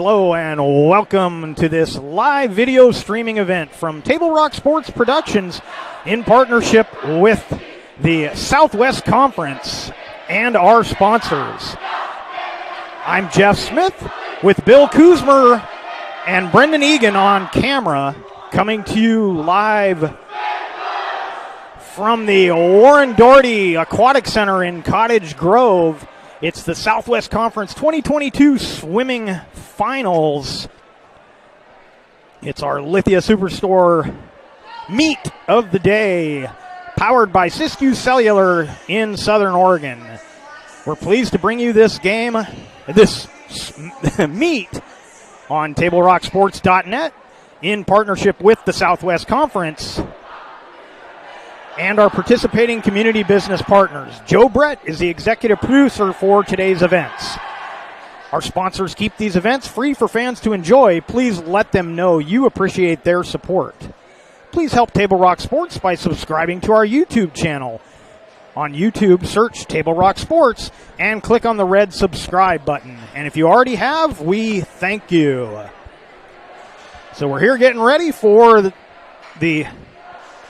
Hello and welcome to this live video streaming event from Table Rock Sports Productions in partnership with the Southwest Conference and our sponsors. I'm Jeff Smith with Bill Kuzmer and Brendan Egan on camera, coming to you live from the Warren Doherty Aquatic Center in Cottage Grove. It's the Southwest Conference 2022 Swimming Finals. It's our Lithia Superstore meet of the day, powered by Siskiyou Cellular in Southern Oregon. We're pleased to bring you this game, this meet on TableRockSports.net in partnership with the Southwest Conference and our participating community business partners. Joe Brett is the executive producer for today's events. Our sponsors keep these events free for fans to enjoy. Please let them know you appreciate their support. Please help Table Rock Sports by subscribing to our YouTube channel. On YouTube, search Table Rock Sports and click on the red subscribe button. And if you already have, we thank you. So we're here getting ready for the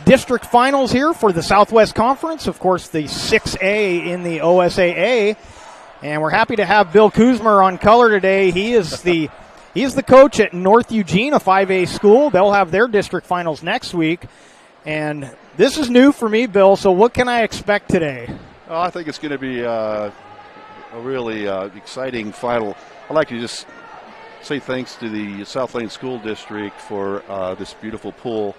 district finals here for the Southwest Conference, of course the 6A in the OSAA, and we're happy to have Bill Kuzmer on color today. He is the coach at North Eugene, a 5A school. They'll have their district finals next week, and this is new for me, Bill, so what can I expect today? Well, I think it's going to be a really exciting final. I'd like to just say thanks to the South Lane School District for this beautiful pool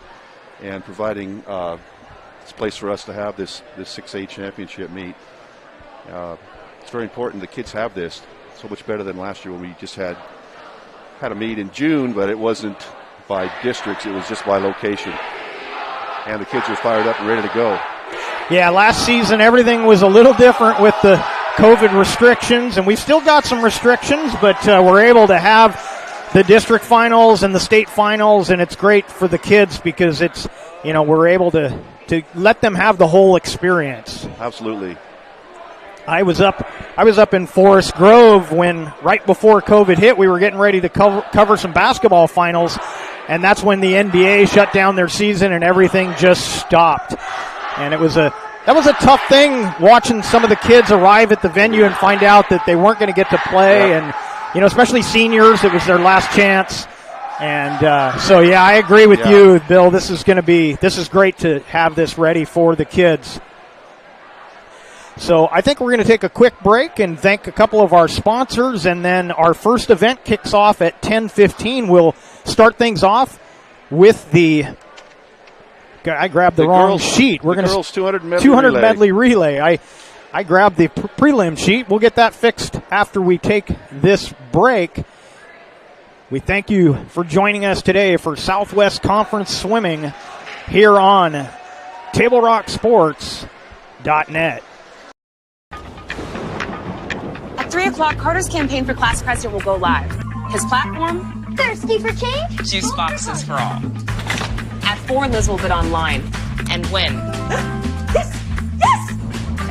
and providing this place for us to have this 6A championship meet. It's very important the kids have this. So much better than last year when we just had a meet in June, but it wasn't by districts, it was just by location. And the kids were fired up and ready to go. Yeah, last season everything was a little different with the COVID restrictions, and we've still got some restrictions, but we're able to have the district finals and the state finals, and it's great for the kids because it's, we're able to let them have the whole experience. Absolutely. I was up in Forest Grove when right before COVID hit, we were getting ready to cover some basketball finals, and that's when the NBA shut down their season and everything just stopped. And that was a tough thing, watching some of the kids arrive at the venue and find out that they weren't going to get to play. Yep. And especially seniors, it was their last chance. And so, yeah, I agree with you, Bill. This is great to have this ready for the kids. So I think we're going to take a quick break and thank a couple of our sponsors, and then our first event kicks off at 10:15. We'll start things off with I grabbed the wrong sheet. We're going to 200 medley relay. I grabbed the prelim sheet. We'll get that fixed after we take this break. We thank you for joining us today for Southwest Conference Swimming here on TableRockSports.net. At 3 o'clock, Carter's campaign for class president will go live. His platform? Thirsty for change? Juice boxes for all. At 4, Liz will bid online and win. Yes!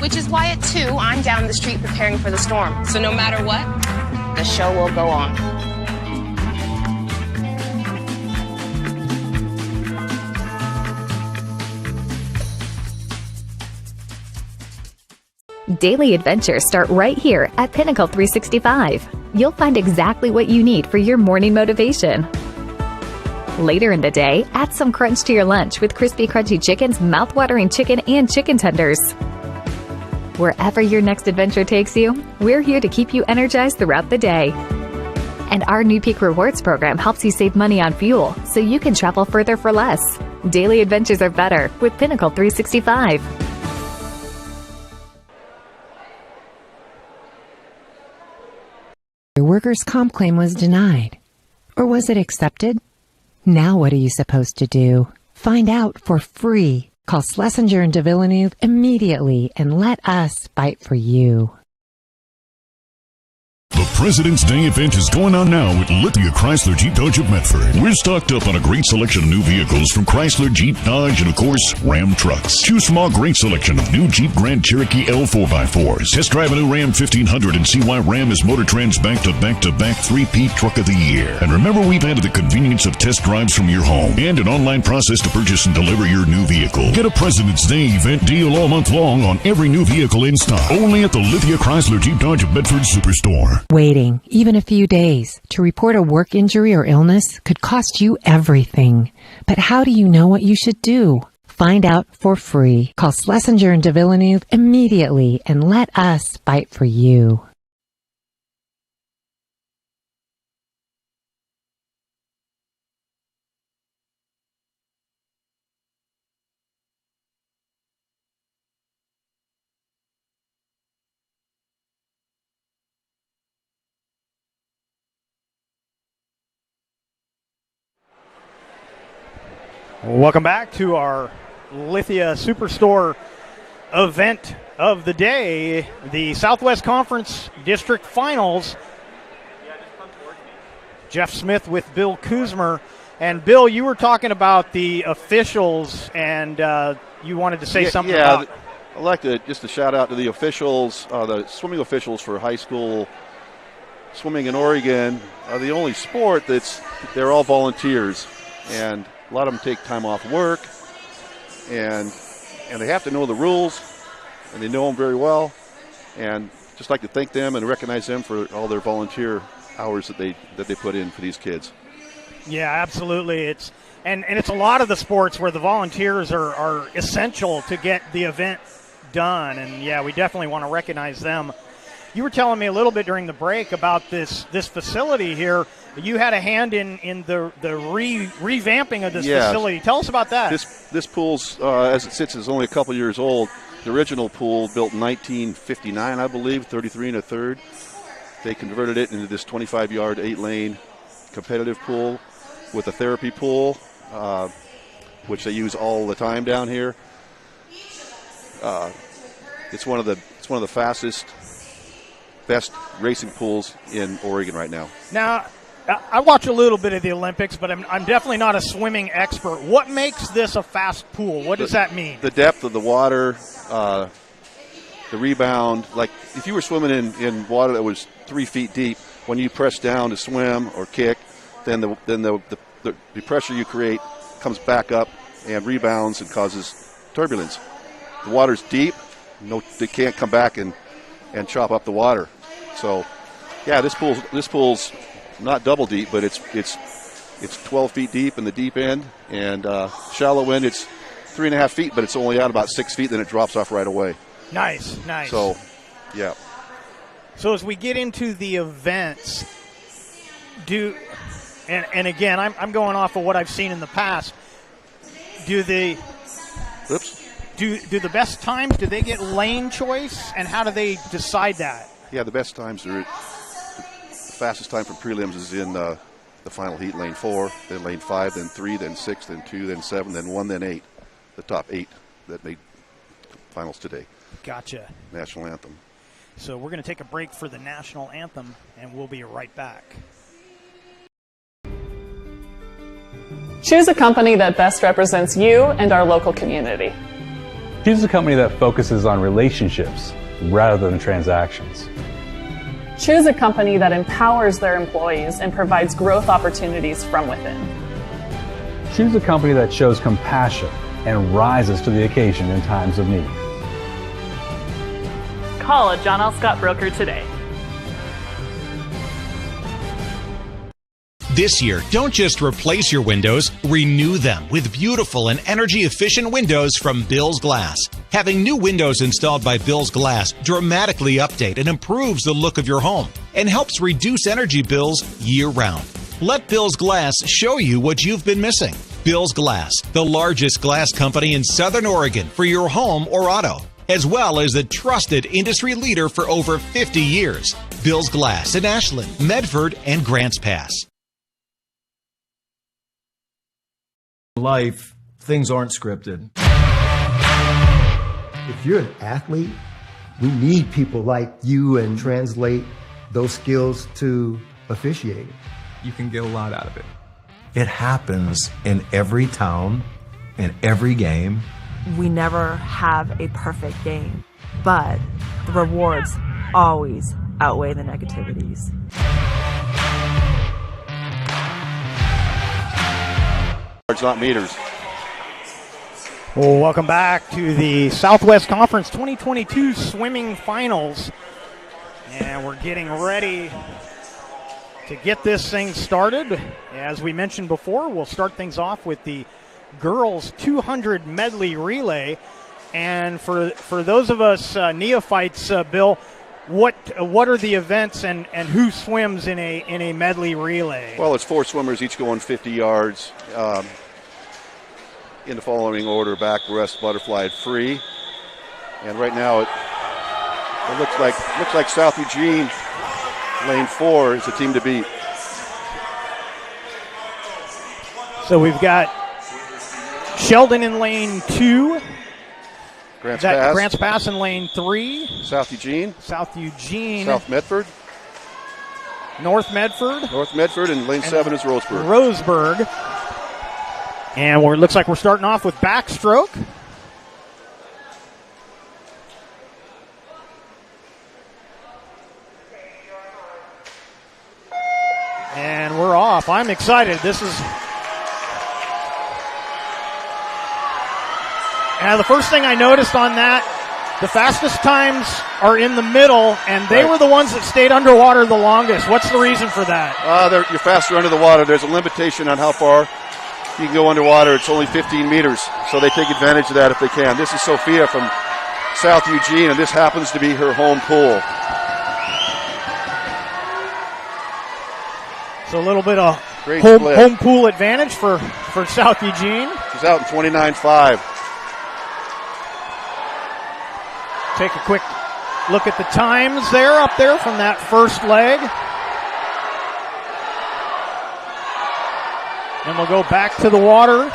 Which is why at 2, I'm down the street preparing for the storm. So no matter what, the show will go on. Daily adventures start right here at Pinnacle 365. You'll find exactly what you need for your morning motivation. Later in the day, add some crunch to your lunch with crispy, crunchy chickens, mouth-watering chicken, and chicken tenders. Wherever your next adventure takes you, we're here to keep you energized throughout the day. And our new Peak Rewards program helps you save money on fuel so you can travel further for less. Daily adventures are better with Pinnacle 365. Your workers' comp claim was denied. Or was it accepted? Now what are you supposed to do? Find out for free. Call Schlesinger and de Villeneuve immediately and let us fight for you. The President's Day event is going on now at Lithia Chrysler Jeep Dodge of Medford. We're stocked up on a great selection of new vehicles from Chrysler, Jeep, Dodge, and of course, Ram trucks. Choose from our great selection of new Jeep Grand Cherokee L4x4s. Test drive a new Ram 1500 and see why Ram is Motor Trend's back-to-back-to-back 3-peat Truck of the Year. And remember, we've added the convenience of test drives from your home and an online process to purchase and deliver your new vehicle. Get a President's Day event deal all month long on every new vehicle in stock. Only at the Lithia Chrysler Jeep Dodge of Bedford Superstore. Waiting, even a few days, to report a work injury or illness could cost you everything. But how do you know what you should do? Find out for free. Call Schlesinger and de Villeneuve immediately and let us fight for you. Welcome back to our Lithia Superstore event of the day, the Southwest Conference District Finals. Jeff Smith with Bill Kuzmer. And Bill, you were talking about the officials, and you wanted to say something about. I'd like to just a shout out to the officials, the swimming officials for high school swimming in Oregon are the only sport they're all volunteers, and a lot of them take time off work, and they have to know the rules, and they know them very well. And just like to thank them and recognize them for all their volunteer hours that they put in for these kids. Yeah, absolutely. It's a lot of the sports where the volunteers are essential to get the event done, and yeah, we definitely want to recognize them. You were telling me a little bit during the break about this facility here. You had a hand in the revamping of this facility. Tell us about that. This pool's, as it sits, is only a couple years old. The original pool, built in 1959, I believe, 33 1/3. They converted it into this 25-yard, 8-lane competitive pool with a therapy pool, which they use all the time down here. It's one of the fastest, best racing pools in Oregon right now. Now, I watch a little bit of the Olympics, but I'm definitely not a swimming expert. What makes this a fast pool? What does that mean? The depth of the water, the rebound. Like if you were swimming in water that was 3 feet deep, when you press down to swim or kick, then the pressure you create comes back up and rebounds and causes turbulence. The water's deep. They can't come back and chop up the water. So, yeah, this pool's not double deep, but it's 12 feet deep in the deep end, and shallow end it's 3.5 feet, but it's only out about 6 feet, then it drops off right away. Nice. So, yeah. So as we get into the events, and again, I'm going off of what I've seen in the past. Do the best times, do they get lane choice, and how do they decide that? Yeah, the best times are. The fastest time for prelims is in the final heat, lane 4, then lane 5, then 3, then 6, then 2, then 7, then 1, then 8. The top 8 that made finals today. Gotcha. National anthem. So we're going to take a break for the national anthem, and we'll be right back. Choose a company that best represents you and our local community. Choose a company that focuses on relationships rather than transactions. Choose a company that empowers their employees and provides growth opportunities from within. Choose a company that shows compassion and rises to the occasion in times of need. Call a John L. Scott broker today. This year, don't just replace your windows, renew them with beautiful and energy-efficient windows from Bill's Glass. Having new windows installed by Bill's Glass dramatically update and improves the look of your home and helps reduce energy bills year-round. Let Bill's Glass show you what you've been missing. Bill's Glass, the largest glass company in Southern Oregon for your home or auto, as well as the trusted industry leader for over 50 years. Bill's Glass in Ashland, Medford, and Grants Pass. Life, things aren't scripted. If you're an athlete, we need people like you and Translate those skills to officiating. You can get a lot out of it. It happens in every town, in every game. We never have a perfect game, but the rewards always outweigh the negativities. It's not meters. Well, welcome back to the Southwest Conference 2022 swimming finals. And we're getting ready to get this thing started. As we mentioned before, we'll start things off with the girls 200 medley relay. And for those of us neophytes, Bill, what are the events and who swims in a medley relay? Well, it's 4 swimmers, each going 50 yards in the following order: back, breast, butterfly, free. And right now it looks like South Eugene, lane 4, is the team to beat. So we've got Sheldon in lane 2. Grants Pass in lane 3. South Eugene. South Medford. North Medford, and lane 7 is Roseburg. And it looks like we're starting off with backstroke. And we're off. I'm excited. The first thing I noticed on that, the fastest times are in the middle, and they were the ones that stayed underwater the longest. What's the reason for that? You're faster under the water. There's a limitation on how far you can go underwater. It's only 15 meters, so they take advantage of that if they can. This is Sophia from South Eugene, and this happens to be her home pool. So a little bit of home pool advantage for South Eugene. She's out in 29.5. Take a quick look at the times up there from that first leg. And we'll go back to the water.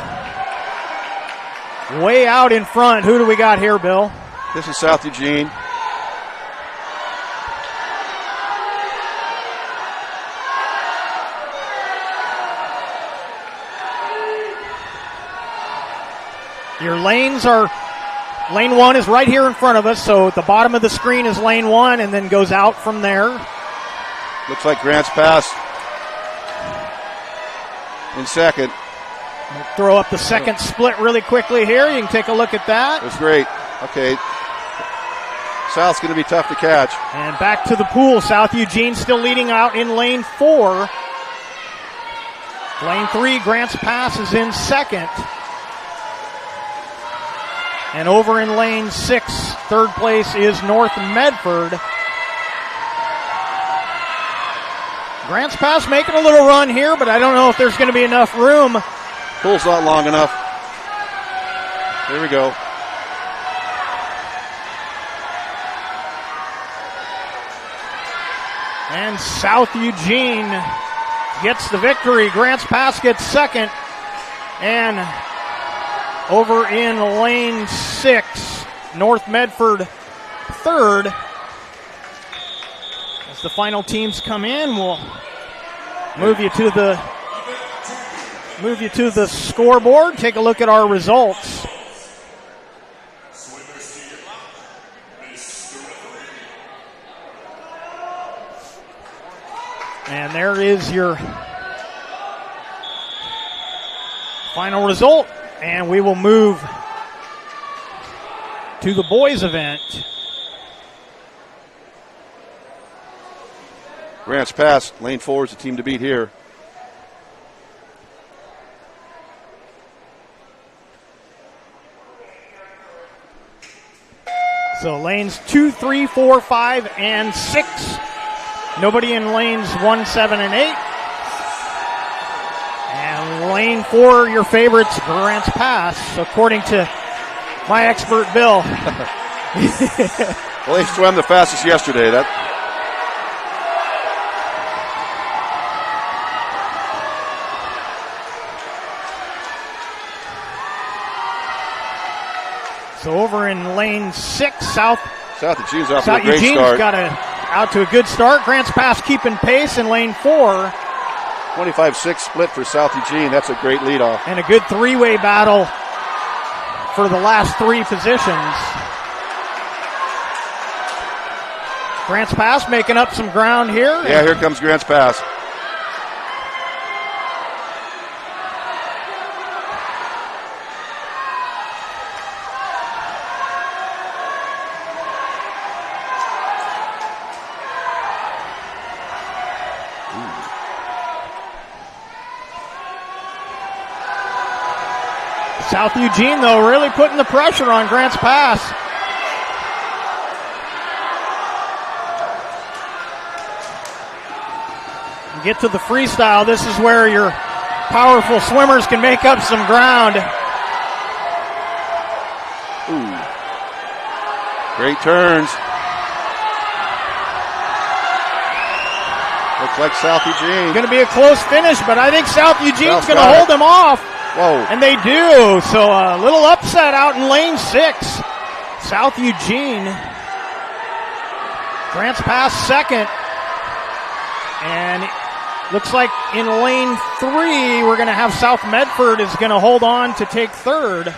Way out in front. Who do we got here, Bill? This is South Eugene. Your lanes are, lane 1 is right here in front of us, so at the bottom of the screen is lane 1 and then goes out from there. Looks like Grants Pass in second. We'll throw up the second split really quickly here. You can take a look at that. That's great. Okay. South's going to be tough to catch. And back to the pool. South Eugene still leading out in lane 4. Lane 3, Grants Pass is in second. And over in lane 6, third place is North Medford. Grants Pass making a little run here, but I don't know if there's going to be enough room. Pool's not long enough. Here we go. And South Eugene gets the victory. Grants Pass gets second. And over in lane 6, North Medford third. As the final teams come in, we'll move you to the scoreboard. Take a look at our results. And there is your final result. And we will move to the boys event. Grants Pass, lane 4 is the team to beat here. So lanes 2, 3, 4, 5, and 6. Nobody in lanes 1, 7, and 8. And lane 4, your favorites, Grants Pass, according to my expert, Bill. Well, they swam the fastest yesterday. So over in lane 6, South Eugene's off to a great Eugene's start. got an out to a good start. Grants Pass keeping pace in lane 4. 25-6 split for South Eugene. That's a great leadoff. And a good three-way battle for the last 3 positions. Grants Pass making up some ground here. Yeah, here comes Grants Pass. South Eugene, though, really putting the pressure on Grants Pass. Get to the freestyle. This is where your powerful swimmers can make up some ground. Ooh. Great turns. Looks like South Eugene. Going to be a close finish, but I think South Eugene's going to hold them off. Whoa. And they do. So a little upset out in lane 6. South Eugene. Grants Pass second. And looks like in lane 3, we're going to have South Medford is going to hold on to take third.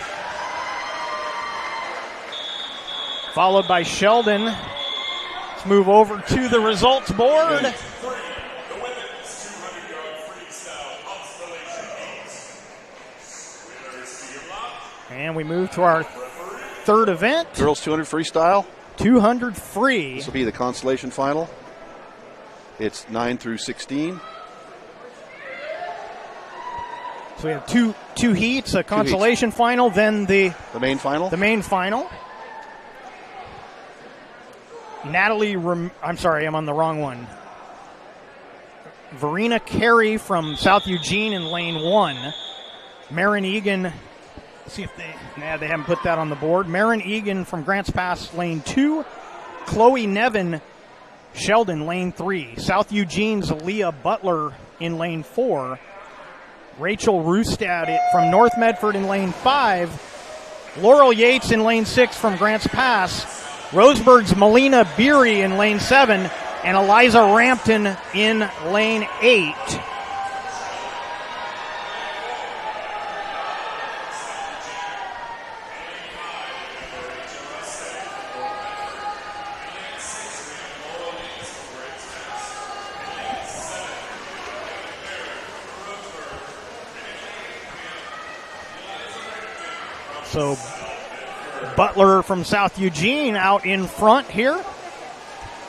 Followed by Sheldon. Let's move over to the results board. And we move to our third event. Girls 200 freestyle. 200 free. This will be the Consolation Final. It's 9 through 16. So we have two heats, a Consolation Final, then the main final. The main final. I'm sorry, I'm on the wrong one. Verena Carey from South Eugene in lane 1. Marin Egan. See if they haven't put that on the board. Marin Egan from Grants Pass, lane 2. Chloe Nevin, Sheldon, lane 3. South Eugene's Leah Butler in lane 4. Rachel Rustad from North Medford in lane 5. Laurel Yates in lane 6 from Grants Pass. Roseburg's Melina Beery in lane 7. And Eliza Rampton in lane 8. So Butler from South Eugene out in front here.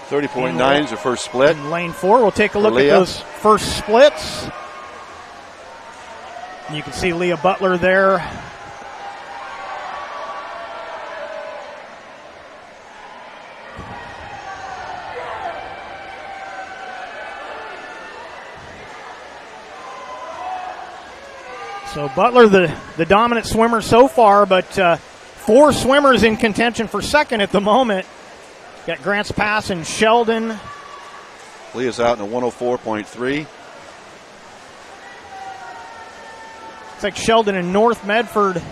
30.9 is the first split. In lane 4, we'll take a look at those first splits. You can see Leah Butler there. So Butler, the dominant swimmer so far, but 4 swimmers in contention for second at the moment. Got Grants Pass and Sheldon. Leah's out in a 104.3. It's like Sheldon and North Medford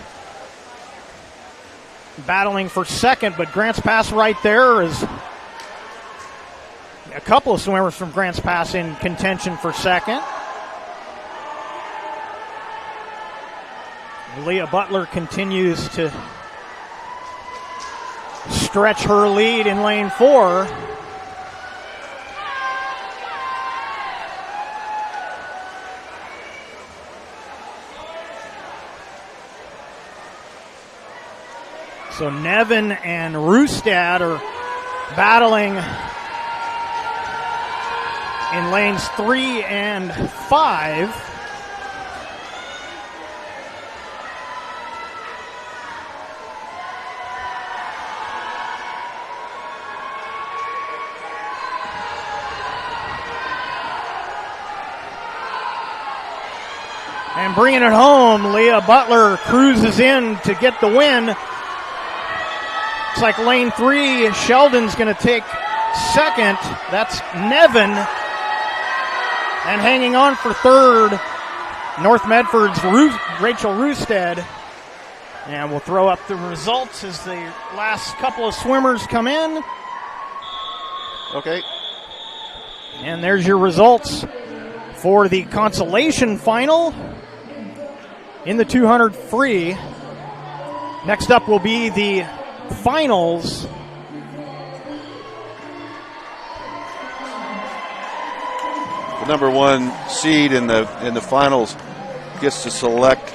battling for second, but Grants Pass right there is a couple of swimmers from Grants Pass in contention for second. Leah Butler continues to stretch her lead in lane 4. So Nevin and Rustad are battling in lanes 3 and 5. And bringing it home, Leah Butler cruises in to get the win. Looks like lane 3, Sheldon's going to take second. That's Nevin. And hanging on for third, North Medford's Rachel Rustad. And we'll throw up the results as the last couple of swimmers come in. Okay, And there's your results for the Consolation Final in the 200 free. Next up will be the finals. The number one seed in the finals gets to select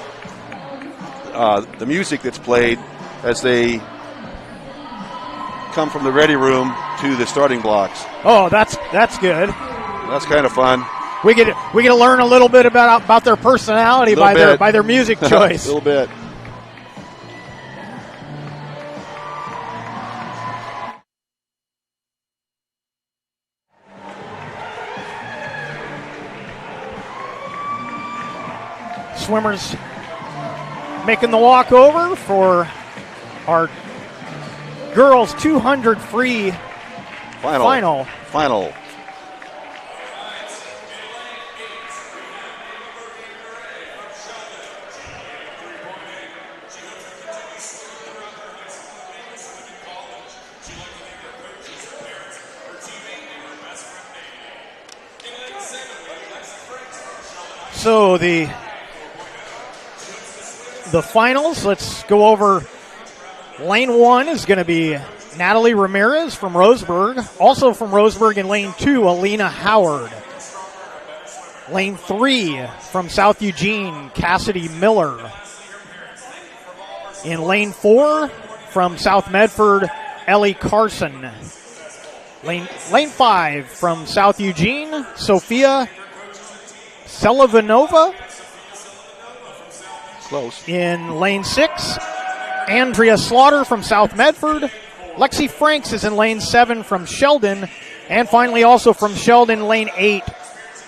the music that's played as they come from the ready room to the starting blocks. Oh, that's good. That's kind of fun. We get to learn a little bit about their personality by their music choice. A little bit. Swimmers making the walk over for our girls 200 free final. So the finals, let's go over. Lane 1 is going to be Natalie Ramirez from Roseburg. Also from Roseburg in lane 2, Alina Howard. Lane 3 from South Eugene, Cassidy Miller. In lane 4 from South Medford, Ellie Carson. Lane 5 from South Eugene, Sophia Selivanova. Close. In lane 6, Andrea Slaughter from South Medford. Lexi Franks is in lane 7 from Sheldon. And finally also from Sheldon, lane 8,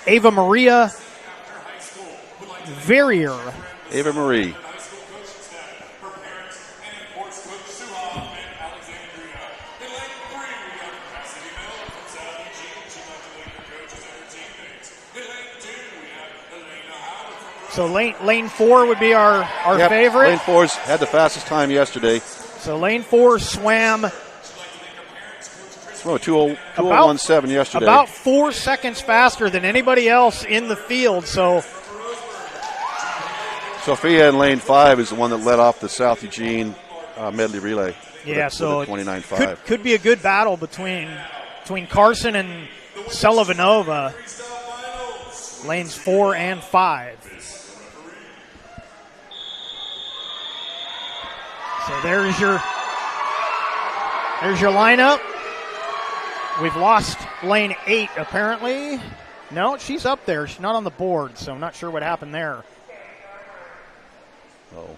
Ava Maria Verrier. Ava Marie. So lane 4 would be our favorite. Lane 4's had the fastest time yesterday. So lane 4 swam 2:01.7 yesterday. About 4 seconds faster than anybody else in the field. So Sophia in lane 5 is the one that led off the South Eugene medley relay. Yeah, so 29.5. Could be a good battle between Carson and Selivanova. Lanes 4 and 5. So there's your lineup. We've lost lane 8 apparently. No, she's up there. She's not on the board, so I'm not sure what happened there. Oh.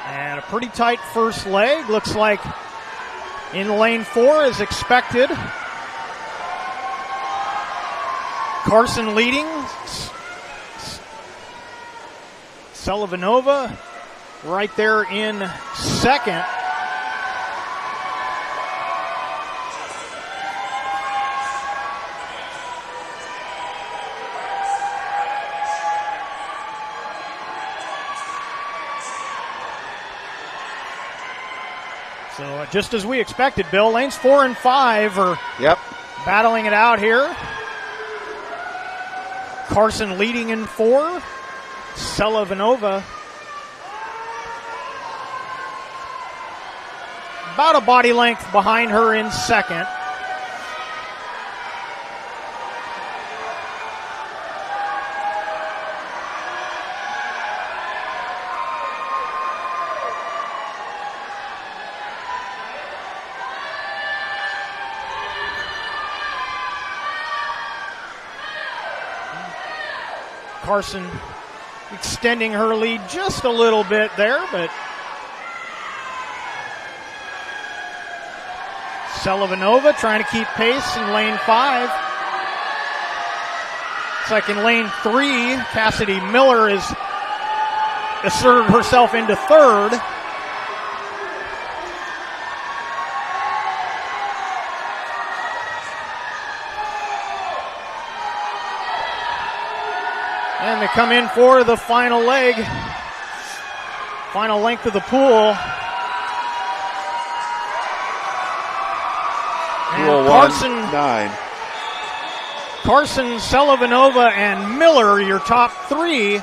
And a pretty tight first leg. Looks like in lane 4 as expected. Carson leading. Selivanova right there in second. So just as we expected, Bill, lanes 4 and 5 are battling it out here. Carson leading in 4. Selivanova about a body length behind her in second. Carson extending her lead just a little bit there, but Selivanova trying to keep pace in lane 5. It's like in lane 3, Cassidy Miller has asserted herself into third. And they come in for the final leg. Final length of the pool. And Carson, Selivanova, and Miller, your top three.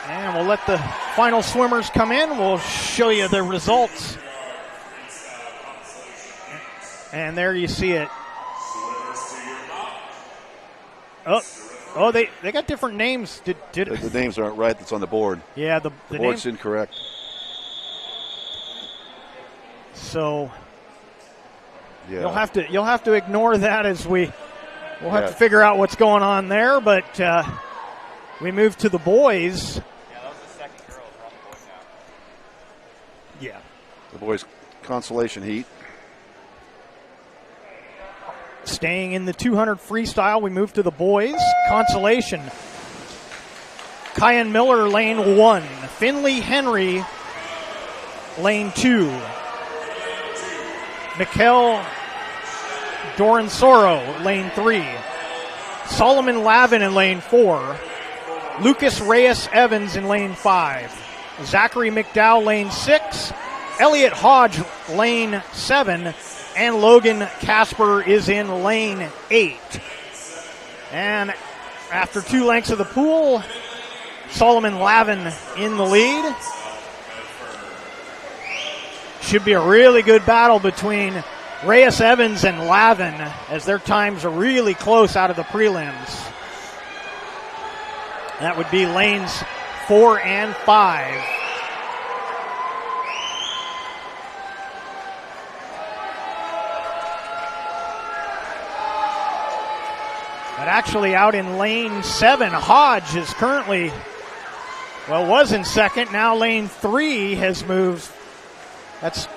And we'll let the final swimmers come in. We'll show you the results. And there you see it. Oh, they got different names. The names aren't right. That's on the board. Yeah, the board's incorrect. So yeah. you'll have to ignore that as we'll have to figure out what's going on there. But we move to the boys. Yeah, that was the second girl. We're on the boys now. Yeah. The boys' consolation heat. Staying in the 200 freestyle, we move to the boys. Consolation. Kyan Miller, lane 1. Finley Henry, lane 2. Mikkel Doransoro, lane 3. Solomon Lavin in lane 4. Lucas Reyes Evans in lane 5. Zachary McDowell, lane 6. Elliot Hodge, lane 7. And Logan Casper is in lane 8. And after 2 lengths of the pool, Solomon Lavin in the lead. Should be a really good battle between Reyes Evans and Lavin as their times are really close out of the prelims. That would be lanes 4 and 5. But actually out in lane 7, Hodge is currently, was in second. Now lane 3 has moved. That's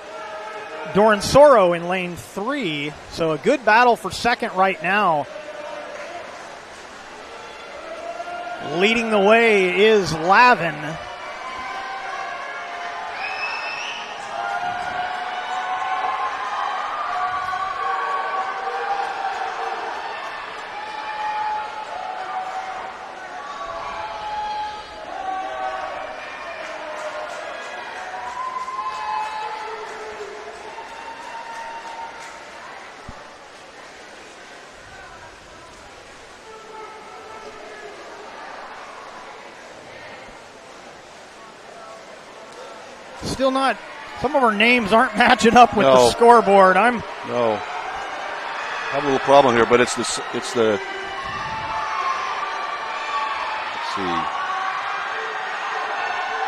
Doransoro in lane 3. So a good battle for second right now. Leading the way is Lavin. Still not, some of our names aren't matching up with the scoreboard. No. I have a little problem here, but it's the let's see.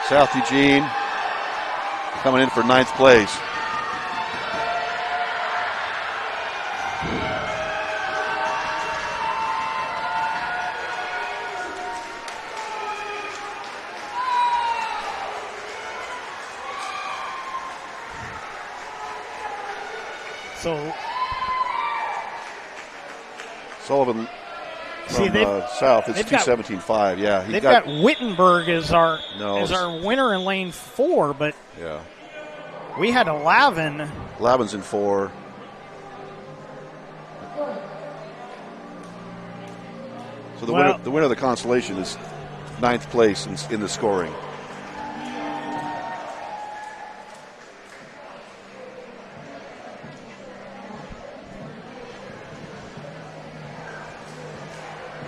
South Eugene coming in for 9th place. So Sullivan from South, it's 2:17.5. Yeah, they've got Wittenberg as our winner in lane 4, but yeah, we had a Lavin. Lavin's in 4. So the winner of the consolation is 9th place in the scoring.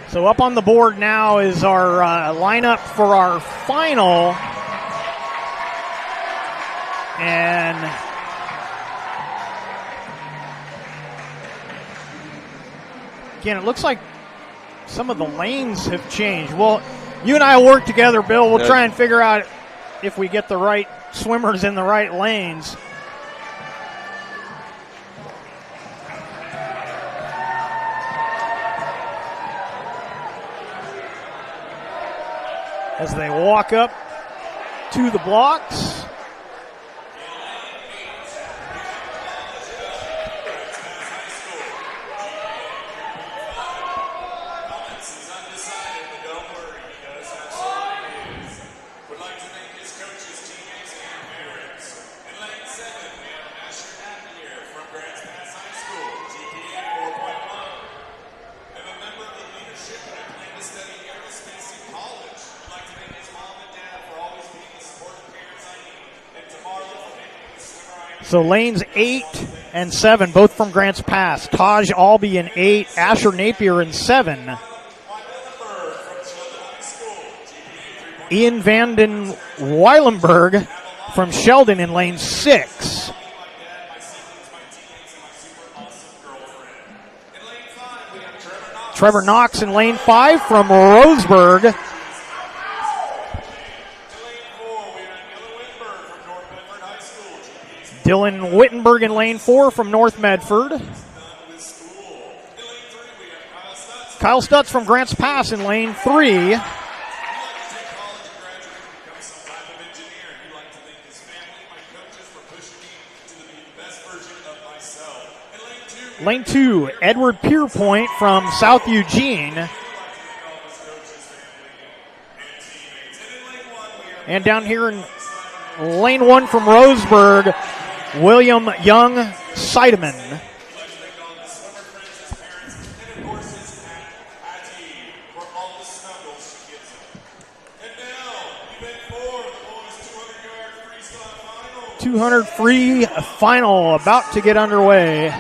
So up on the board now is our lineup for our final. And again, it looks like some of the lanes have changed. Well, you and I will work together, Bill. We'll try and figure out if we get the right swimmers in the right lanes. As they walk up to the blocks. So lanes 8 and 7, both from Grants Pass. Taj Albee in 8, Asher Napier in 7. Ian Vanden Weilenberg from Sheldon in lane 6. Trevor Knox in lane 5 from Roseburg. Dylan Wittenberg in lane 4 from North Medford. Kyle Stutz from Grants Pass in lane 3. Lane 2, Edward Pierpoint from South Eugene. And down here in lane 1 from Roseburg, William Young Seidemann. .200 free final about to get underway.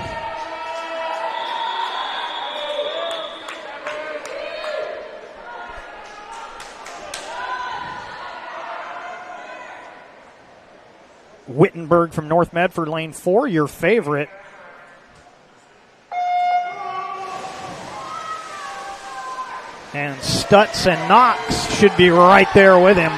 Wittenberg from North Medford, lane 4, your favorite. And Stutz and Knox should be right there with him.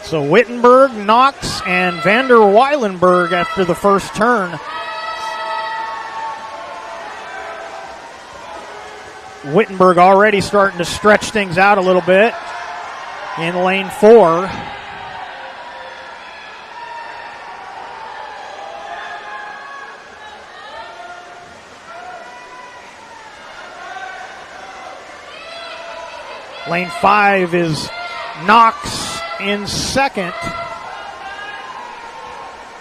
So Wittenberg, Knox, and Vander Weilenberg after the first turn. Wittenberg already starting to stretch things out a little bit in lane 4. Lane 5 is Knox in second.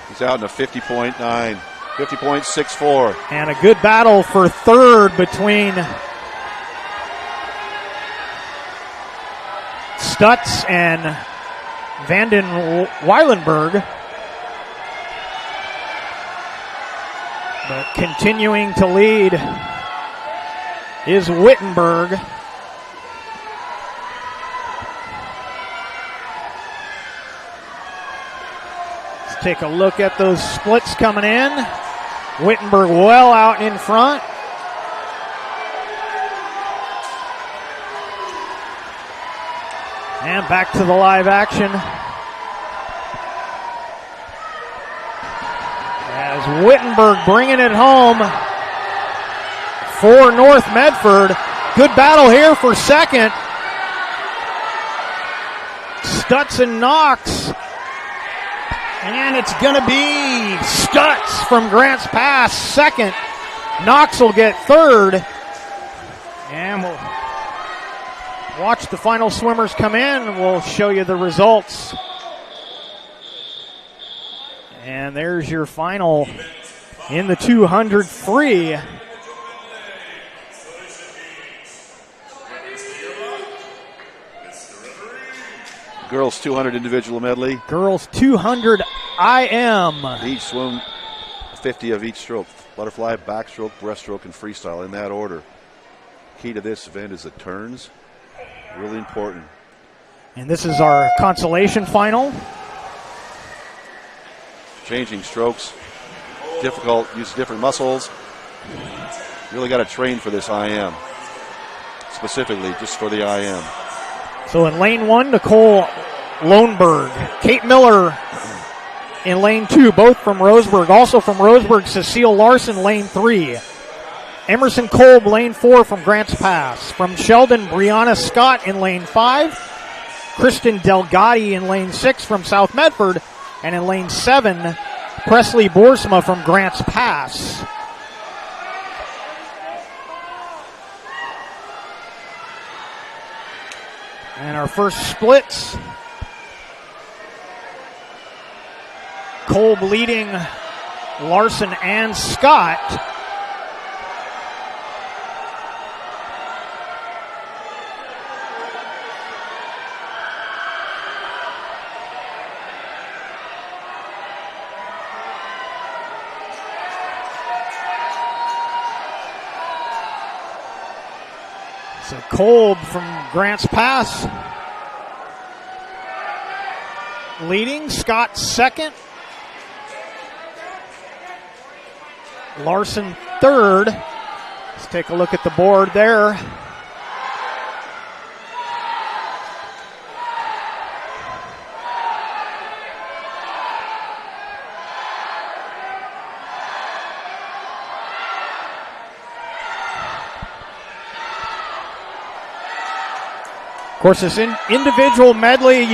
He's out in a 50.9, 50.64. And a good battle for third between Stutz and Vanden Weilenberg. But continuing to lead is Wittenberg. Take a look at those splits coming in. Wittenberg well out in front. And back to the live action. As Wittenberg bringing it home for North Medford. Good battle here for second. Stutz and Knox. And it's going to be Stutz from Grants Pass second. Knox will get third. And we'll watch the final swimmers come in. We'll show you the results. And there's your final in the 200 free. Girls 200 individual medley. Girls 200 IM. Each swim 50 of each stroke. Butterfly, backstroke, breaststroke, and freestyle in that order. Key to this event is the turns. Really important. And this is our consolation final. Changing strokes. Difficult, use different muscles. Really got to train for this IM. Specifically just for the IM. So in lane 1, Nicole Lohnberg. Kate Miller in lane 2, both from Roseburg. Also from Roseburg, Cecile Larson, lane 3. Emerson Kolb, lane 4 from Grants Pass. From Sheldon, Brianna Scott in lane 5. Kristen Delgatti in lane 6 from South Medford. And in lane 7, Presley Boersma from Grants Pass. And our first splits. Kolb leading Larson and Scott. So Kolb from Grants Pass leading, Scott second, Larson third. Let's take a look at the board there. Of course, this individual medley,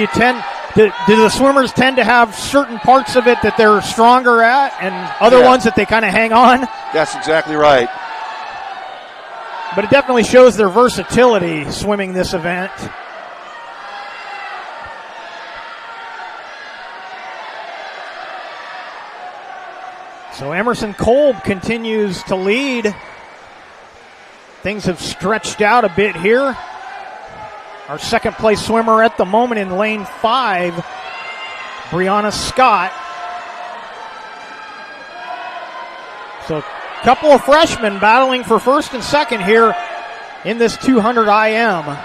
do the swimmers tend to have certain parts of it that they're stronger at and other ones that they kind of hang on? That's exactly right. But it definitely shows their versatility swimming this event. So Emerson Kolb continues to lead. Things have stretched out a bit here. Our second place swimmer at the moment in lane 5, Brianna Scott. So a couple of freshmen battling for first and second here in this 200 IM.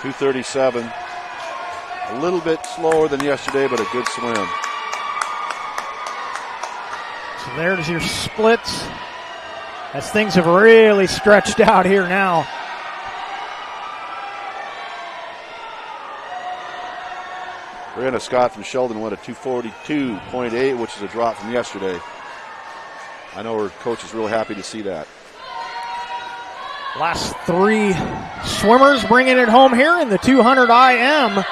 .237. A little bit slower than yesterday, but a good swim. So there's your splits as things have really stretched out here now. Brianna Scott from Sheldon went a 242.8, which is a drop from yesterday. I know her coach is really happy to see that. Last three swimmers bringing it home here in the 200 IM.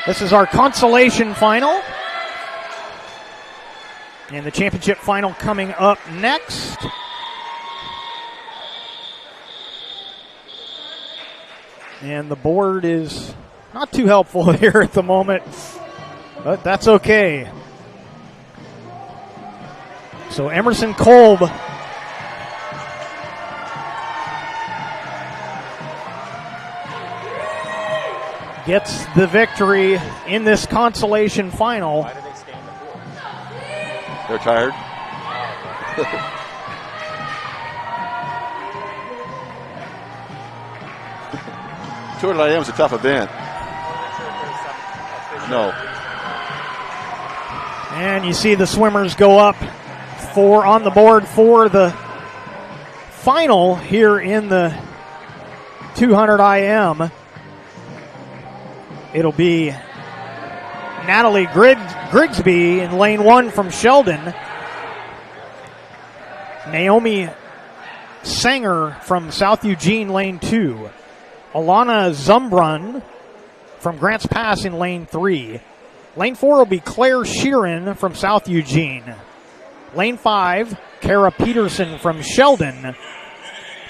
This is our consolation final. And the championship final coming up next. And the board is not too helpful here at the moment, but that's okay. So Emerson Kolb gets the victory in this consolation final. Why do they stay in the pool? They're tired. 200 IM is a tough event. No. And you see the swimmers go up on the board for the final here in the 200 IM. It'll be Natalie Grigsby in lane 1 from Sheldon. Naomi Sanger from South Eugene, lane 2. Alana Zumbrun from Grants Pass in lane 3. Lane 4 will be Claire Sheeran from South Eugene. Lane 5, Kara Peterson from Sheldon.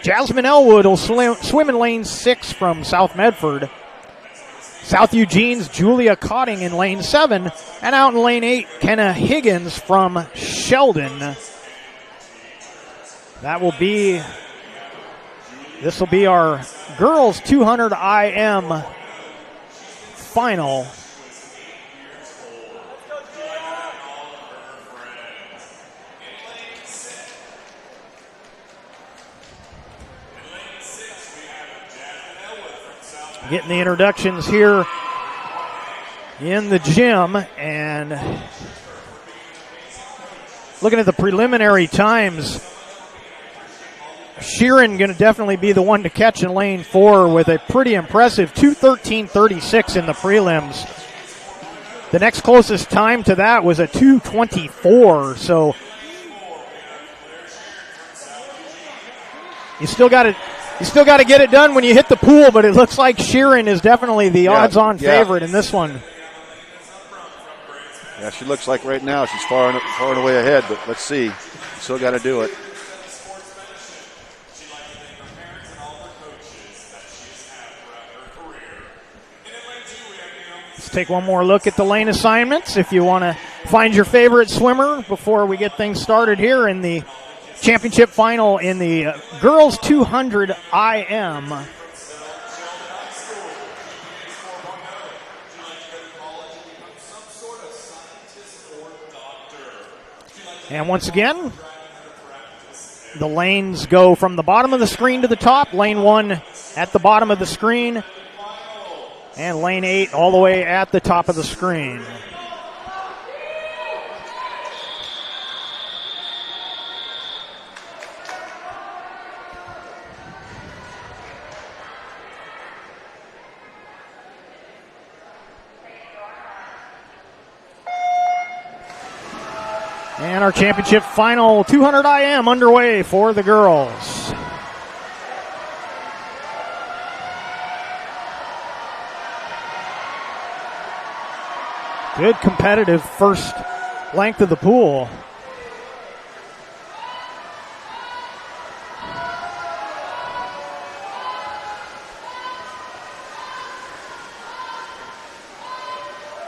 Jasmine Elwood will swim in lane 6 from South Medford. South Eugene's Julia Cotting in lane 7. And out in lane 8, Kenna Higgins from Sheldon. This will be our girls 200 IM final. Getting the introductions here in the gym, and looking at the preliminary times, Sheeran going to definitely be the one to catch in lane 4 with a pretty impressive 2:13.36 in the prelims. The next closest time to that was a 2:24, so you still got to get it done when you hit the pool, but it looks like Sheeran is definitely the odds-on favorite in this one. Yeah, she looks like right now she's far and away ahead, but let's see. Still got to do it. Let's take one more look at the lane assignments if you want to find your favorite swimmer before we get things started here in the championship final in the girls 200 IM. And once again, the lanes go from the bottom of the screen to the top. Lane 1 at the bottom of the screen, and lane 8 all the way at the top of the screen. And our championship final 200 IM underway for the girls. Good competitive first length of the pool.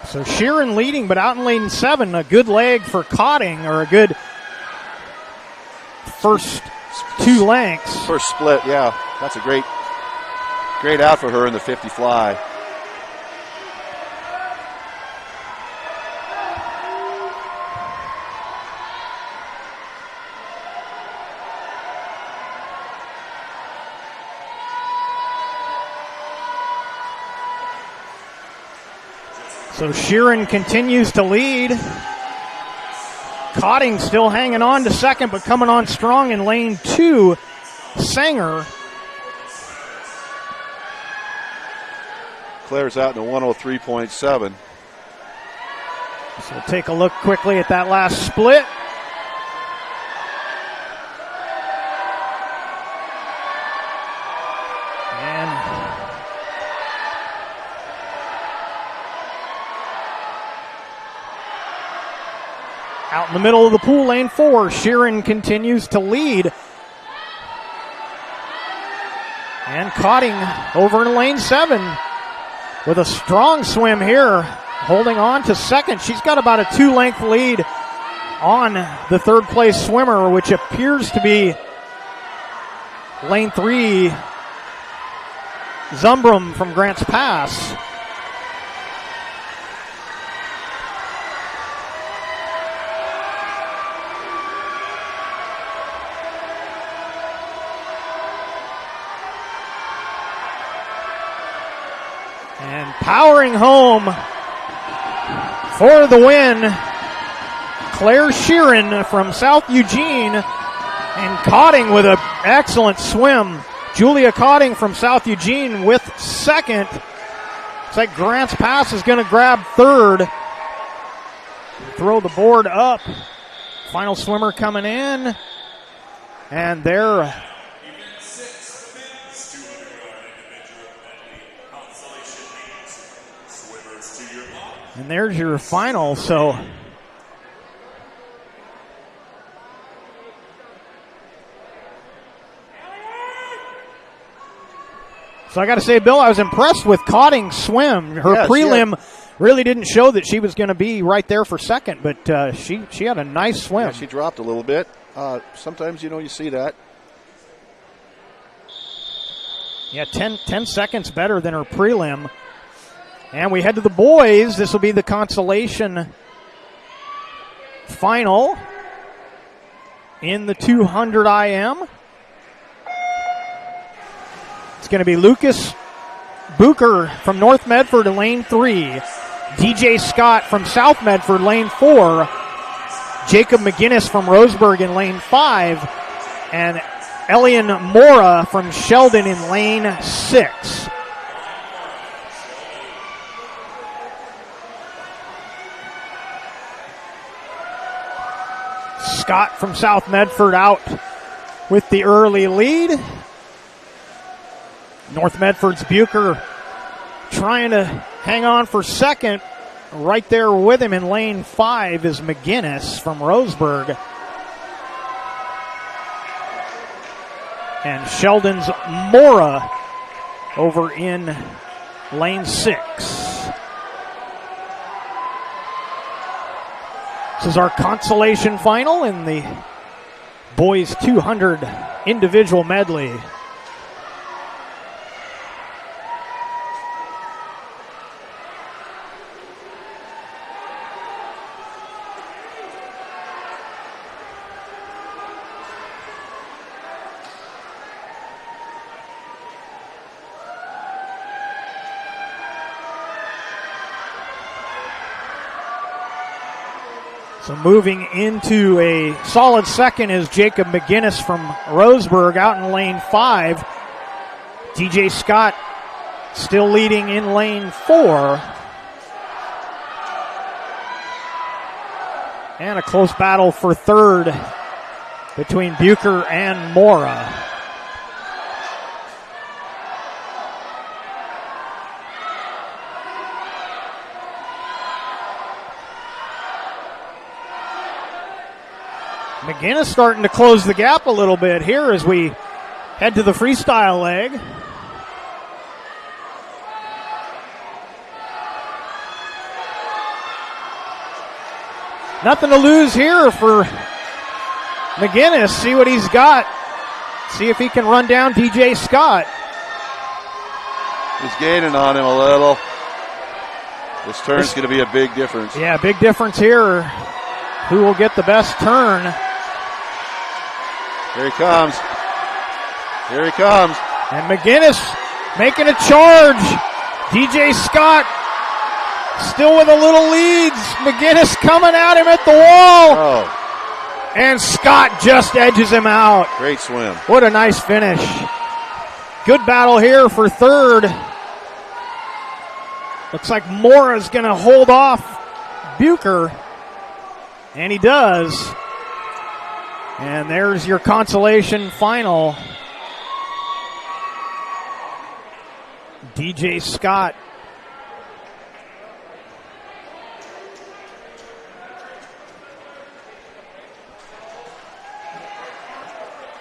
So Sheeran leading, but out in lane 7, a good leg for Cotting, or a good first 2 lengths. First split, yeah. That's a great out for her in the 50 fly. So Sheeran continues to lead. Cotting still hanging on to second, but coming on strong in lane 2. Sanger. Claire's out in a 103.7. So we'll take a look quickly at that last split. Out in the middle of the pool, lane 4, Sheeran continues to lead. And Cotting over in lane 7 with a strong swim here, holding on to second. She's got about a 2-length lead on the third place swimmer, which appears to be lane 3, Zumbrum from Grants Pass. And powering home for the win, Claire Sheeran from South Eugene, and Cotting with an excellent swim. Julia Cotting from South Eugene with second. Looks like Grants Pass is going to grab third. Throw the board up. Final swimmer coming in. And they're and there's your final. So I got to say, Bill, I was impressed with Cotting's swim. Her prelim really didn't show that she was going to be right there for second, but she had a nice swim. Yeah, she dropped a little bit. Sometimes, you see that. Yeah, 10 seconds better than her prelim. And we head to the boys. This will be the Consolation Final in the 200 IM. It's going to be Lucas Bucher from North Medford in lane 3. DJ Scott from South Medford, lane 4. Jacob McGinnis from Roseburg in lane 5. And Elian Mora from Sheldon in lane 6. Scott from South Medford out with the early lead. North Medford's Bucher trying to hang on for second. right there with him in lane 5 is McGinnis from Roseburg. And Sheldon's Mora over in lane 6. This is our consolation final in the boys 200 individual medley. So moving into a solid second is Jacob McGinnis from Roseburg out in lane 5. DJ Scott still leading in lane 4. And a close battle for third between Bucher and Mora. McGinnis starting to close the gap a little bit here as we head to the freestyle leg. Nothing to lose here for McGinnis. See what he's got. See if he can run down DJ Scott. He's gaining on him a little. This turn's going to be a big difference. Yeah, big difference here. Who will get the best turn? Here he comes. Here he comes. And McGinnis making a charge. DJ Scott still with a little lead. McGinnis coming at him at the wall. Oh. And Scott just edges him out. Great swim. What a nice finish. Good battle here for third. Looks like Mora's going to hold off Bucher. And he does. And there's your consolation final. DJ Scott.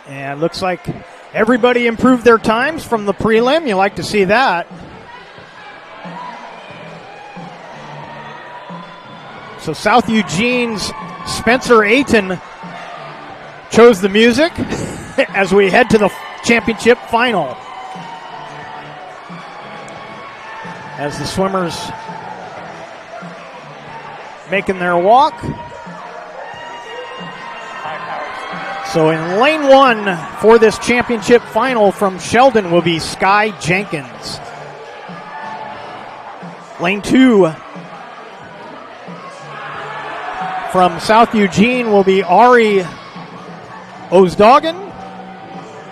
And looks like everybody improved their times from the prelim. You like to see that. So South Eugene's Spencer Ayton chose the music as we head to the championship final. As the swimmers making their walk. So in lane 1 for this championship final from Sheldon will be Sky Jenkins. Lane 2 from South Eugene will be Ari Ozdogan.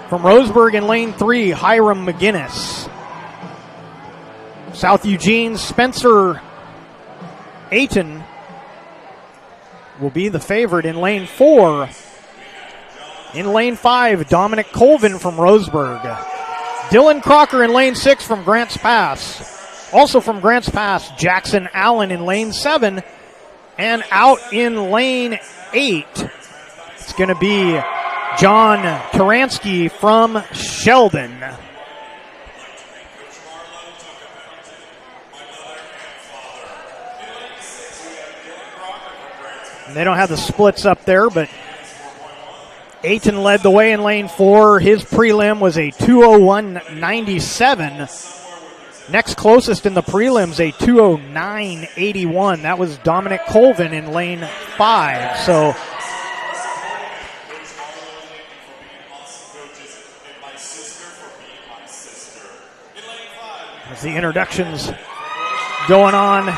From Roseburg in lane 3, Hiram McGinnis. South Eugene's Spencer Ayton will be the favorite in lane 4. In lane 5, Dominic Colvin from Roseburg. Dylan Crocker in lane 6 from Grants Pass. Also from Grants Pass, Jackson Allen in lane 7. And out in lane 8, it's going to be John Taransky from Sheldon. And they don't have the splits up there, but Ayton led the way in lane 4. His prelim was a 2:01.97. Next closest in the prelims, a 2:09.81. That was Dominic Colvin in lane 5. So as the introductions going on.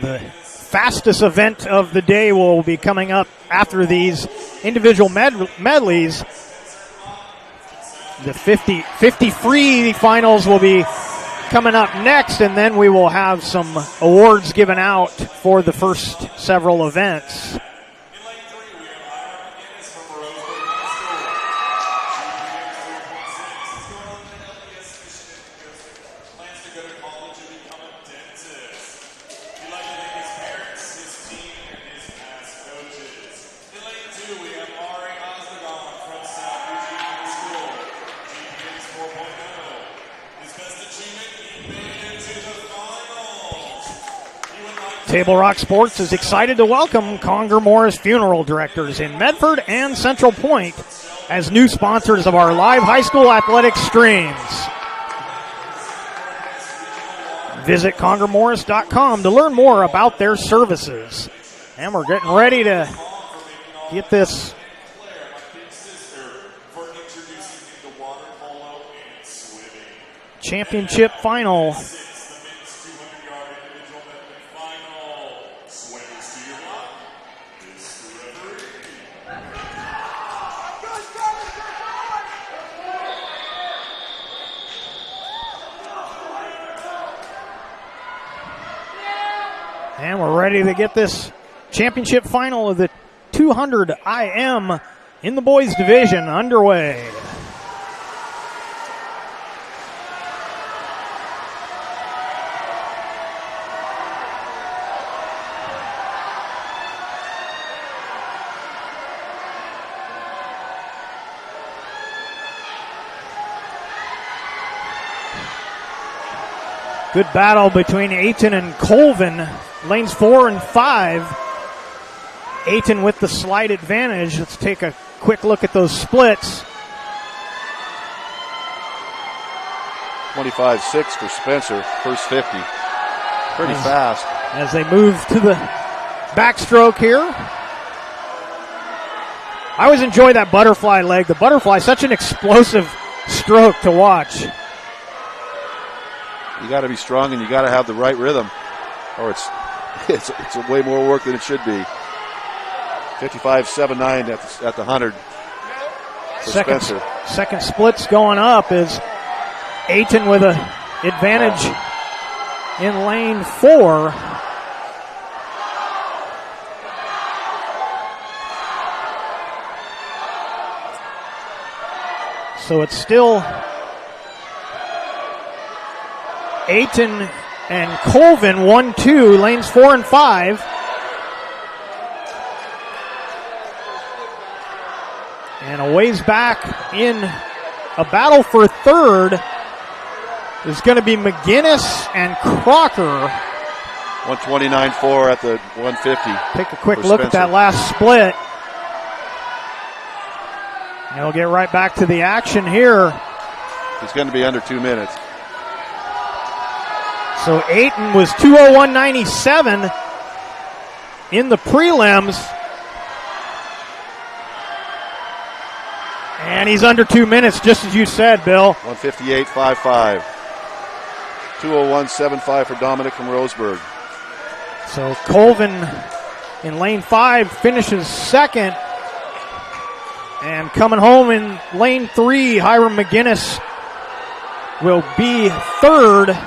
The fastest event of the day will be coming up after these individual medleys. The 50 free finals will be coming up next, and then we will have some awards given out for the first several events. Table Rock Sports is excited to welcome Conger Morris Funeral Directors in Medford and Central Point as new sponsors of our live high school athletic streams. Visit congermorris.com to learn more about their services. And we're getting ready to get this championship final. And we're ready to get this championship final of the 200 IM in the boys division underway. Good battle between Ayton and Colvin. Lanes 4 and 5. Ayton with the slight advantage. Let's take a quick look at those splits. 25-6 for Spencer, first 50. Pretty fast. As they move to the backstroke here. I always enjoy that butterfly leg. The butterfly, such an explosive stroke to watch. You got to be strong and you got to have the right rhythm, or it's way more work than it should be. 55.79 at the 100 for Spencer. Second splits going up is Ayton with an advantage in lane 4. So it's still Ayton and Colvin 1-2, lanes 4 and 5. And a ways back in a battle for third is going to be McGinnis and Crocker. 129.4 at the 150. Take a quick look at that last split. And we'll get right back to the action here. It's going to be under 2 minutes. So Ayton was 201.97 in the prelims. And he's under 2 minutes, just as you said, Bill. 158.55. 201.75 for Dominic from Roseburg. So Colvin in lane 5 finishes second. And coming home in lane 3, Hiram McGinnis will be third.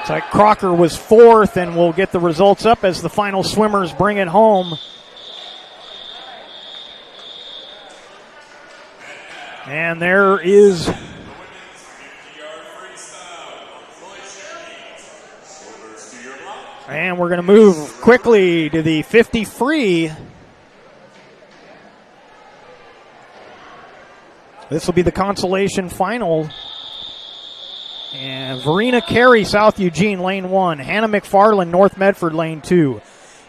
It's like Crocker was fourth, and we'll get the results up as the final swimmers bring it home. And there is and we're going to move quickly to the 50 free. This will be the consolation final. And Verena Carey, South Eugene, lane 1. Hannah McFarland, North Medford, lane 2.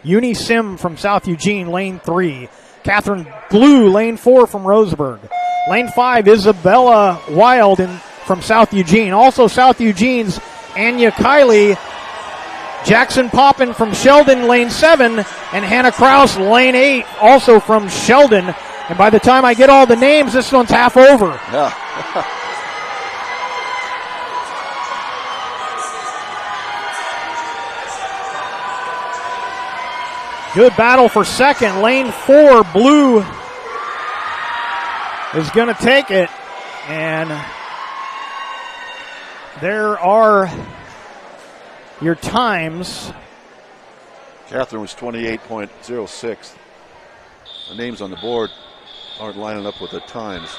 Uni Sim from South Eugene, lane 3. Catherine Blue, lane 4 from Roseburg. Lane 5, Isabella Wild from South Eugene. Also South Eugene's Anya Kiley. Jackson Poppin from Sheldon, lane 7. And Hannah Kraus, lane 8, also from Sheldon. And by the time I get all the names, this one's half over. Yeah. Good battle for second. Lane 4, Blue is going to take it. And there are your times. Catherine was 28.06. The names on the board aren't lining up with the times.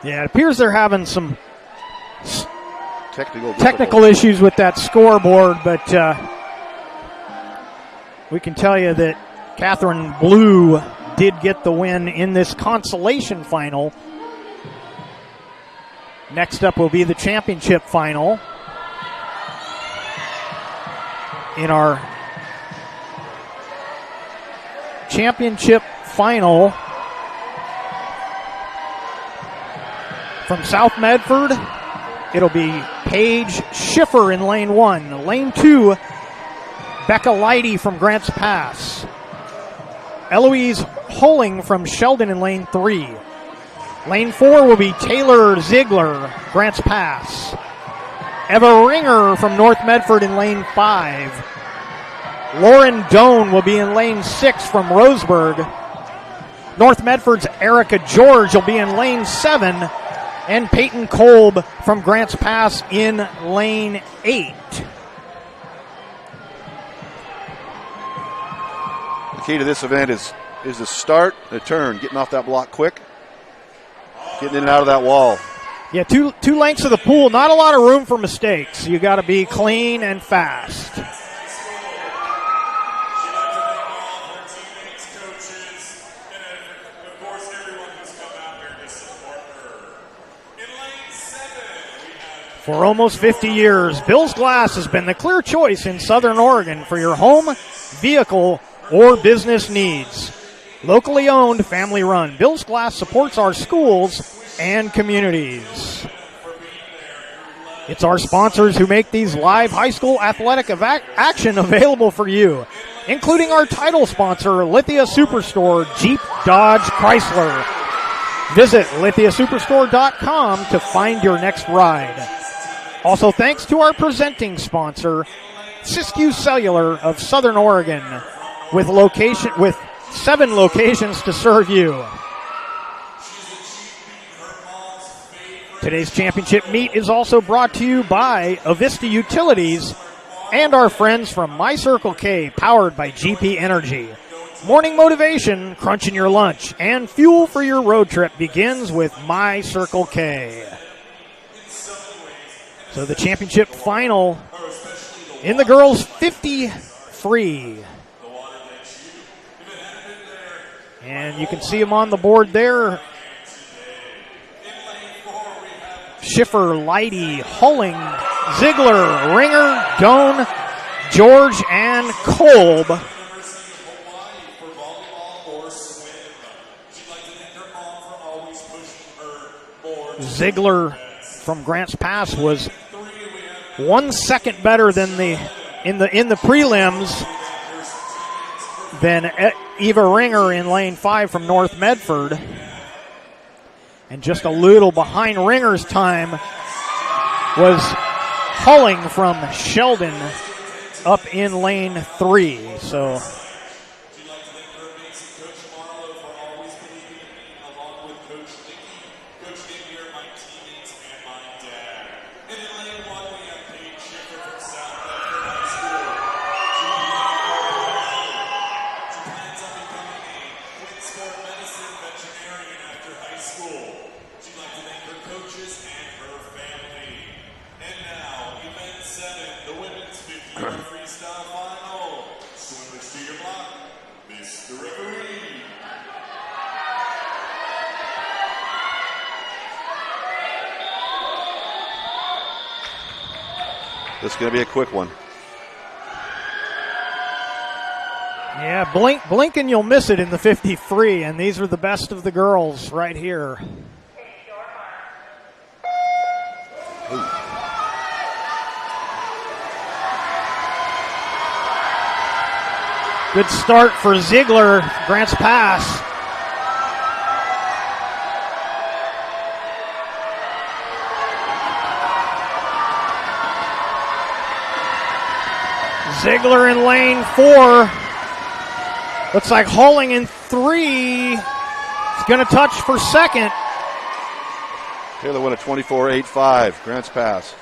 Yeah, it appears they're having some technical issues with that scoreboard, but we can tell you that Catherine Blue did get the win in this consolation final. Next up will be the championship final. In our championship final from South Medford, it'll be Paige Schiffer in lane 1. Lane 2, Becca Leidy from Grants Pass. Eloise Holling from Sheldon in lane 3. Lane 4 will be Taylor Ziegler, Grants Pass. Eva Ringer from North Medford in lane 5. Lauren Doan will be in lane 6 from Roseburg. North Medford's Erica George will be in lane 7. And Peyton Kolb from Grants Pass in lane 8. The key to this event is the start, the turn, getting off that block quick, getting in and out of that wall. Yeah, two lengths of the pool, not a lot of room for mistakes. You got to be clean and fast. For almost 50 years, Bill's Glass has been the clear choice in Southern Oregon for your home, vehicle, or business needs. Locally owned, family run, Bill's Glass supports our schools and communities. It's our sponsors who make these live high school athletic action available for you, including our title sponsor, Lithia Superstore, Jeep, Dodge, Chrysler. Visit lithiasuperstore.com to find your next ride. Also, thanks to our presenting sponsor, Siskiyou Cellular of Southern Oregon, with 7 locations to serve you. Today's championship meet is also brought to you by Avista Utilities and our friends from My Circle K, powered by GP Energy. Morning motivation, crunching your lunch, and fuel for your road trip begins with My Circle K. So the championship final in the girls 50 free. And you can see them on the board there. Schiffer, Leidy, Hulling, Ziegler, Ringer, Doan, George, and Kolb. Ziegler from Grants Pass was 1 second better than in the prelims than Eva Ringer in lane 5 from North Medford. And just a little behind Ringer's time was Hulling from Sheldon up in lane 3. So Freestyle Final. Swimmers to your block. Mr. Referee. This is going to be a quick one. yeah, blink and you'll miss it in the 50 free, and these are the best of the girls right here. Good start for Ziegler, Grants Pass. Ziegler in lane 4. Looks like Hulling in 3. He's going to touch for second. Taylor won a 24.85, Grants Pass.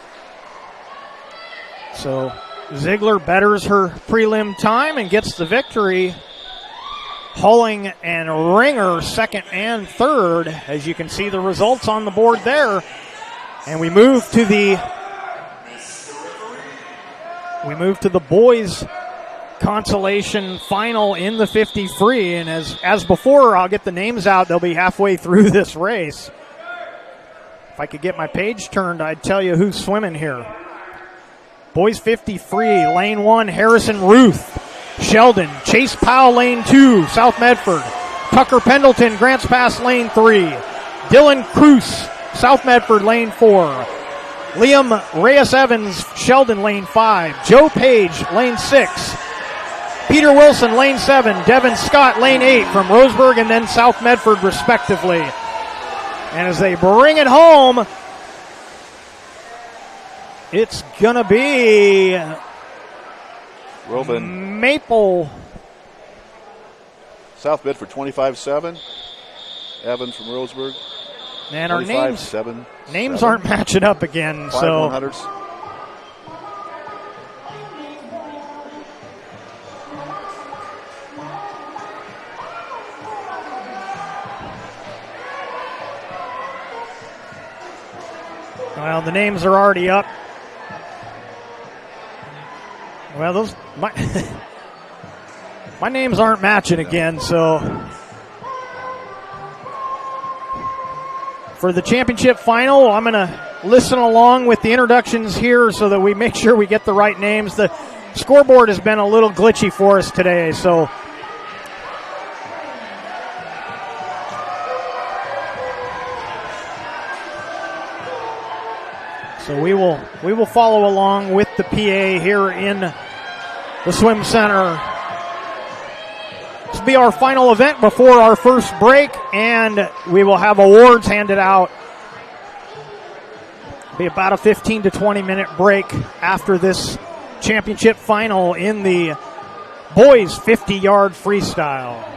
So Ziegler betters her prelim time and gets the victory. Hulling and Ringer second and third, as you can see the results on the board there. And we move to the boys Consolation Final in the 50 free. And as before, I'll get the names out. They'll be halfway through this race. If I could get my page turned, I'd tell you who's swimming here. Boys 50 free, lane 1, Harrison Ruth, Sheldon. Chase Powell, lane 2, South Medford. Tucker Pendleton, Grants Pass, lane 3. Dylan Cruz, South Medford, lane 4. Liam Reyes-Evans, Sheldon, lane 5. Joe Page, lane 6. Peter Wilson, lane 7. Devin Scott, lane 8 from Roseburg and then South Medford, respectively. And as they bring it home, it's going to be Robin Maple. South Medford 25-7. Evan from Roseburg. And our names 7. aren't matching up again. 5 so 100s. Well, the names are already up. Well, my names aren't matching again, so for the championship final, I'm going to listen along with the introductions here so that we make sure we get the right names. The scoreboard has been a little glitchy for us today, so we will follow along with the PA here in the swim center. This will be our final event before our first break, and we will have awards handed out. It'll be about a 15 to 20 minute break after this championship final in the boys 50-yard freestyle.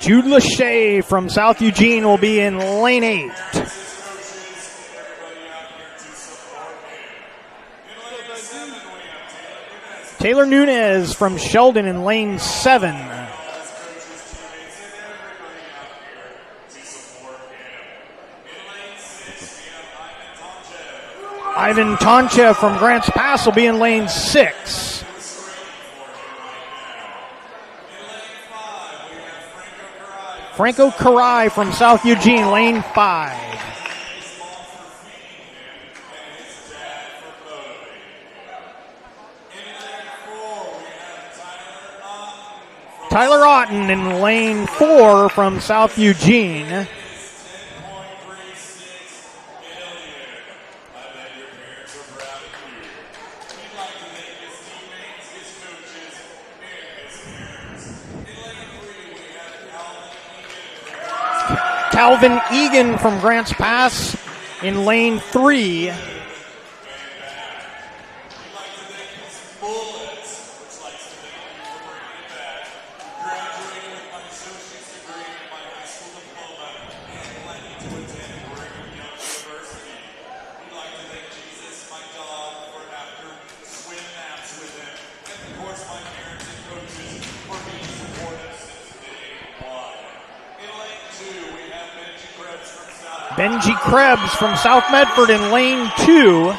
Jude Lachey from South Eugene will be in lane 8. Taylor Nunez from Sheldon in lane 7. Ivan Tonchev from Grants Pass will be in lane 6. Franco Karai from South Eugene, lane 5. Tyler Otten in lane 4 from South Eugene. Calvin Egan from Grants Pass in lane 3. Benji Krebs from South Medford in lane 2.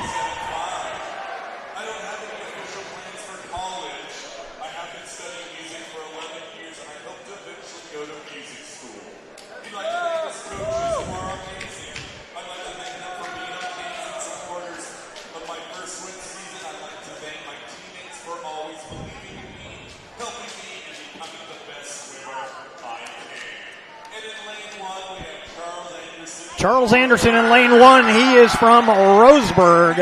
Charles Anderson in lane 1. He is from Roseburg.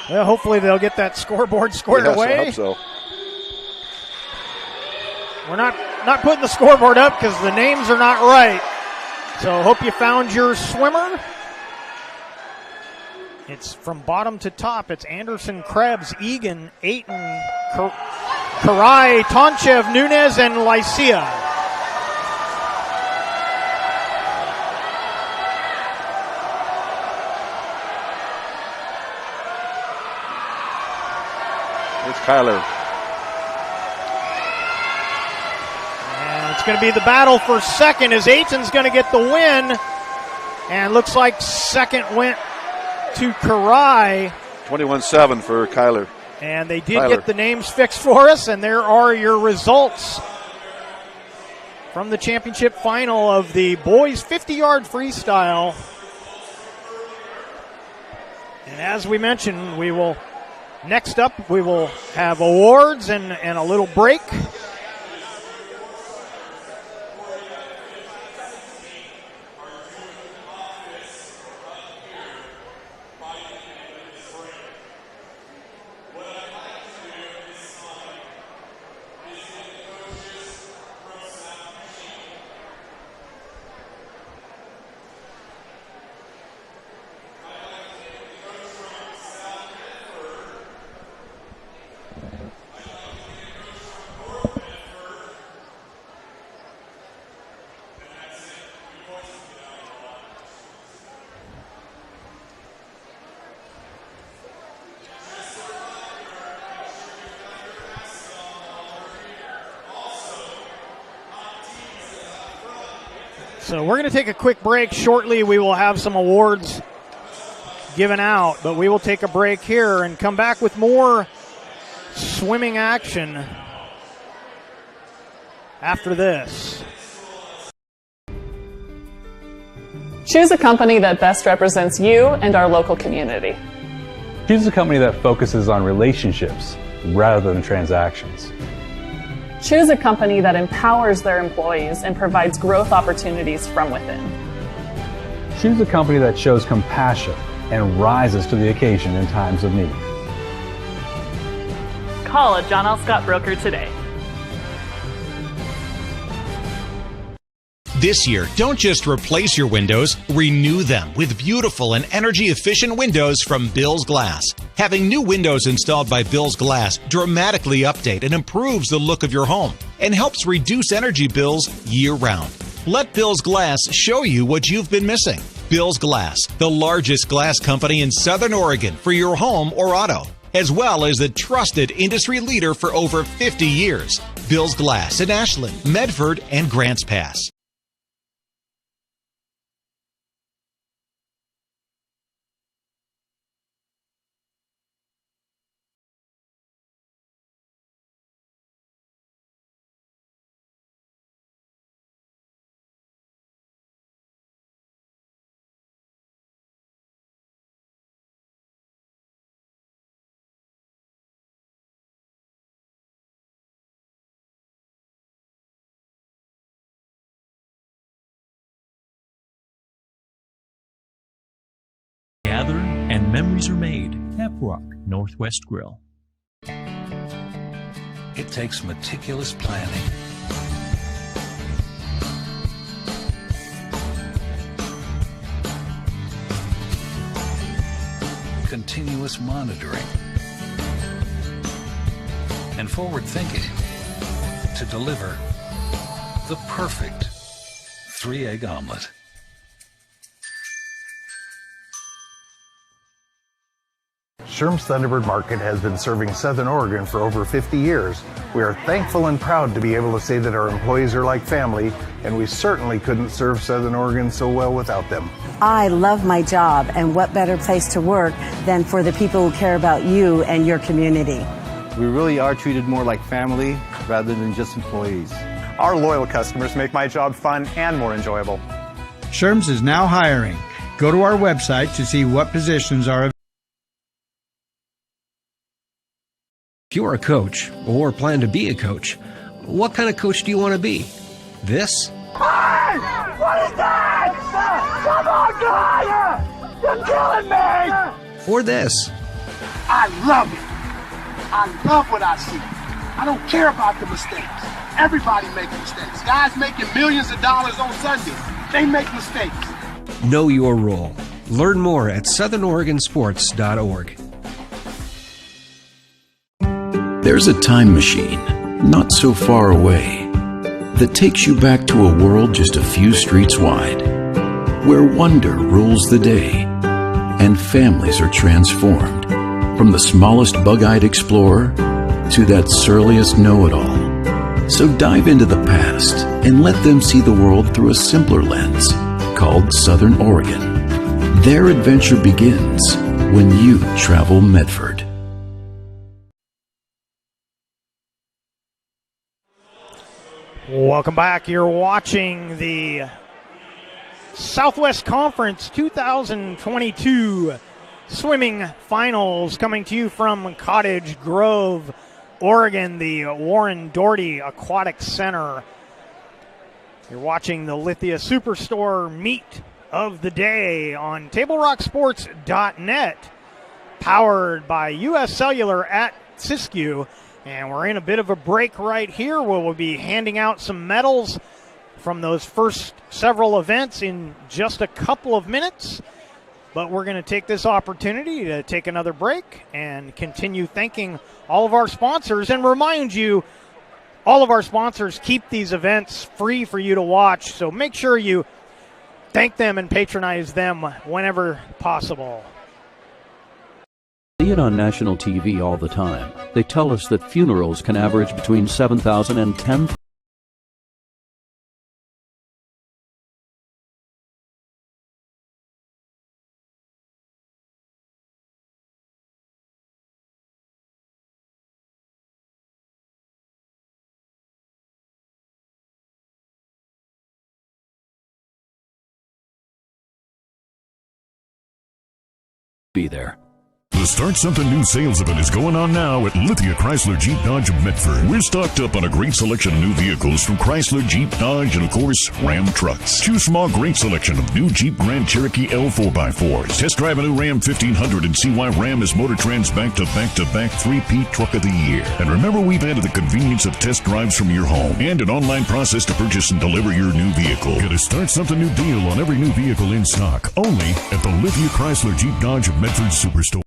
Well, hopefully they'll get that scoreboard squared away. I hope so. We're not putting the scoreboard up because the names are not right. So hope you found your swimmer. It's from bottom to top. It's Anderson, Krebs, Egan, Ayton, Karai, Tonchev, Nunez, and Lycia. It's Kyler. And it's going to be the battle for second as Aiton's going to get the win. And looks like second went to Karai. 21-7 for Kyler. And they did get the names fixed for us, and there are your results from the championship final of the boys 50-yard freestyle. And as we mentioned, next up, we will have awards and a little break. So we're going to take a quick break. Shortly we will have some awards given out, but we will take a break here and come back with more swimming action after this. Choose a company that best represents you and our local community. Choose a company that focuses on relationships rather than transactions. Choose a company that empowers their employees and provides growth opportunities from within. Choose a company that shows compassion and rises to the occasion in times of need. Call a John L. Scott broker today. This year, don't just replace your windows, renew them with beautiful and energy-efficient windows from Bill's Glass. Having new windows installed by Bill's Glass dramatically update and improves the look of your home and helps reduce energy bills year-round. Let Bill's Glass show you what you've been missing. Bill's Glass, the largest glass company in Southern Oregon for your home or auto, as well as the trusted industry leader for over 50 years. Bill's Glass in Ashland, Medford, and Grants Pass. Gather and memories are made. Tap Rock Northwest Grill. It takes meticulous planning, continuous monitoring, and forward thinking to deliver the perfect 3-egg omelet. Sherm's Thunderbird Market has been serving Southern Oregon for over 50 years. We are thankful and proud to be able to say that our employees are like family, and we certainly couldn't serve Southern Oregon so well without them. I love my job, and what better place to work than for the people who care about you and your community. We really are treated more like family rather than just employees. Our loyal customers make my job fun and more enjoyable. Sherm's is now hiring. Go to our website to see what positions are available. If you're a coach or plan to be a coach, what kind of coach do you want to be? This? Hey! What is that? Come on, guy! You're killing me! Or this? I love it. I love what I see. I don't care about the mistakes. Everybody makes mistakes. Guys making millions of dollars on Sunday, they make mistakes. Know your role. Learn more at southernoregonsports.org. There's a time machine, not so far away, that takes you back to a world just a few streets wide, where wonder rules the day, and families are transformed from the smallest bug-eyed explorer to that surliest know-it-all. So dive into the past and let them see the world through a simpler lens called Southern Oregon. Their adventure begins when you travel Medford. Welcome back. You're watching the Southwest Conference 2022 swimming finals coming to you from Cottage Grove, Oregon, the Warren Doherty Aquatic Center. You're watching the Lithia Superstore meet of the day on TableRockSports.net, powered by U.S. Cellular at Siskiyou. And we're in a bit of a break right here where we'll be handing out some medals from those first several events in just a couple of minutes. But we're going to take this opportunity to take another break and continue thanking all of our sponsors and remind you all of our sponsors keep these events free for you to watch. So make sure you thank them and patronize them whenever possible. See it on national TV all the time. They tell us that funerals can average between 7,000 and 10,000. Be there. The Start Something New sales event is going on now at Lithia Chrysler Jeep Dodge of Medford. We're stocked up on a great selection of new vehicles from Chrysler, Jeep, Dodge, and of course, Ram trucks. Choose from our great selection of new Jeep Grand Cherokee L 4x4s. Test drive a new Ram 1500 and see why Ram is Motor Trend's back-to-back-to-back 3P Truck of the Year. And remember, we've added the convenience of test drives from your home and an online process to purchase and deliver your new vehicle. Get a Start Something New deal on every new vehicle in stock, only at the Lithia Chrysler Jeep Dodge of Medford Superstore.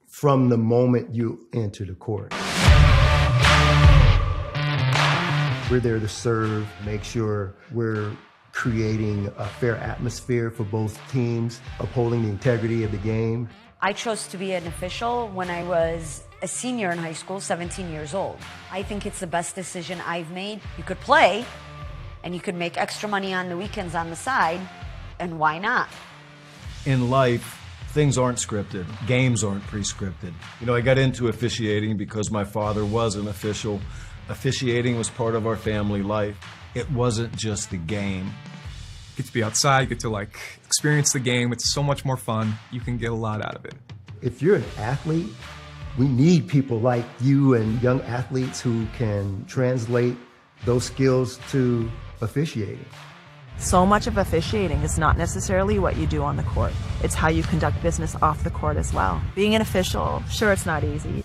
From the moment you enter the court. We're there to serve, make sure we're creating a fair atmosphere for both teams, upholding the integrity of the game. I chose to be an official when I was a senior in high school, 17 years old. I think it's the best decision I've made. You could play, and you could make extra money on the weekends on the side, and why not? In life, things aren't scripted. Games aren't pre-scripted. You know, I got into officiating because my father was an official. Officiating was part of our family life. It wasn't just the game. You get to be outside, get to experience the game. It's so much more fun. You can get a lot out of it. If you're an athlete, we need people like you and young athletes who can translate those skills to officiating. So much of officiating is not necessarily what you do on the court. It's how you conduct business off the court as well. Being an official, sure, it's not easy.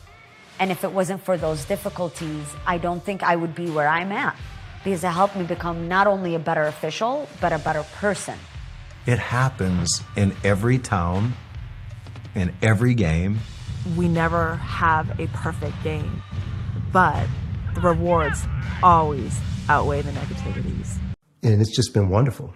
And if it wasn't for those difficulties, I don't think I would be where I'm at, because it helped me become not only a better official, but a better person. It happens in every town, in every game. We never have a perfect game, but the rewards always outweigh the negativities. And it's just been wonderful.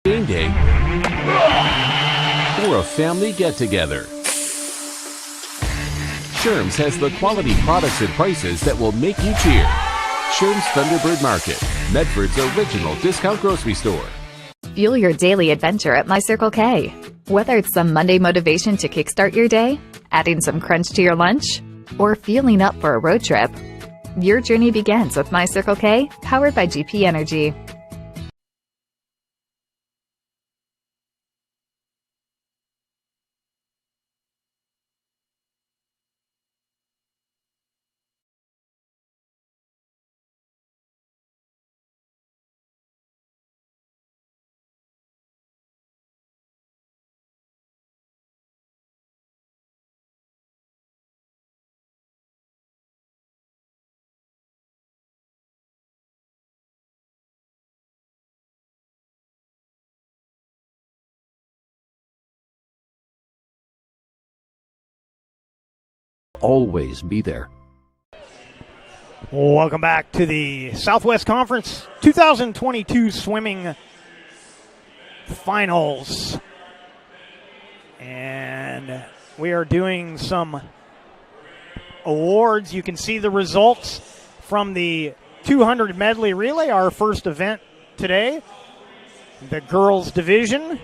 game day, or a family get-together. Sherm's has the quality products and prices that will make you cheer. Sherm's Thunderbird Market, Medford's original discount grocery store. Fuel your daily adventure at My Circle K. Whether it's some Monday motivation to kickstart your day, adding some crunch to your lunch, or fueling up for a road trip, your journey begins with My Circle K, powered by GP Energy. Always be there. Welcome back to the Southwest Conference 2022 Swimming Finals. And we are doing some awards. You can see the results from the 200 Medley Relay, our first event today, the girls division.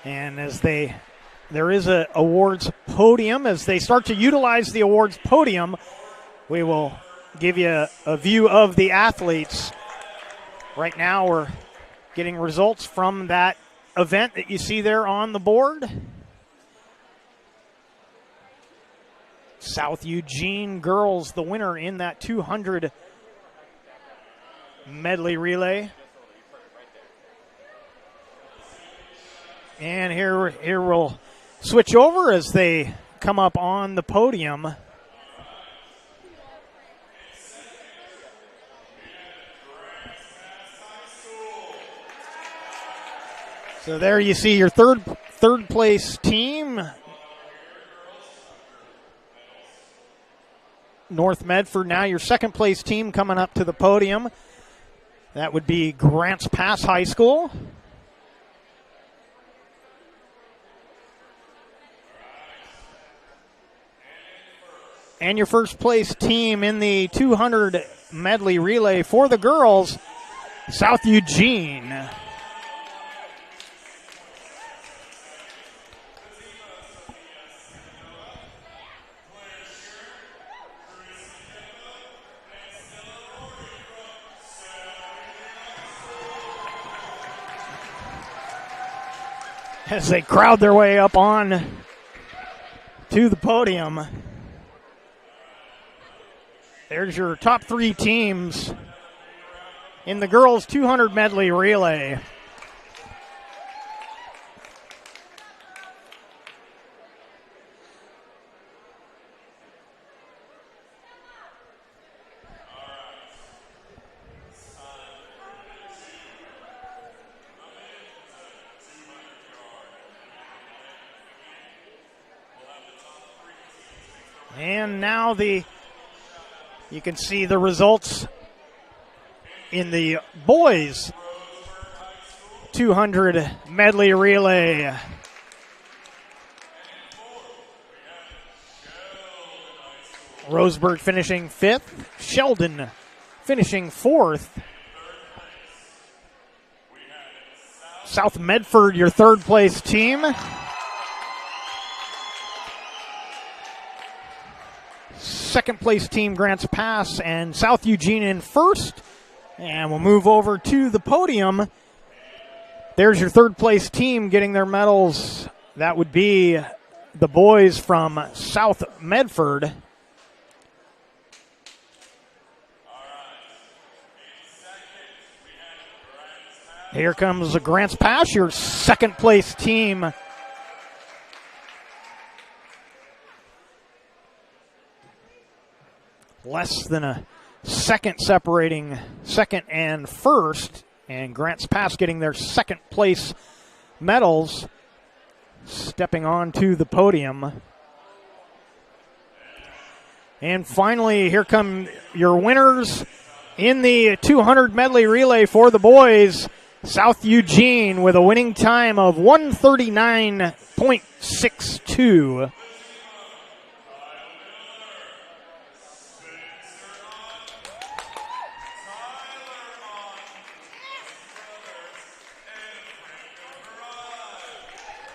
And as there is a awards podium, as they start to utilize the awards podium, we will give you a view of the athletes. Right now we're getting results from that event that you see there on the board. South Eugene girls, the winner in that 200 medley relay. And here we'll switch over as they come up on the podium. So there you see your third place team. North Medford, now your second place team coming up to the podium. That would be Grants Pass High School. And your first place team in the 200 medley relay for the girls, South Eugene. As they crowd their way up on to the podium. There's your top three teams in the girls 200 medley relay. And now you can see the results in the boys 200 medley relay. Roseburg finishing 5th, Sheldon finishing 4th. South Medford, your third place team. Second place team, Grants Pass, and South Eugene in first. And we'll move over to the podium. There's your third place team getting their medals. That would be the boys from South Medford. Here comes the Grants Pass, your second place team. Less than a second separating second and first, and Grants Pass getting their second place medals. stepping onto the podium. And finally, here come your winners in the 200 medley relay for the boys. South Eugene with a winning time of 139.62.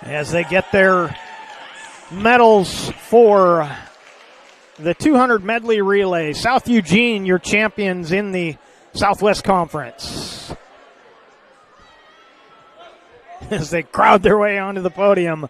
As they get their medals for the 200 medley relay. South Eugene, your champions in the Southwest Conference. As they crowd their way onto the podium.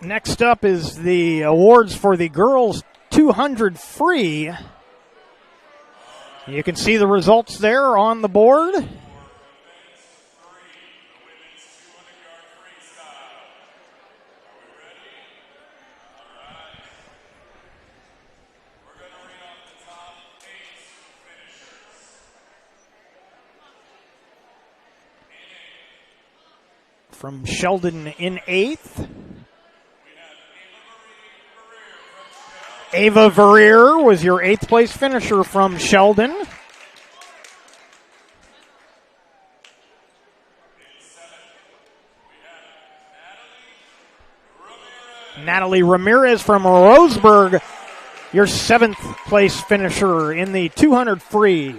Next up is the awards for the girls 200 free. You can see the results there on the board. From Sheldon in 8th. Ava Verrier was your 8th place finisher from Sheldon. Natalie Ramirez from Roseburg, your 7th place finisher in the 200 free.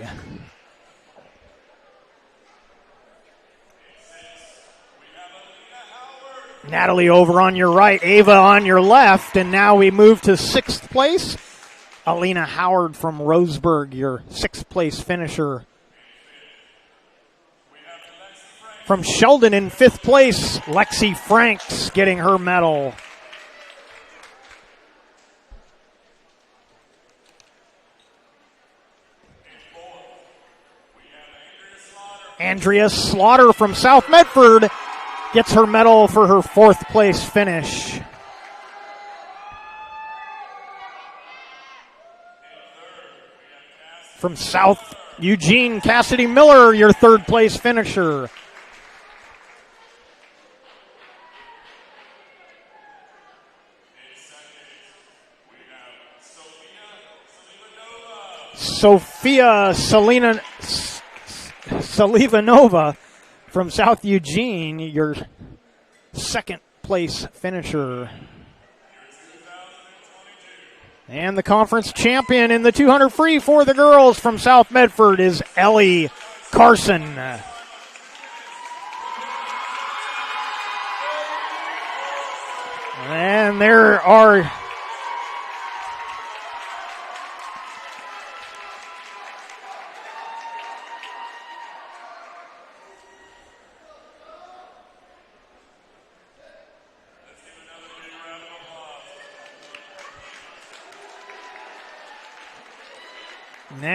Natalie over on your right, Ava on your left, and now we move to 6th place. Alina Howard from Roseburg, your 6th place finisher. From Sheldon in 5th place, Lexi Franks getting her medal. Andrea Slaughter from South Medford gets her medal for her 4th place finish. From South Eugene, Cassidy Miller, your 3rd place finisher. Sophia Salivanova from South Eugene, your 2nd place finisher. And the conference champion in the 200 free for the girls from South Medford is Ellie Carson. And there are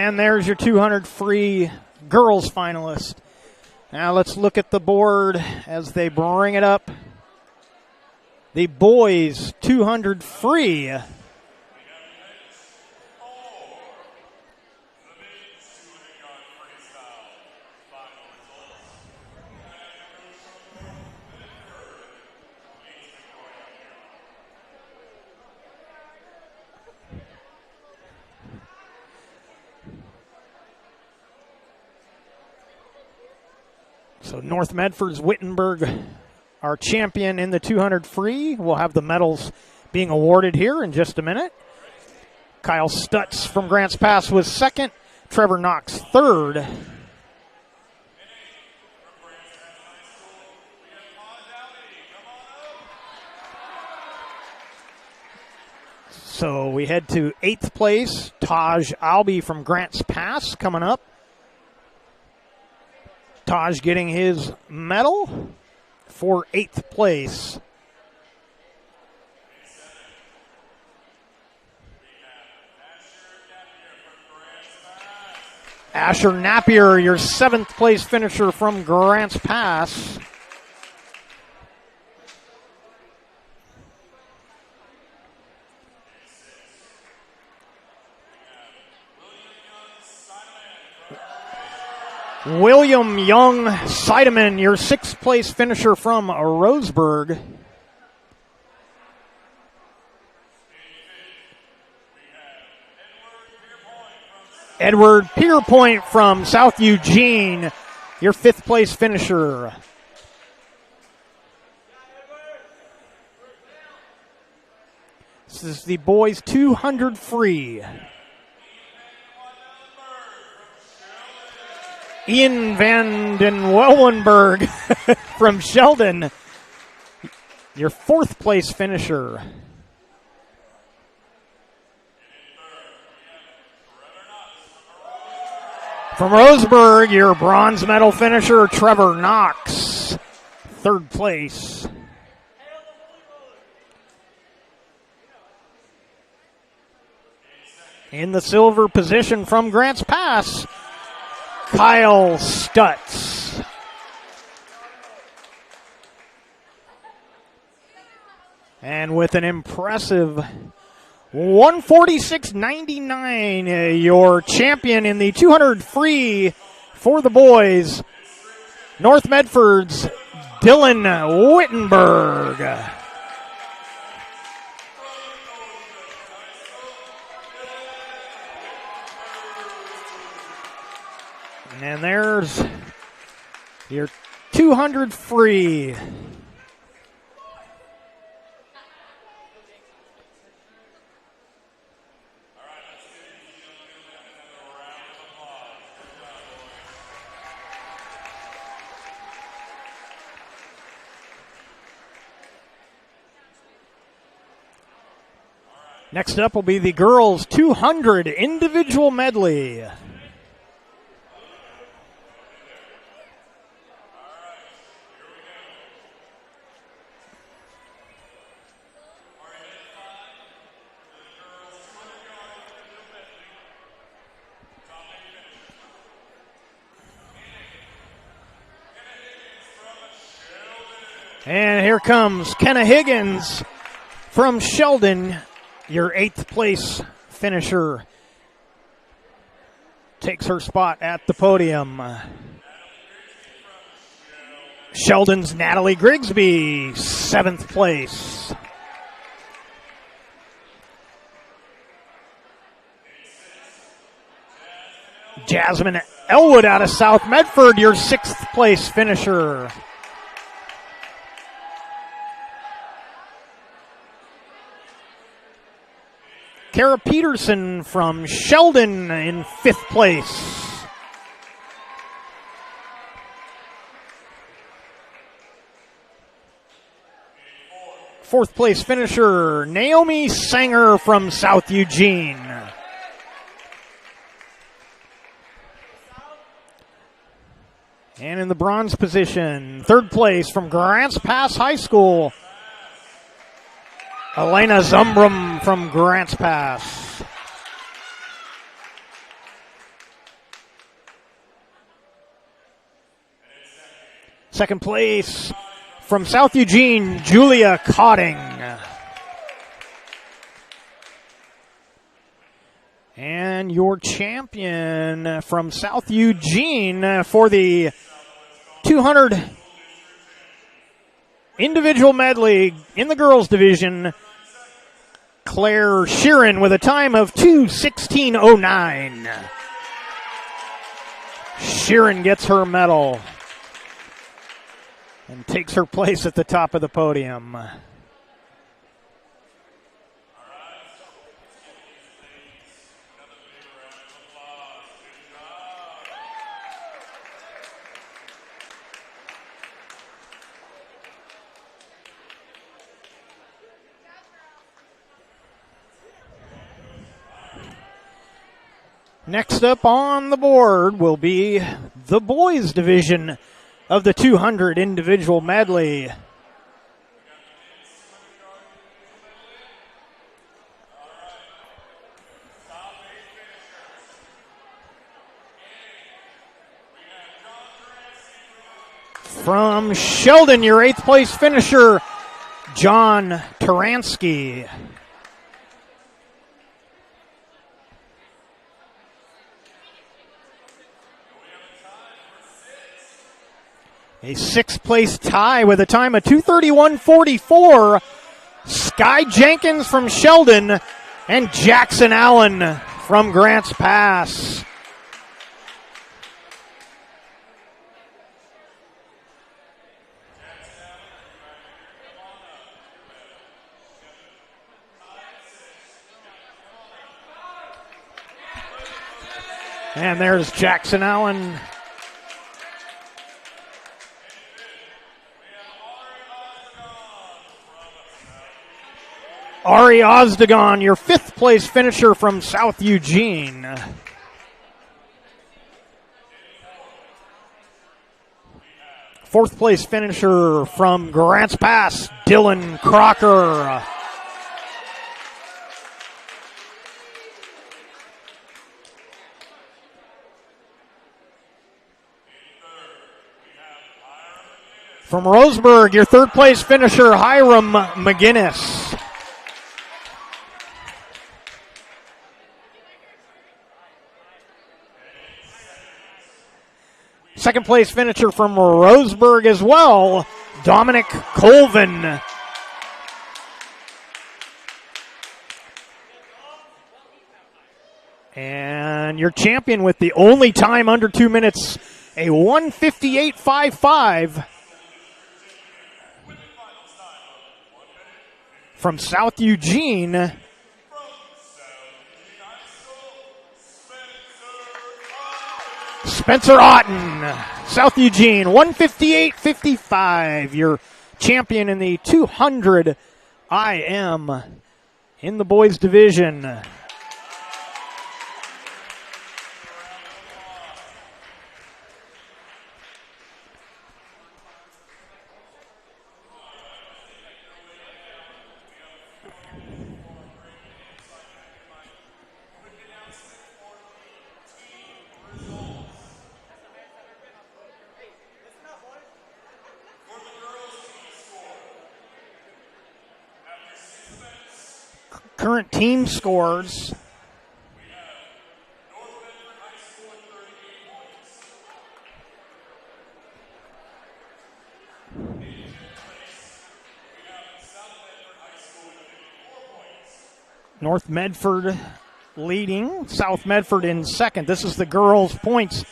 And there's your 200 free girls finalist. Now let's look at the board as they bring it up. The boys 200 free. So North Medford's Wittenberg, our champion in the 200 free. We'll have the medals being awarded here in just a minute. Kyle Stutz from Grants Pass was 2nd. Trevor Knox 3rd. So we head to 8th place. Taj Albee from Grants Pass coming up. Taj getting his medal for 8th place. Asher Napier, your 7th place finisher from Grants Pass. William Young Seidemann, your 6th place finisher from Roseburg. Edward Pierpoint from South Eugene, your 5th place finisher. This is the boys 200 free. Ian van den Wellenberg from Sheldon, your 4th place finisher. From Roseburg, your bronze medal finisher, Trevor Knox, 3rd place. In the silver position from Grants Pass, Kyle Stutz. And with an impressive 146.99, your champion in the 200 free for the boys, North Medford's Dylan Wittenberg. And there's your 200 free. Next up will be the girls' 200 individual medley. And here comes Kenna Higgins from Sheldon, your 8th place finisher. Takes her spot at the podium. Sheldon's Natalie Grigsby, 7th place. Jasmine Elwood out of South Medford, your 6th place finisher. Kara Peterson from Sheldon in 5th place. Fourth place finisher, Naomi Sanger from South Eugene. And in the bronze position, 3rd place from Grants Pass High School, Elena Zumbrum from Grants Pass. Second place from South Eugene, Julia Cotting. And your champion from South Eugene for the 200 individual medley in the girls division, Claire Sheeran with a time of 2:16:09. Sheeran gets her medal and takes her place at the top of the podium. Next up on the board will be the boys division of the 200 individual medley. From Sheldon, your 8th place finisher, John Taransky. A 6th place tie with a time of 2:31.44. Sky Jenkins from Sheldon and Jackson Allen from Grants Pass. And there's Jackson Allen. Ari Ozdegon, your 5th place finisher from South Eugene. Fourth place finisher from Grants Pass, Dylan Crocker. From Roseburg, your 3rd place finisher, Hiram McGinnis. Second place finisher from Roseburg as well, Dominic Colvin. And your champion with the only time under 2 minutes, a 1:58.55 from South Eugene. Spencer Otten, South Eugene, 1:58.55, your champion in the 200 IM in the boys division. Current team scores. North Medford leading, South Medford in second. This is the girls' points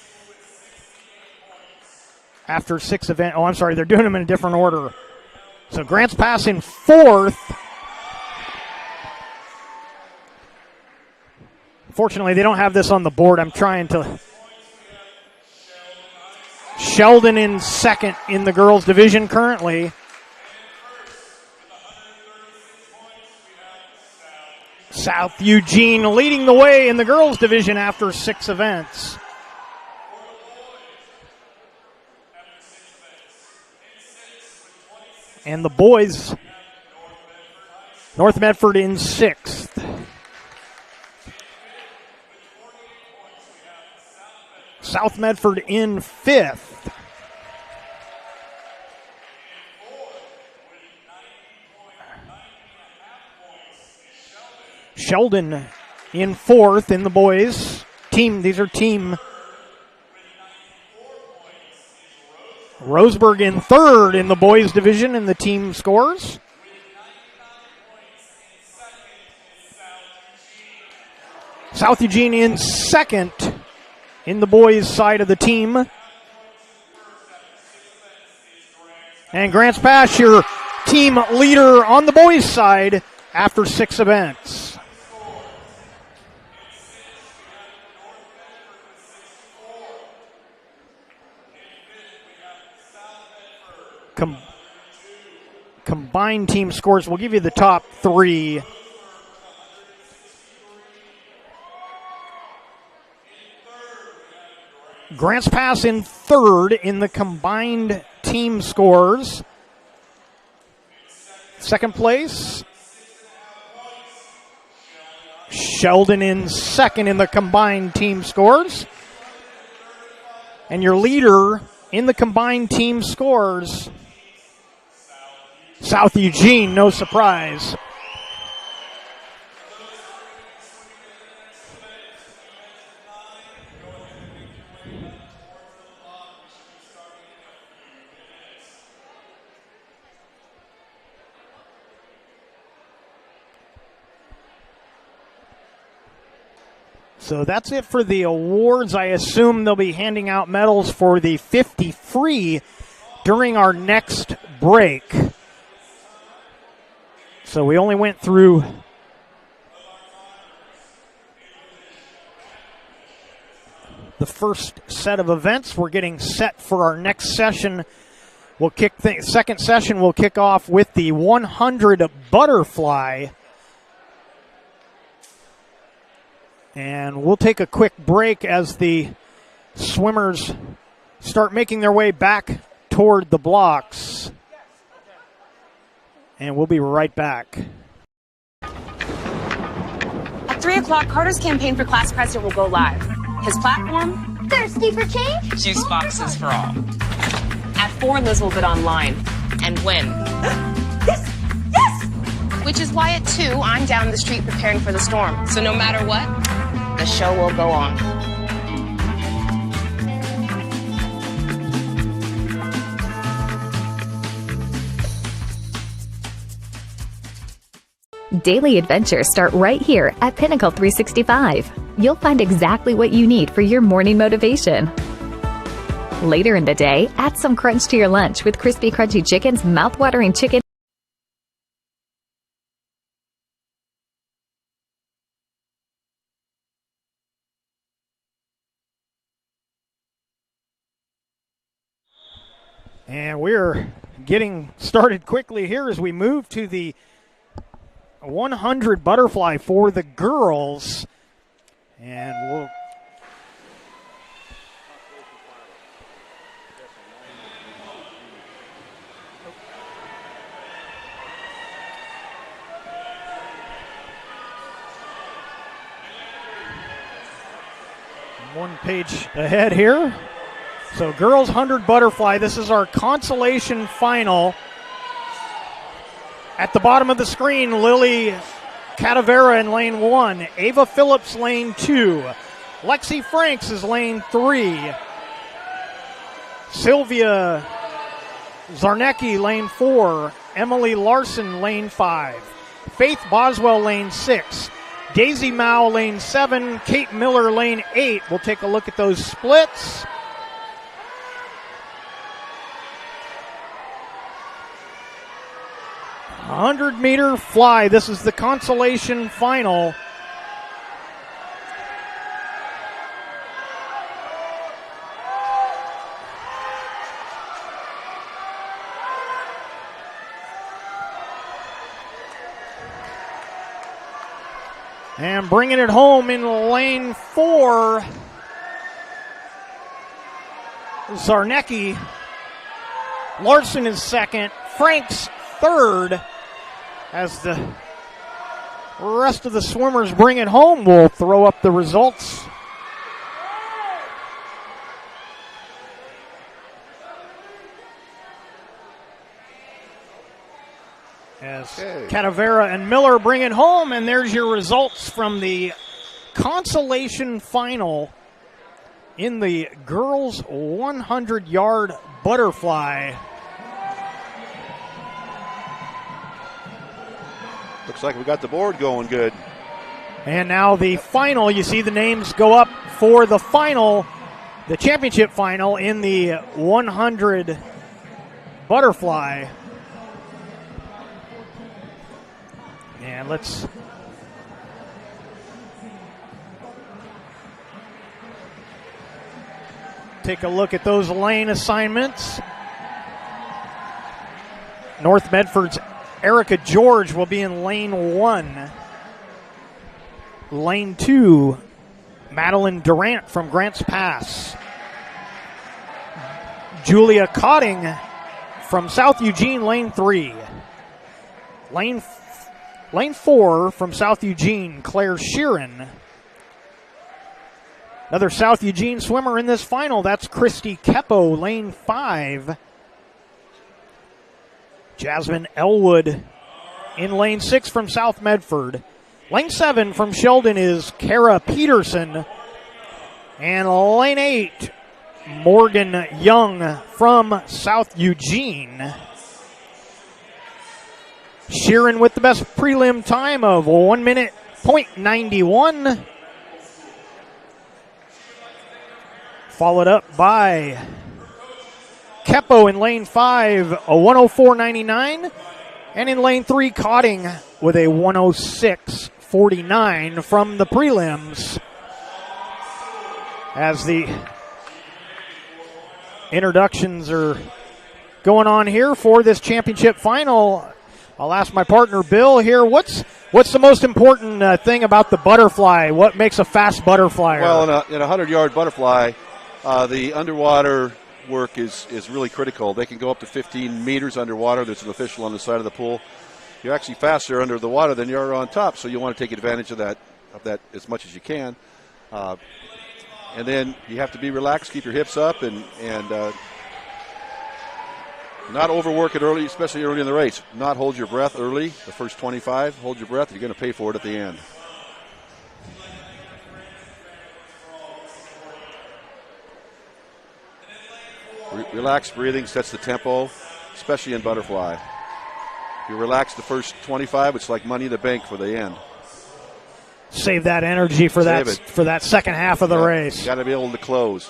after 6 events. Oh, I'm sorry, they're doing them in a different order. So Grants Pass in 4th. Fortunately, they don't have this on the board. I'm trying to. Sheldon in 2nd in the girls' division currently. South Eugene leading the way in the girls' division after 6 events. And the boys, North Medford in 6th. South Medford in 5th. Sheldon in 4th in the boys. These are team. Roseburg in 3rd in the boys division in the team scores. South Eugene in 2nd in the boys' side of the team. And Grants Pass, your team leader on the boys' side after 6 events. Combined team scores, we'll give you the top 3. Grants Pass in 3rd in the combined team scores. 2nd place, Sheldon in 2nd in the combined team scores. And your leader in the combined team scores, South Eugene, no surprise. So that's it for the awards. I assume they'll be handing out medals for the 50 free during our next break. So we only went through the first set of events. We're getting set for our next session. Second session will kick off with the 100 butterfly. And we'll take a quick break as the swimmers start making their way back toward the blocks. And we'll be right back. At 3 o'clock, Carter's campaign for class president will go live. His platform? Thirsty for change? Juice boxes for all. At 4, Liz will bid online and win. Yes! Yes! Which is why at 2, I'm down the street preparing for the storm. So no matter what, the show will go on. Daily adventures start right here at Pinnacle 365. You'll find exactly what you need for your morning motivation. Later in the day, add some crunch to your lunch with Crispy Crunchy Chicken's mouth-watering chicken. And we're getting started quickly here as we move to the 100 butterfly for the girls. And we'll one page ahead here. So girls 100 butterfly, this is our consolation final. At the bottom of the screen, Lily Cadavera in lane 1, Ava Phillips lane 2, Lexi Franks is lane 3, Sylvia Zarnecki lane 4, Emily Larson lane 5, Faith Boswell lane 6, Daisy Mao lane 7, Kate Miller lane 8. We'll take a look at those splits. A 100-meter fly. This is the consolation final. And bringing it home in lane 4, Zarnecki. Larson is second. Franks third. As the rest of the swimmers bring it home, we'll throw up the results. As Cadavera and Miller bring it home, and there's your results from the consolation final in the girls 100-yard butterfly. Looks like we got the board going good. And now the final, you see the names go up for the final, the championship final in the 100 butterfly. And let's take a look at those lane assignments. North Medford's Erica George will be in lane 1. Lane 2, Madeline Durant from Grants Pass. Julia Cotting from South Eugene, lane 3. Lane 4 from South Eugene, Claire Sheeran. Another South Eugene swimmer in this final. That's Christy Keppo, lane 5. Jasmine Elwood in lane 6 from South Medford. Lane 7 from Sheldon is Kara Peterson. And lane 8, Morgan Young from South Eugene. Sheeran with the best prelim time of 1 minute, .91. Followed up by Keppo in lane 5, a 104.99. And in lane 3, Cotting with a 106.49 from the prelims. As the introductions are going on here for this championship final, I'll ask my partner Bill here, what's the most important thing about the butterfly? What makes a fast butterfly? Well, in a 100-yard butterfly, the underwater work is really critical. They can go up to 15 meters underwater. There's an official on the side of the pool. You're actually faster under the water than you are on top, so you want to take advantage of that as much as you can. And then you have to be relaxed, keep your hips up, and not overwork it early, especially early in the race. Not hold your breath early, the first 25. Hold your breath. You're going to pay for it at the end. Relaxed breathing sets the tempo, especially in butterfly. If you relax the first 25, it's like money in the bank for the end. Save that energy for that second half of the race. You got to be able to close.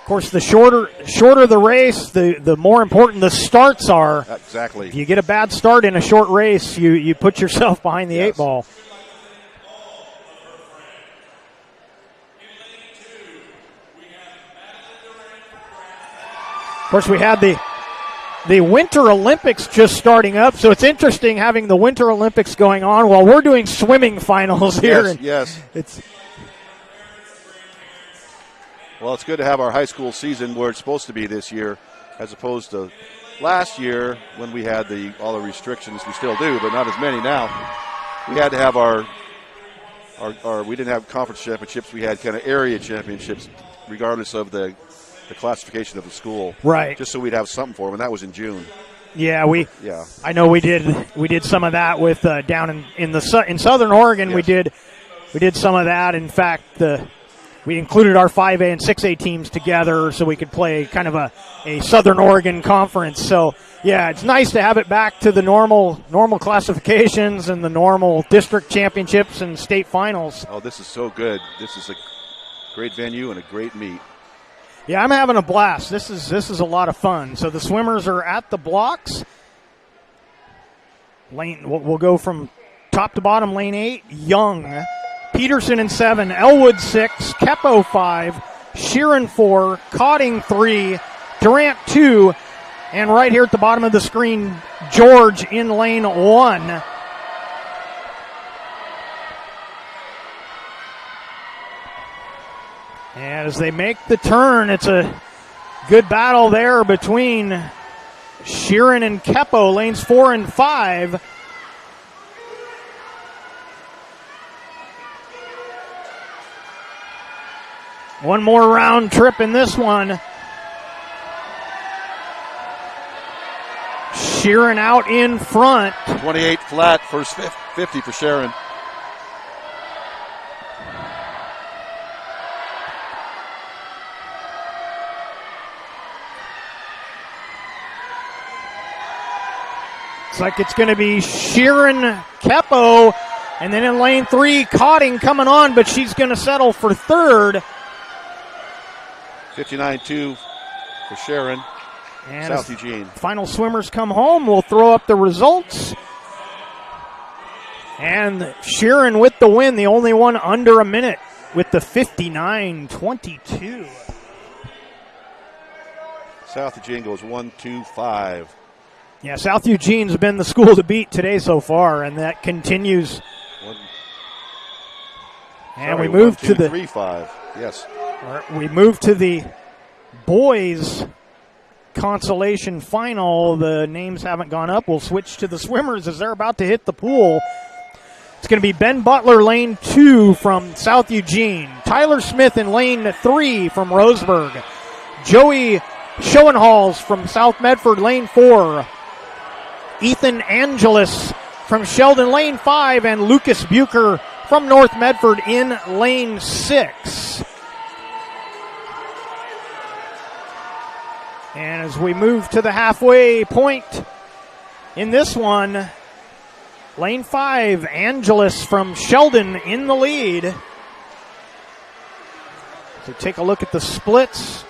Of course, the shorter the race, the more important the starts are. Exactly. If you get a bad start in a short race, you put yourself behind the 8 ball. Of course, we had the Winter Olympics just starting up, so it's interesting having the Winter Olympics going on while we're doing swimming finals here. Yes. Well, it's good to have our high school season where it's supposed to be this year, as opposed to last year when we had all the restrictions. We still do, but not as many now. We had to have our we didn't have conference championships. We had kind of area championships, regardless of the classification of the school, right? Just so we'd have something for them, and that was in June. Yeah, I know we did some of that with down in Southern Oregon. Yes. We did some of that. In fact, we included our 5A and 6A teams together so we could play kind of a Southern Oregon conference. So yeah, it's nice to have it back to the normal classifications and the normal district championships and state finals. Oh, this is so good. This is a great venue and a great meet. Yeah, I'm having a blast. This is a lot of fun. So the swimmers are at the blocks. We'll go from top to bottom. Lane 8, Young. Peterson in 7, Elwood 6, Keppo 5, Sheeran 4, Cotting 3, Durant 2, and right here at the bottom of the screen, George in lane 1. And as they make the turn, it's a good battle there between Sheeran and Keppo, lanes 4 and 5. One more round trip in this one. Sheeran out in front. 28 flat, first 50 for Sheeran. Looks like it's going to be Sheeran, Keppo, and then in lane 3, Cotting coming on, but she's going to settle for third. 59-2 for Sheeran, and South Eugene. Final swimmers come home. We'll throw up the results. And Sheeran with the win, the only one under a minute with the 59-22. South Eugene goes 1-2-5. Yeah, South Eugene's been the school to beat today so far, and that continues. We move to the 3-5. Yes. We move to the boys' consolation final. The names haven't gone up. We'll switch to the swimmers as they're about to hit the pool. It's going to be Ben Butler, lane 2 from South Eugene. Tyler Smith in lane 3 from Roseburg. Joey Schoenhals from South Medford, lane 4. Ethan Angelis from Sheldon, lane 5. And Lucas Bucher from North Medford in lane 6. And as we move to the halfway point in this one, lane 5, Angelis from Sheldon in the lead. So take a look at the splits.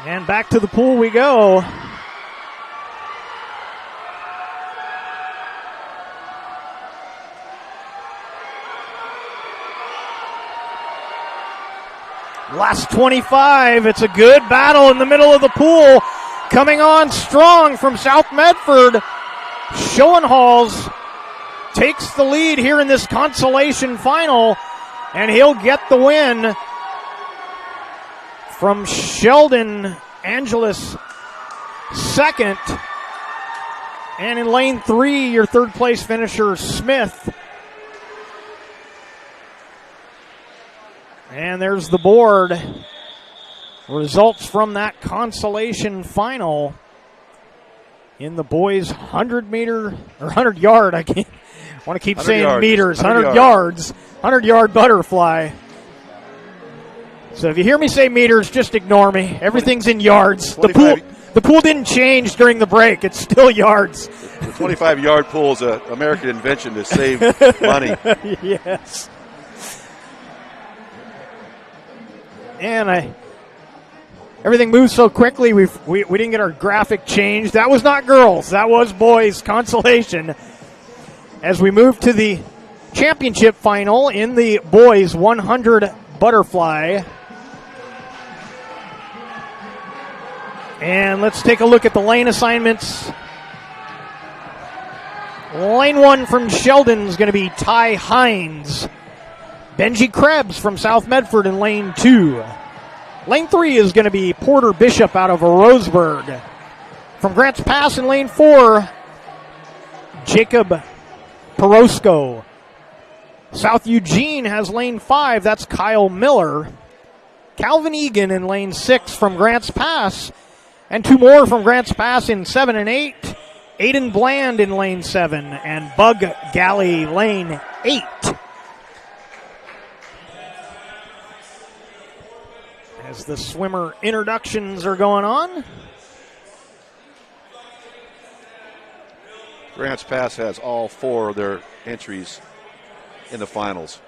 And back to the pool we go. Last 25. It's a good battle in the middle of the pool. Coming on strong from South Medford. Schoenhals takes the lead here in this consolation final, and he'll get the win. From Sheldon, Angelis second. And in lane 3, your third place finisher, Smith. And there's the board. Results from that consolation final in the boys 100-meter or 100-yard. I can't want to keep saying yards. meters. 100 yards. 100-yard butterfly. So if you hear me say meters, just ignore me. Everything's in yards. The pool didn't change during the break. It's still yards. The 25-yard pool is an American invention to save money. Yes. And everything moves so quickly, we didn't get our graphic changed. That was not girls. That was boys consolation. As we move to the championship final in the boys 100 butterfly. And let's take a look at the lane assignments. Lane 1 from Sheldon is going to be Ty Hines. Benji Krebs from South Medford in lane 2. Lane 3 is going to be Porter Bishop out of Roseburg. From Grants Pass in lane 4, Jacob Perosco. South Eugene has lane 5. That's Kyle Miller. Calvin Egan in lane 6 from Grants Pass. And 2 more from Grants Pass in 7 and 8. Aiden Bland in lane 7. And Bug Galley lane 8. As the swimmer introductions are going on. Grants Pass has all 4 of their entries in the finals.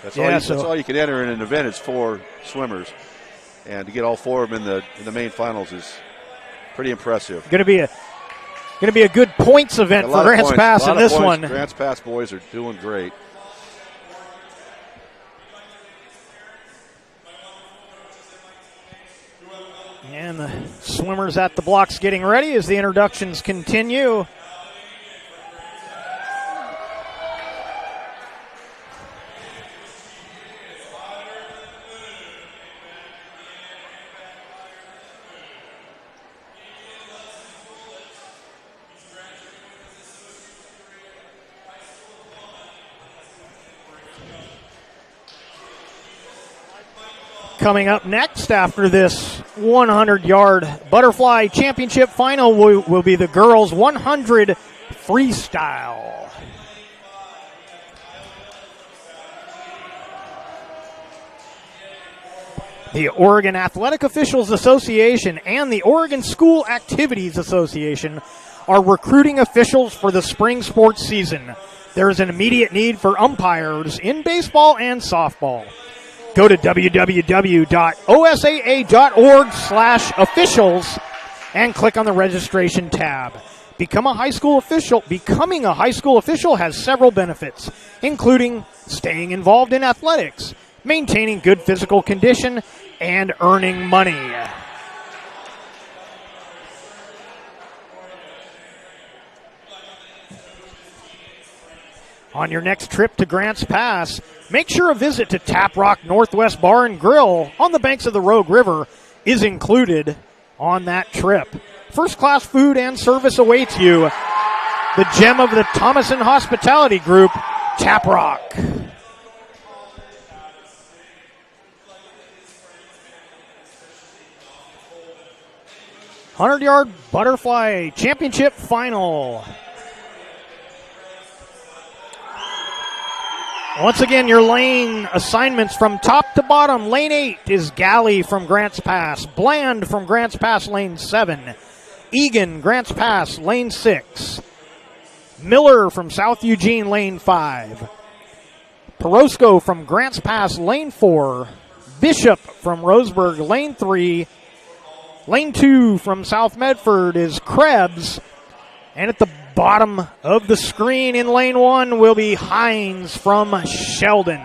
That's all you can enter in an event. It's 4 swimmers, and to get all 4 of them in the main finals is pretty impressive. Going to be a good points event for Grants Pass in this one. Grants Pass boys are doing great. And the swimmers at the blocks getting ready as the introductions continue. Coming up next after this 100-yard butterfly championship final will be the girls 100 freestyle. The Oregon Athletic Officials Association and the Oregon School Activities Association are recruiting officials for the spring sports season. There is an immediate need for umpires in baseball and softball. Go to www.osaa.org/officials and click on the registration tab. Becoming a high school official has several benefits, including staying involved in athletics, maintaining good physical condition, and earning money. On your next trip to Grants Pass, make sure a visit to Tap Rock Northwest Bar and Grill on the banks of the Rogue River is included. on that trip. First-class food and service awaits you. The gem of the Thomason Hospitality Group, Tap Rock. 100-yard butterfly championship final. Once again, your lane assignments from top to bottom. Lane 8 is Galley from Grants Pass. Bland from Grants Pass, lane 7. Egan, Grants Pass, lane 6. Miller from South Eugene, lane 5. Perosco from Grants Pass, lane 4. Bishop from Roseburg, lane 3. Lane 2 from South Medford is Krebs. And at the bottom of the screen in lane 1 will be Hines from Sheldon.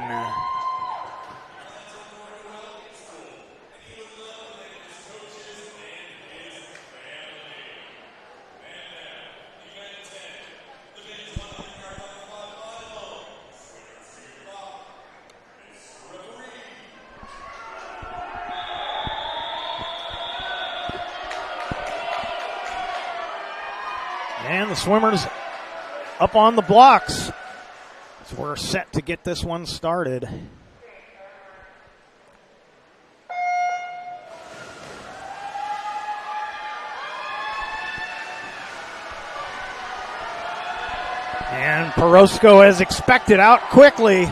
And the swimmers up on the blocks. So we're set to get this one started. And Perosco, as expected, out quickly.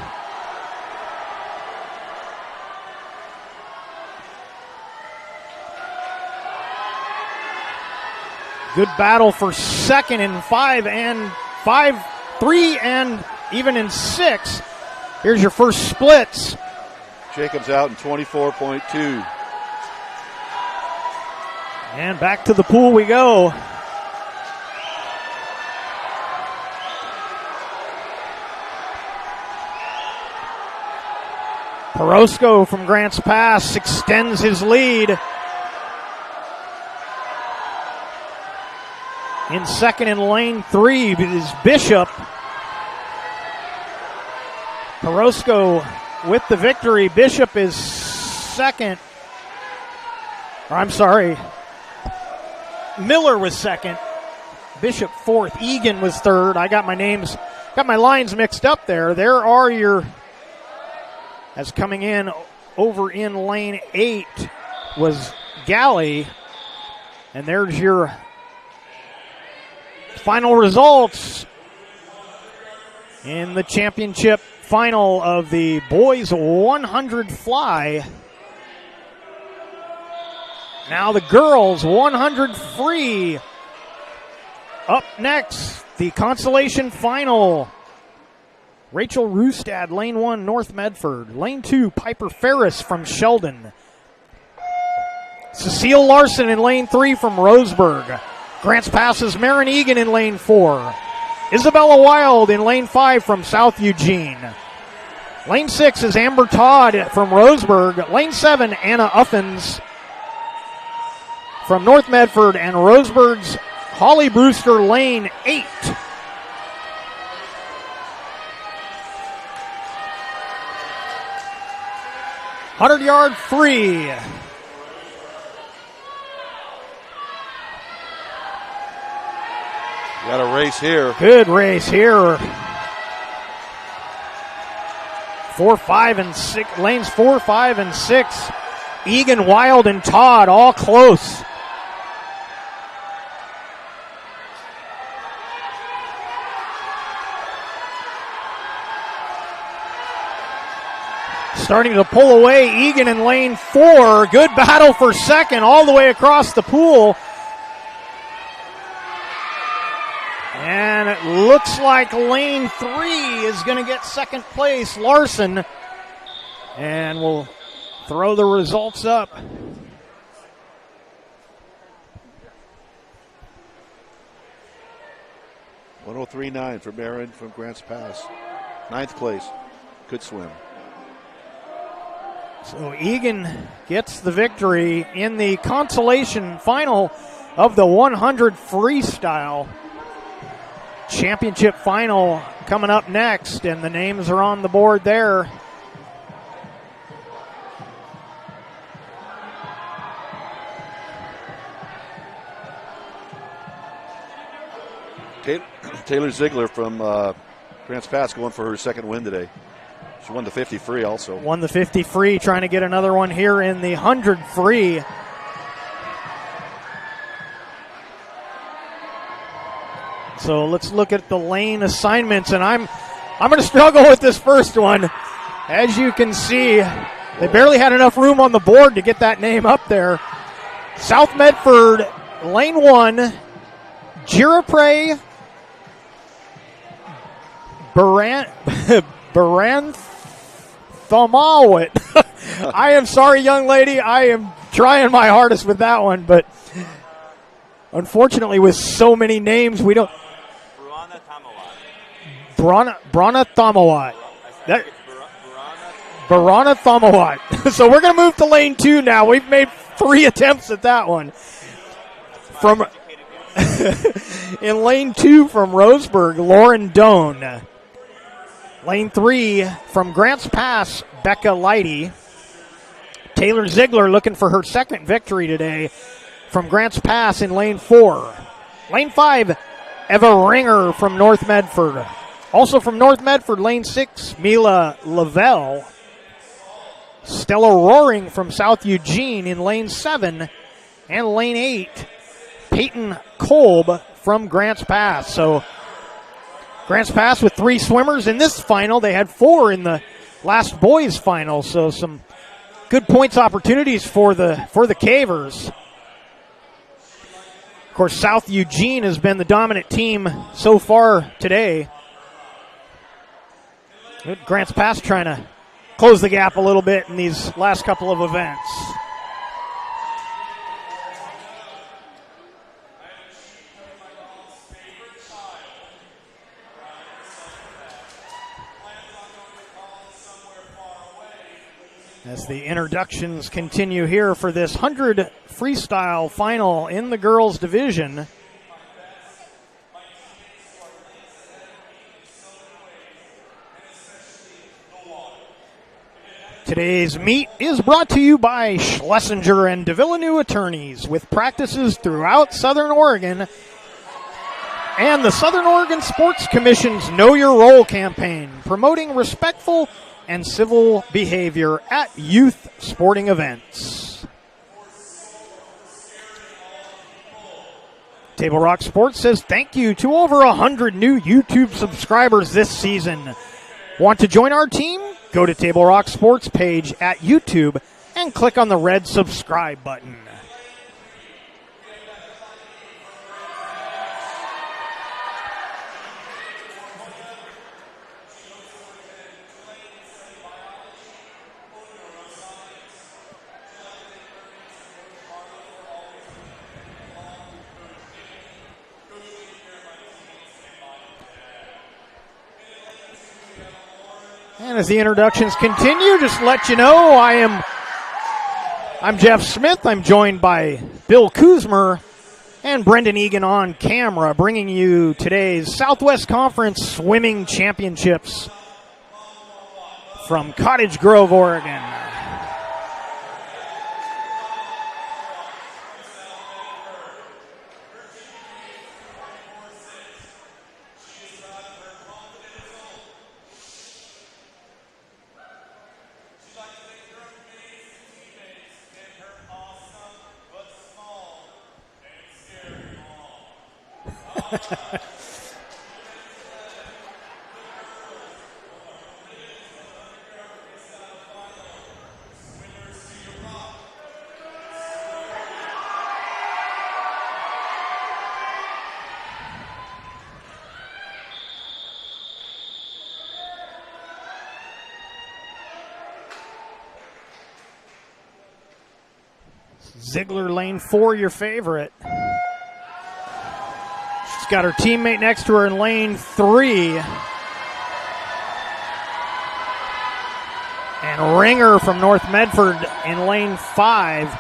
Good battle for second in 5 and 5, 3, and even in 6. Here's your first splits. Jacobs out in 24.2. And back to the pool we go. Perosco from Grants Pass extends his lead. In second in lane 3 is Bishop. Perosco with the victory. Bishop is second. Miller was second. Bishop fourth. Egan was third. I got my lines mixed up there. There are your, as coming in over in lane 8 was Galley. And there's your final results in the championship final of the boys 100 fly. Now the girls 100 free. Up next, the Consolation Final. Rachel Rustad, lane 1, North Medford. Lane 2, Piper Ferris from Sheldon. Cecile Larson in lane 3 from Roseburg. Grants passes Marin Egan in lane 4. Isabella Wild in lane 5 from South Eugene. Lane 6 is Amber Todd from Roseburg. Lane 7, Anna Uffins from North Medford. And Roseburg's Holly Brewster, lane 8. $100-yard free. Got a race here. Good race here. 4, 5, and 6. Lanes 4, 5, and 6. Egan, Wild, and Todd all close. Starting to pull away. Egan in lane 4. Good battle for second all the way across the pool. And it looks like lane 3 is going to get second place, Larson. And we'll throw the results up. .103.9 for Marin from Grants Pass. 9th place. Good swim. So Egan gets the victory in the Consolation Final of the 100 freestyle. Championship final coming up next, and the names are on the board there. Taylor Ziegler from Grants Pass going for her second win today. She won the 50 free also. Won the 50 free, trying to get another one here in the 100 free. So let's look at the lane assignments, and I'm going to struggle with this first one. As you can see, they barely had enough room on the board to get that name up there. South Medford, lane 1, Girapre Baranthamawit. I am sorry, young lady. I am trying my hardest with that one, but unfortunately with so many names, we don't. Brana Thamawat. Barana Thamawat. So we're going to move to lane 2 now. We've made 3 attempts at that one. From in lane 2 from Roseburg, Lauren Doan. Lane 3 from Grants Pass, Becca Leidy. Taylor Ziegler looking for her second victory today from Grants Pass in lane 4. Lane 5, Eva Ringer from North Medford. Also from North Medford, lane 6, Mila Lavelle. Stella Roaring from South Eugene in lane 7. And lane 8, Peyton Kolb from Grants Pass. So Grants Pass with 3 swimmers in this final. They had 4 in the last boys final. So some good points opportunities for the Cavers. Of course, South Eugene has been the dominant team so far today. Good Grants Pass trying to close the gap a little bit in these last couple of events. As the introductions continue here for this 100 freestyle final in the girls division. Today's meet is brought to you by Schlesinger and de Villeneuve Attorneys, with practices throughout Southern Oregon and the Southern Oregon Sports Commission's Know Your Role campaign, promoting respectful and civil behavior at youth sporting events. Table Rock Sports says thank you to over 100 new YouTube subscribers this season. Want to join our team? Go to Table Rock Sports page at YouTube and click on the red subscribe button. And as the introductions continue, just to let you know, I'm Jeff Smith. I'm joined by Bill Kuzmer and Brendan Egan on camera, bringing you today's Southwest Conference Swimming Championships from Cottage Grove, Oregon. Ziegler, lane 4, your favorite. She's got her teammate next to her in lane 3. And Ringer from North Medford in lane 5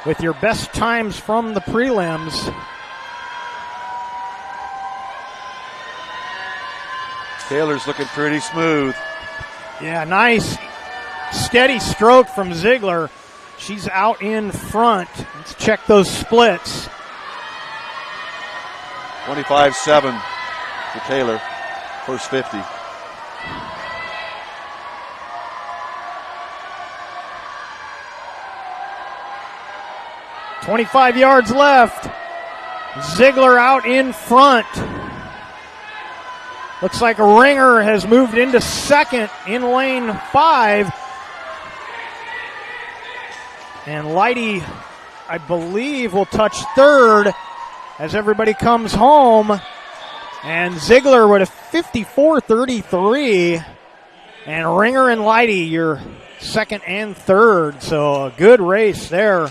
with your best times from the prelims. Taylor's looking pretty smooth. Yeah, nice steady stroke from Ziegler. She's out in front. Let's check those splits. 25-7. for Taylor. First 50. .25 yards left. Ziegler out in front. Looks like Ringer has moved into second in lane 5. And Leidy, I believe, will touch third as everybody comes home. And Ziegler with a 54-33. And Ringer and Leidy, your second and third. So a good race there.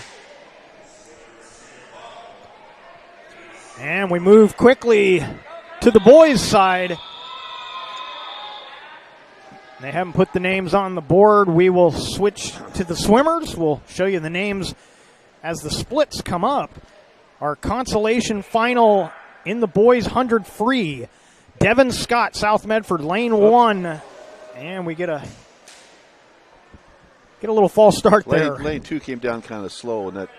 And we move quickly to the boys' side. They haven't put the names on the board. We will switch to the swimmers. We'll show you the names as the splits come up. Our consolation final in the boys 100 free. Devin Scott, South Medford, lane 1. And we get a little false start there. Lane 2 came down kind of slow, and that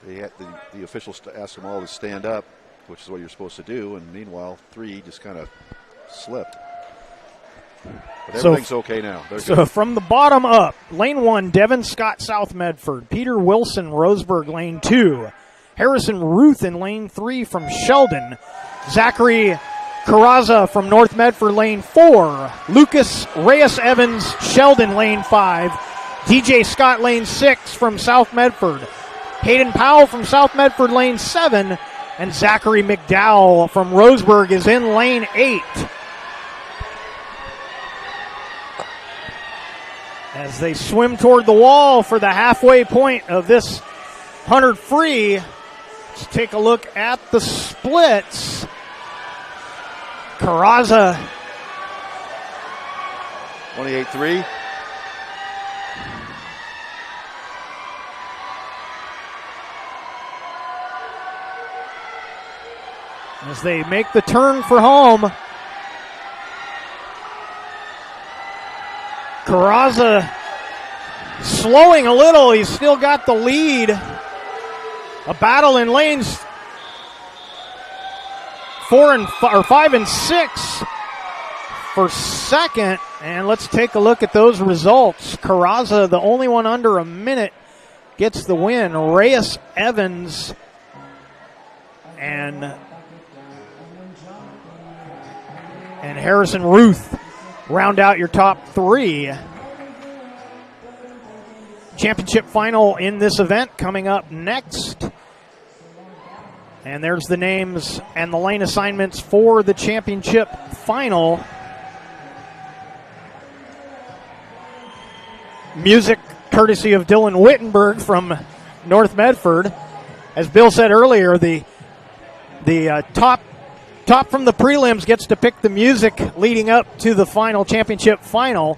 they had the officials asked them all to stand up, which is what you're supposed to do. And meanwhile, 3 just kind of slipped. But everything's okay now. So from the bottom up, lane 1, Devin Scott, South Medford. Peter Wilson, Roseburg, lane 2. Harrison Ruth in lane 3 from Sheldon. Zachary Carraza from North Medford, lane 4. Lucas Reyes Evans, Sheldon, lane 5. DJ Scott, lane 6 from South Medford. Hayden Powell from South Medford, lane 7. And Zachary McDowell from Roseburg is in lane 8. As they swim toward the wall for the halfway point of this 100 free, let's take a look at the splits. Carraza 28-3. As they make the turn for home. Carraza slowing a little. He's still got the lead. A battle in lanes 5 and 6 for second. And let's take a look at those results. Carraza, the only one under a minute, gets the win. Reyes Evans and Harrison Ruth round out your top 3. Championship final in this event coming up next. And there's the names and the lane assignments for the championship final. Music courtesy of Dylan Wittenberg from North Medford. As Bill said earlier, the top from the prelims gets to pick the music leading up to the final championship final.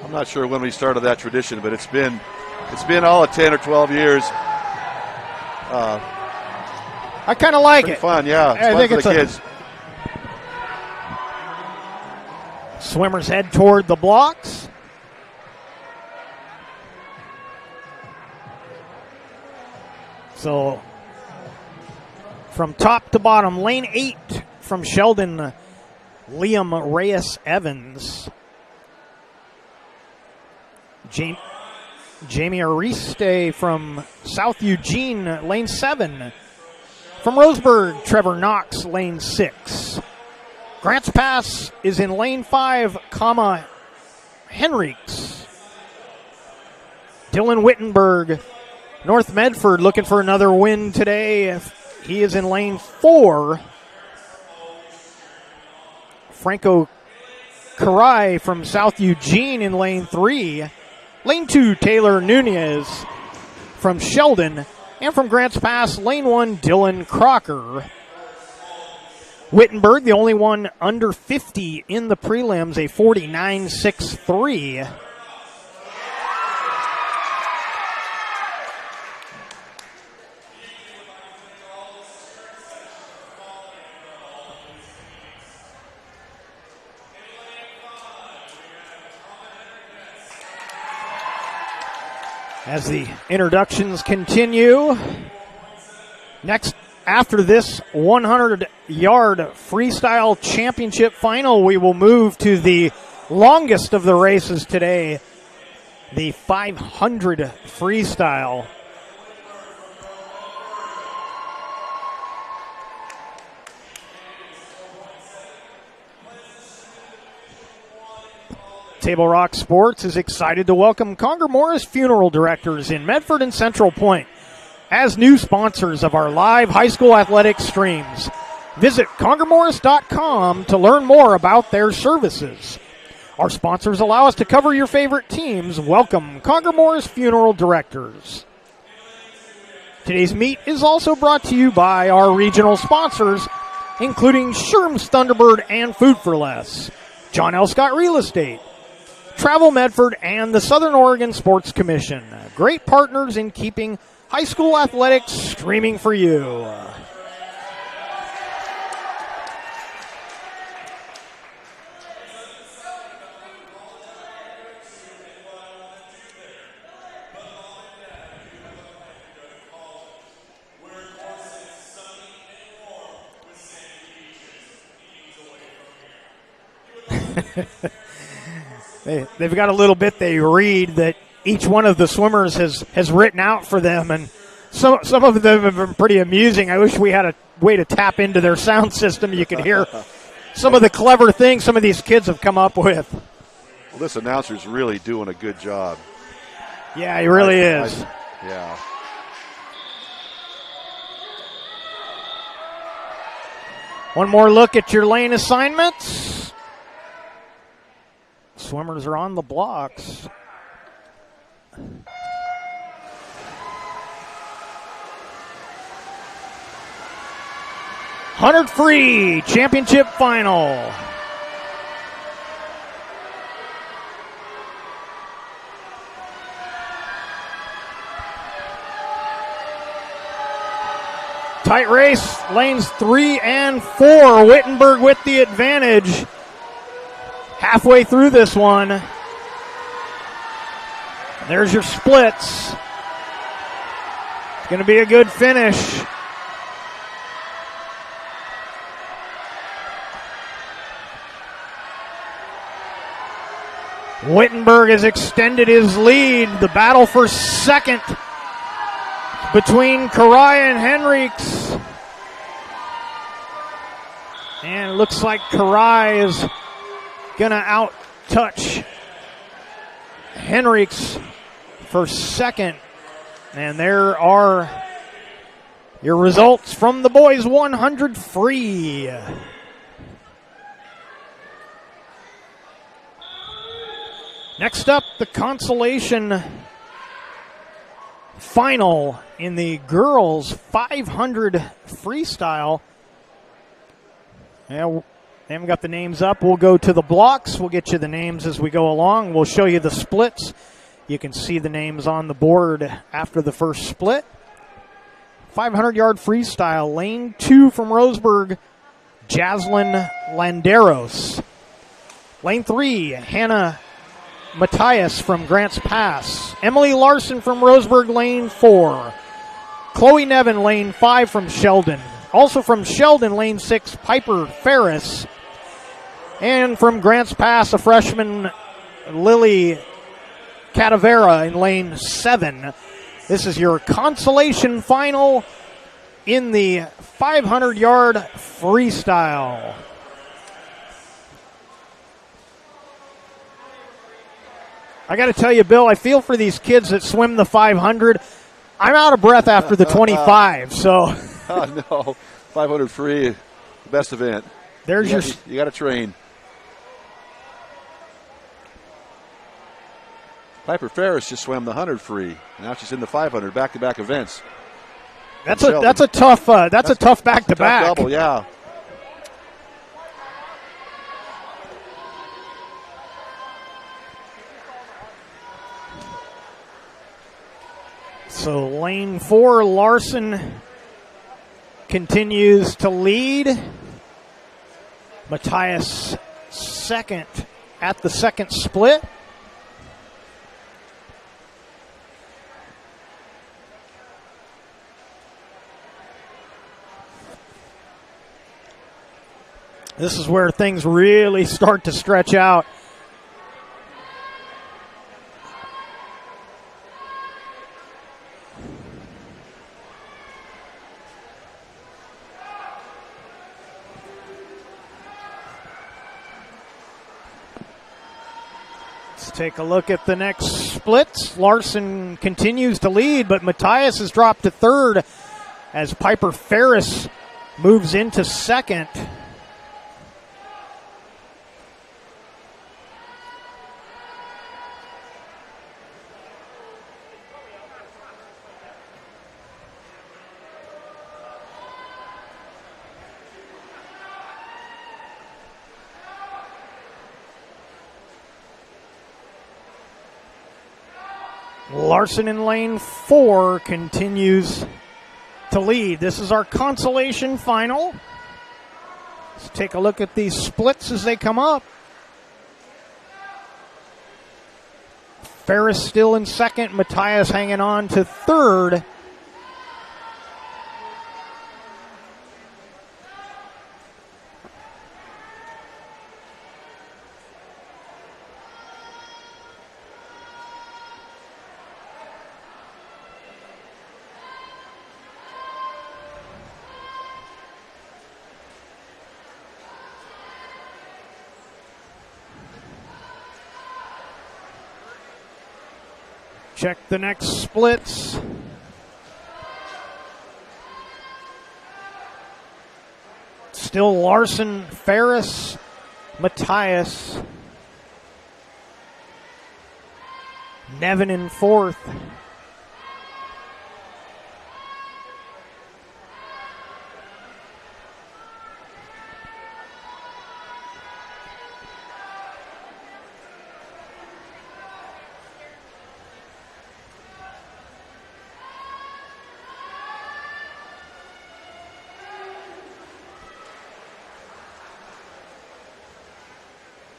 I'm not sure when we started that tradition, but it's been all of 10 or 12 years. I kind of like it. Fun, yeah. It's fun for the kids. Swimmers head toward the blocks. So from top to bottom, lane 8 from Sheldon, Liam Reyes Evans. Jamie Ariste from South Eugene, lane 7. From Roseburg, Trevor Knox, lane 6. Grants Pass is in lane 5, Henriques. Dylan Wittenberg, North Medford, looking for another win today. He is in lane 4. Franco Caray from South Eugene in lane 3. Lane 2, Taylor Nunez from Sheldon. And from Grants Pass, lane 1, Dylan Crocker. Wittenberg, the only one under 50 in the prelims, a 49.63. As the introductions continue, next after this 100-yard freestyle championship final, we will move to the longest of the races today, the 500 freestyle. Table Rock Sports is excited to welcome Conger Morris Funeral Directors in Medford and Central Point as new sponsors of our live high school athletics streams. Visit congermorris.com to learn more about their services. Our sponsors allow us to cover your favorite teams. Welcome, Conger Morris Funeral Directors. Today's meet is also brought to you by our regional sponsors, including Sherm's Thunderbird and Food for Less, John L. Scott Real Estate, Travel Medford, and the Southern Oregon Sports Commission. Great partners in keeping high school athletics streaming for you. They've got a little bit they read that each one of the swimmers has written out for them, and some of them have been pretty amusing. I wish we had a way to tap into their sound system. You could hear some of the clever things some of these kids have come up with. Well, this announcer's really doing a good job. Yeah, he really is. Yeah. One more look at your lane assignments. Swimmers are on the blocks. $100 free championship final. Tight race, lanes 3 and 4. Wittenberg with the advantage. Halfway through this one. There's your splits. It's going to be a good finish. Wittenberg has extended his lead. The battle for second between Karai and Henriks. And it looks like Karai is going to out-touch Henriks for second. And there are your results from the boys 100 free. Next up, the Consolation Final in the girls 500 freestyle. Yeah, they haven't got the names up. We'll go to the blocks. We'll get you the names as we go along. We'll show you the splits. You can see the names on the board after the first split. 500-yard freestyle, lane 2 from Roseburg, Jaslyn Landeros. Lane 3, Hannah Matthias from Grants Pass. Emily Larson from Roseburg, lane 4. Chloe Nevin, lane 5 from Sheldon. Also from Sheldon, lane 6, Piper Ferris. And from Grants Pass, a freshman, Lily Catavera in lane 7. This is your Consolation Final in the 500-yard freestyle. I got to tell you, Bill, I feel for these kids that swim the 500. I'm out of breath after the 25, so. Oh, no. 500 free, best event. There's you got to train. Piper Ferris just swam the 100 free. Now she's in the 500 back-to-back events. That's a tough back-to-back. Tough double, yeah. So lane 4, Larson continues to lead. Matthias second at the second split. This is where things really start to stretch out. Let's take a look at the next splits. Larson continues to lead, but Matthias has dropped to third as Piper Ferris moves into second. Larson in lane 4 continues to lead. This is our consolation final. Let's take a look at these splits as they come up. Ferris still in second. Matthias hanging on to third. Check the next splits. Still Larson, Ferris, Matthias. Nevin in fourth.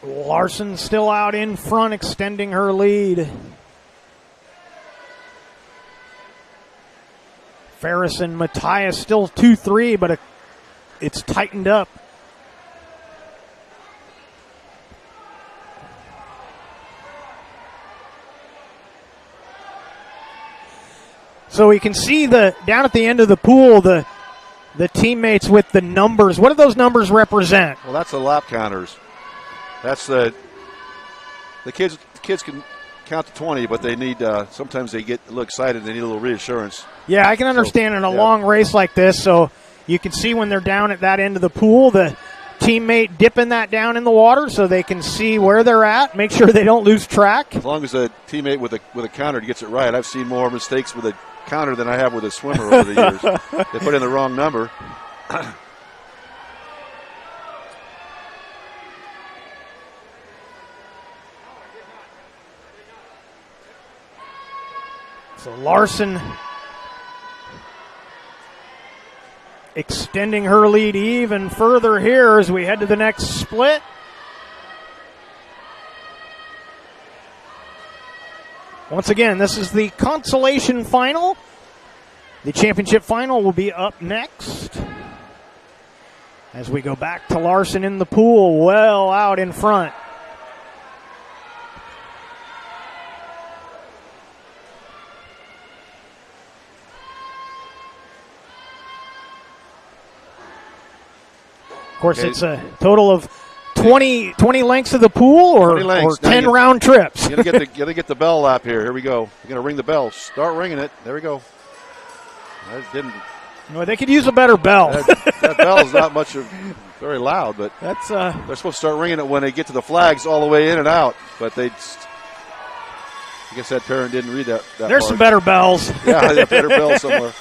Larson still out in front, extending her lead. Ferris and Matthias still 2-3, but it's tightened up. So we can see down at the end of the pool, the teammates with the numbers. What do those numbers represent? Well, that's the lap counters. That's the kids. The kids can count to 20, but they need. Sometimes they get a little excited. They need a little reassurance. Yeah, I can understand in a long race like this. So you can see when they're down at that end of the pool, the teammate dipping that down in the water so they can see where they're at. Make sure they don't lose track. As long as a teammate with a counter gets it right. I've seen more mistakes with a counter than I have with a swimmer over the years. They put in the wrong number. So Larson extending her lead even further here as we head to the next split. Once again, this is the consolation final. The championship final will be up next as we go back to Larson in the pool, well out in front. Of course, it's a total of 20 lengths of the pool or 10 round trips. You gotta get the bell lap here. Here we go. You're going to ring the bell. Start ringing it. There we go. That didn't. No, they could use a better bell. That bell is not very loud, but that's they're supposed to start ringing it when they get to the flags all the way in and out. But I guess that parent didn't read that There's part. some better bells. Yeah, there's better bells somewhere.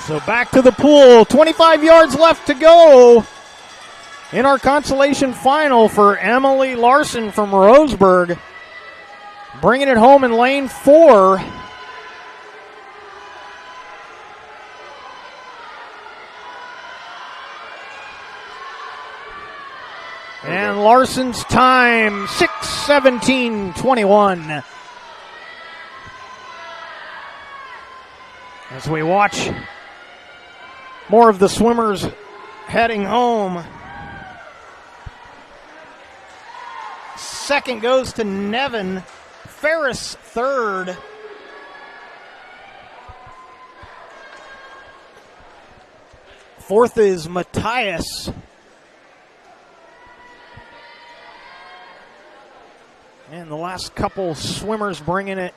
So back to the pool. 25 yards left to go in our consolation final for Emily Larson from Roseburg. Bringing it home in lane 4. And Larson's time, 6:17:21. As we watch more of the swimmers heading home. Second goes to Nevin. Ferris third. Fourth is Matthias. And the last couple swimmers bringing it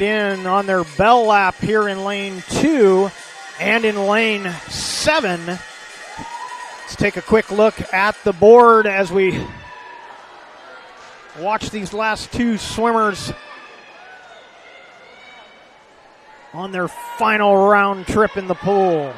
in on their bell lap here in lane 2 and in lane 7. Let's take a quick look at the board as we watch these last two swimmers on their final round trip in the pool.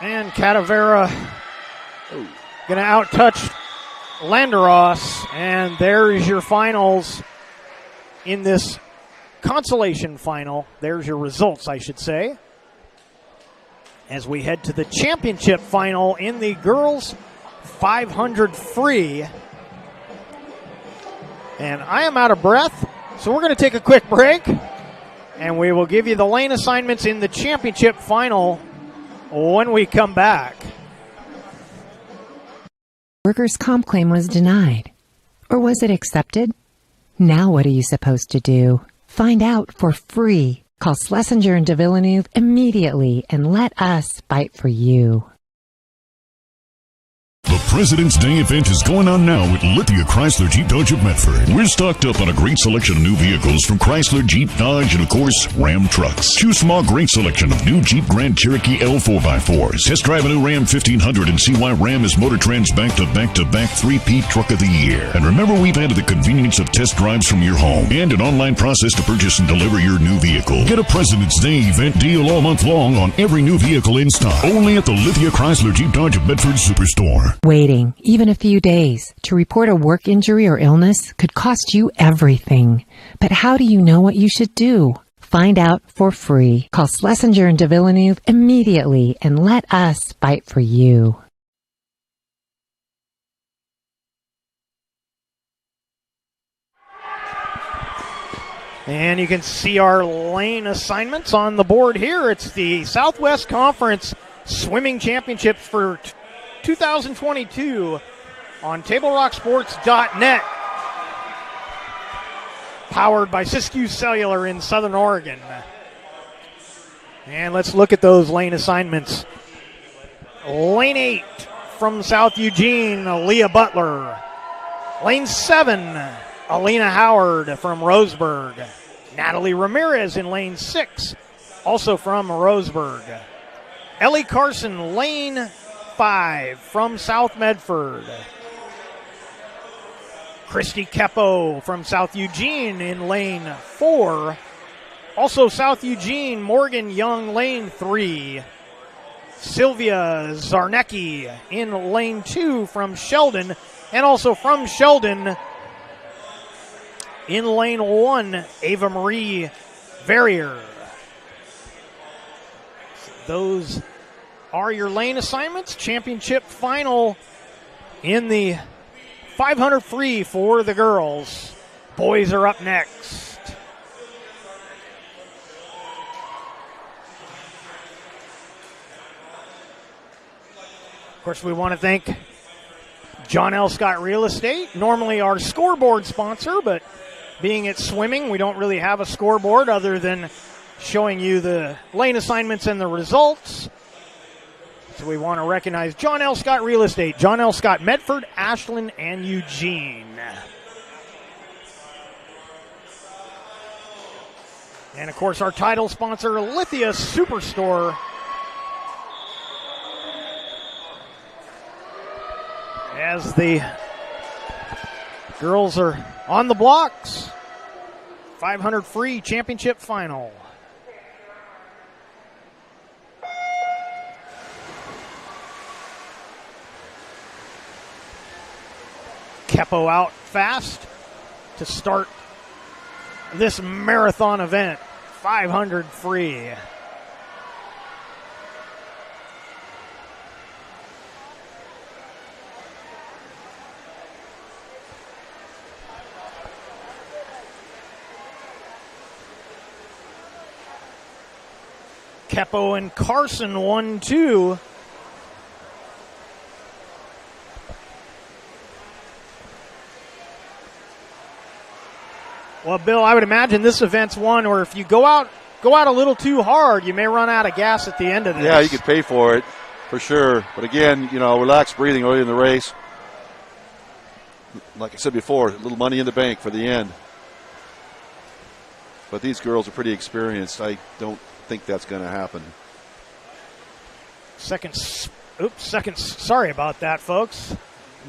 And Cadavera going to out-touch Landeros. And there's your finals in this consolation final. There's your results, I should say. As we head to the championship final in the girls 500 free. And I am out of breath, so we're going to take a quick break. And we will give you the lane assignments in the championship final when we come back. Workers' comp claim was denied. Or was it accepted? Now what are you supposed to do? Find out for free. Call Schlesinger and de Villeneuve immediately and let us fight for you. The President's Day event is going on now at Lithia Chrysler Jeep Dodge of Medford. We're stocked up on a great selection of new vehicles from Chrysler, Jeep, Dodge, and of course, Ram trucks. Choose from our great selection of new Jeep Grand Cherokee L4x4s. Test drive a new Ram 1500 and see why Ram is Motor Trend's back-to-back-to-back 3-peat Truck of the Year. And remember, we've added the convenience of test drives from your home and an online process to purchase and deliver your new vehicle. Get a President's Day event deal all month long on every new vehicle in stock. Only at the Lithia Chrysler Jeep Dodge of Medford Superstore. Waiting, even a few days, to report a work injury or illness could cost you everything. But how do you know what you should do? Find out for free. Call Schlesinger and de Villeneuve immediately and let us fight for you. And you can see our lane assignments on the board here. It's the Southwest Conference Swimming Championships for 2022 on TableRockSports.net. Powered by Siskiyou Cellular in Southern Oregon. And let's look at those lane assignments. Lane 8 from South Eugene, Leah Butler. Lane 7, Alina Howard from Roseburg. Natalie Ramirez in lane 6, also from Roseburg. Ellie Carson, lane 5 from South Medford. Christy Kepo from South Eugene in lane 4. Also South Eugene, Morgan Young, lane 3. Sylvia Zarnecki in lane 2 from Sheldon. And also from Sheldon in lane 1, Ava Marie Verrier. Those are your lane assignments. Championship final in the 500 free for the girls. Boys are up next. Of course, we want to thank John L. Scott Real Estate, normally our scoreboard sponsor, but being it's swimming, we don't really have a scoreboard other than showing you the lane assignments and the results. So we want to recognize John L. Scott Real Estate, John L. Scott Medford, Ashland, and Eugene. And, of course, our title sponsor, Lithia Superstore. As the girls are on the blocks, 500 free championship final. Kepo out fast to start this marathon event, 500 free. Kepo and Carson 1-2. Well, Bill, I would imagine this event's one where if you go out a little too hard, you may run out of gas at the end of this. Yeah, you could pay for it, for sure. But again, relax breathing early in the race. Like I said before, a little money in the bank for the end. But these girls are pretty experienced. I don't think that's going to happen. Sorry about that, folks.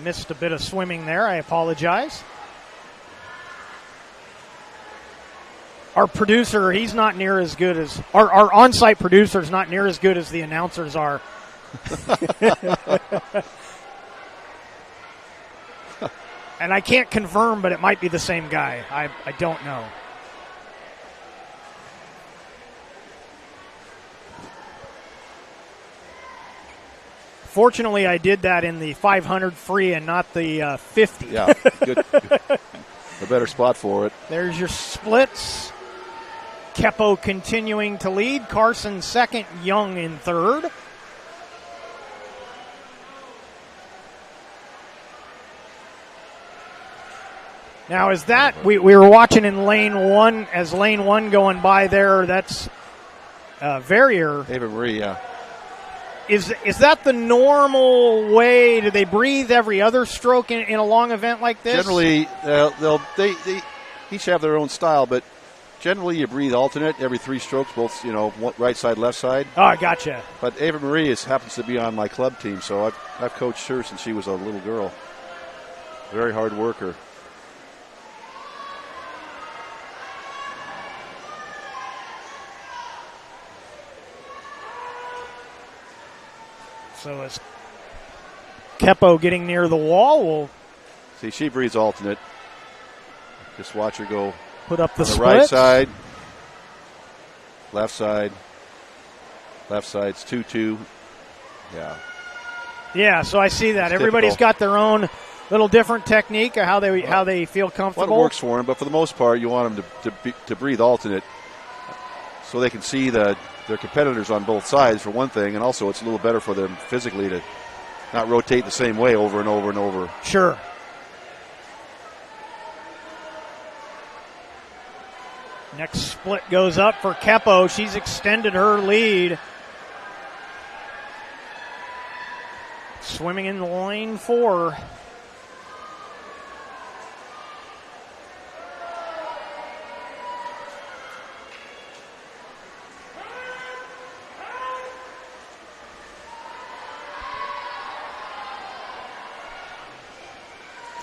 Missed a bit of swimming there. I apologize. Our producer, he's not near as good as our on-site producer is not near as good as the announcers are. And I can't confirm, but it might be the same guy. I don't know. Fortunately, I did that in the 500 free and not the 50. Yeah, good. A better spot for it. There's your splits. Kepo continuing to lead. Carson second, Young in third. Now, is that, we were watching in lane one, as lane one going by there, that's Verrier. Ava Marie, yeah. Is that the normal way? Do they breathe every other stroke in a long event like this? Generally, they each have their own style, but generally you breathe alternate every 3 strokes, both right side, left side. Oh, I gotcha. But Ava Marie happens to be on my club team, so I've coached her since she was a little girl. Very hard worker. So as Kepo getting near the wall, we'll see she breathes alternate. Just watch her go. Put up the splits. Right side, left side. Left side's 2-2. Yeah. Yeah, so I see that. It's everybody's typical. got their own little different technique of how they feel comfortable. What works for them, but for the most part, you want them to breathe alternate so they can see their competitors on both sides, for one thing, and also it's a little better for them physically to not rotate the same way over and over and over. Sure. Next split goes up for Kepo. She's extended her lead. Swimming in lane 4.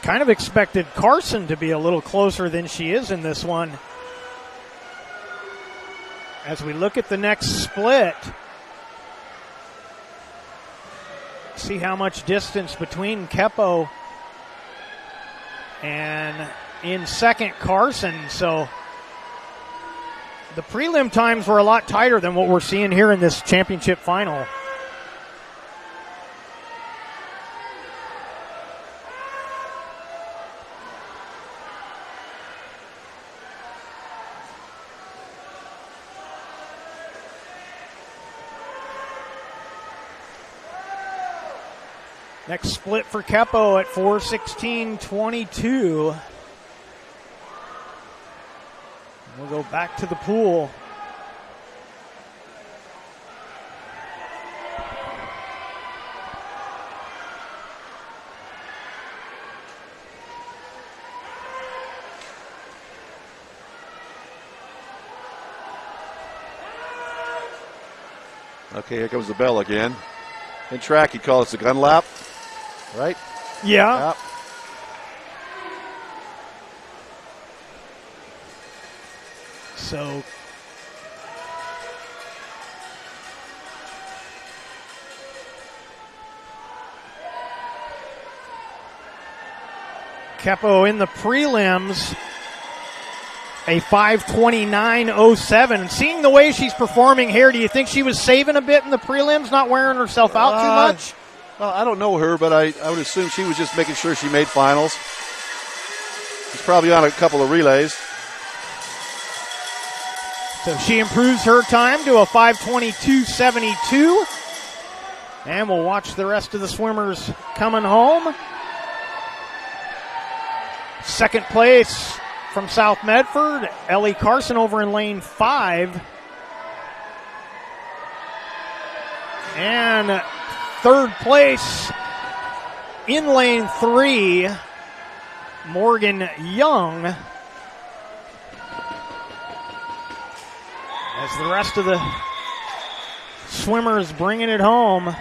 Kind of expected Carson to be a little closer than she is in this one. As we look at the next split, see how much distance between Kepo and in second Carson. So the prelim times were a lot tighter than what we're seeing here in this championship final. Next split for Kepo at 4:16.22. We'll go back to the pool. Okay, here comes the bell again. In track, you call this a gun lap, right? Yeah. Yep. So Kepo in the prelims, a 5:29.07. Seeing the way she's performing here, do you think she was saving a bit in the prelims, not wearing herself out too much? Well, I don't know her, but I would assume she was just making sure she made finals. She's probably on a couple of relays. So she improves her time to a 5:22.72. And we'll watch the rest of the swimmers coming home. Second place from South Medford, Ellie Carson over in lane 5. And third place in lane 3, Morgan Young. As the rest of the swimmers bringing it home.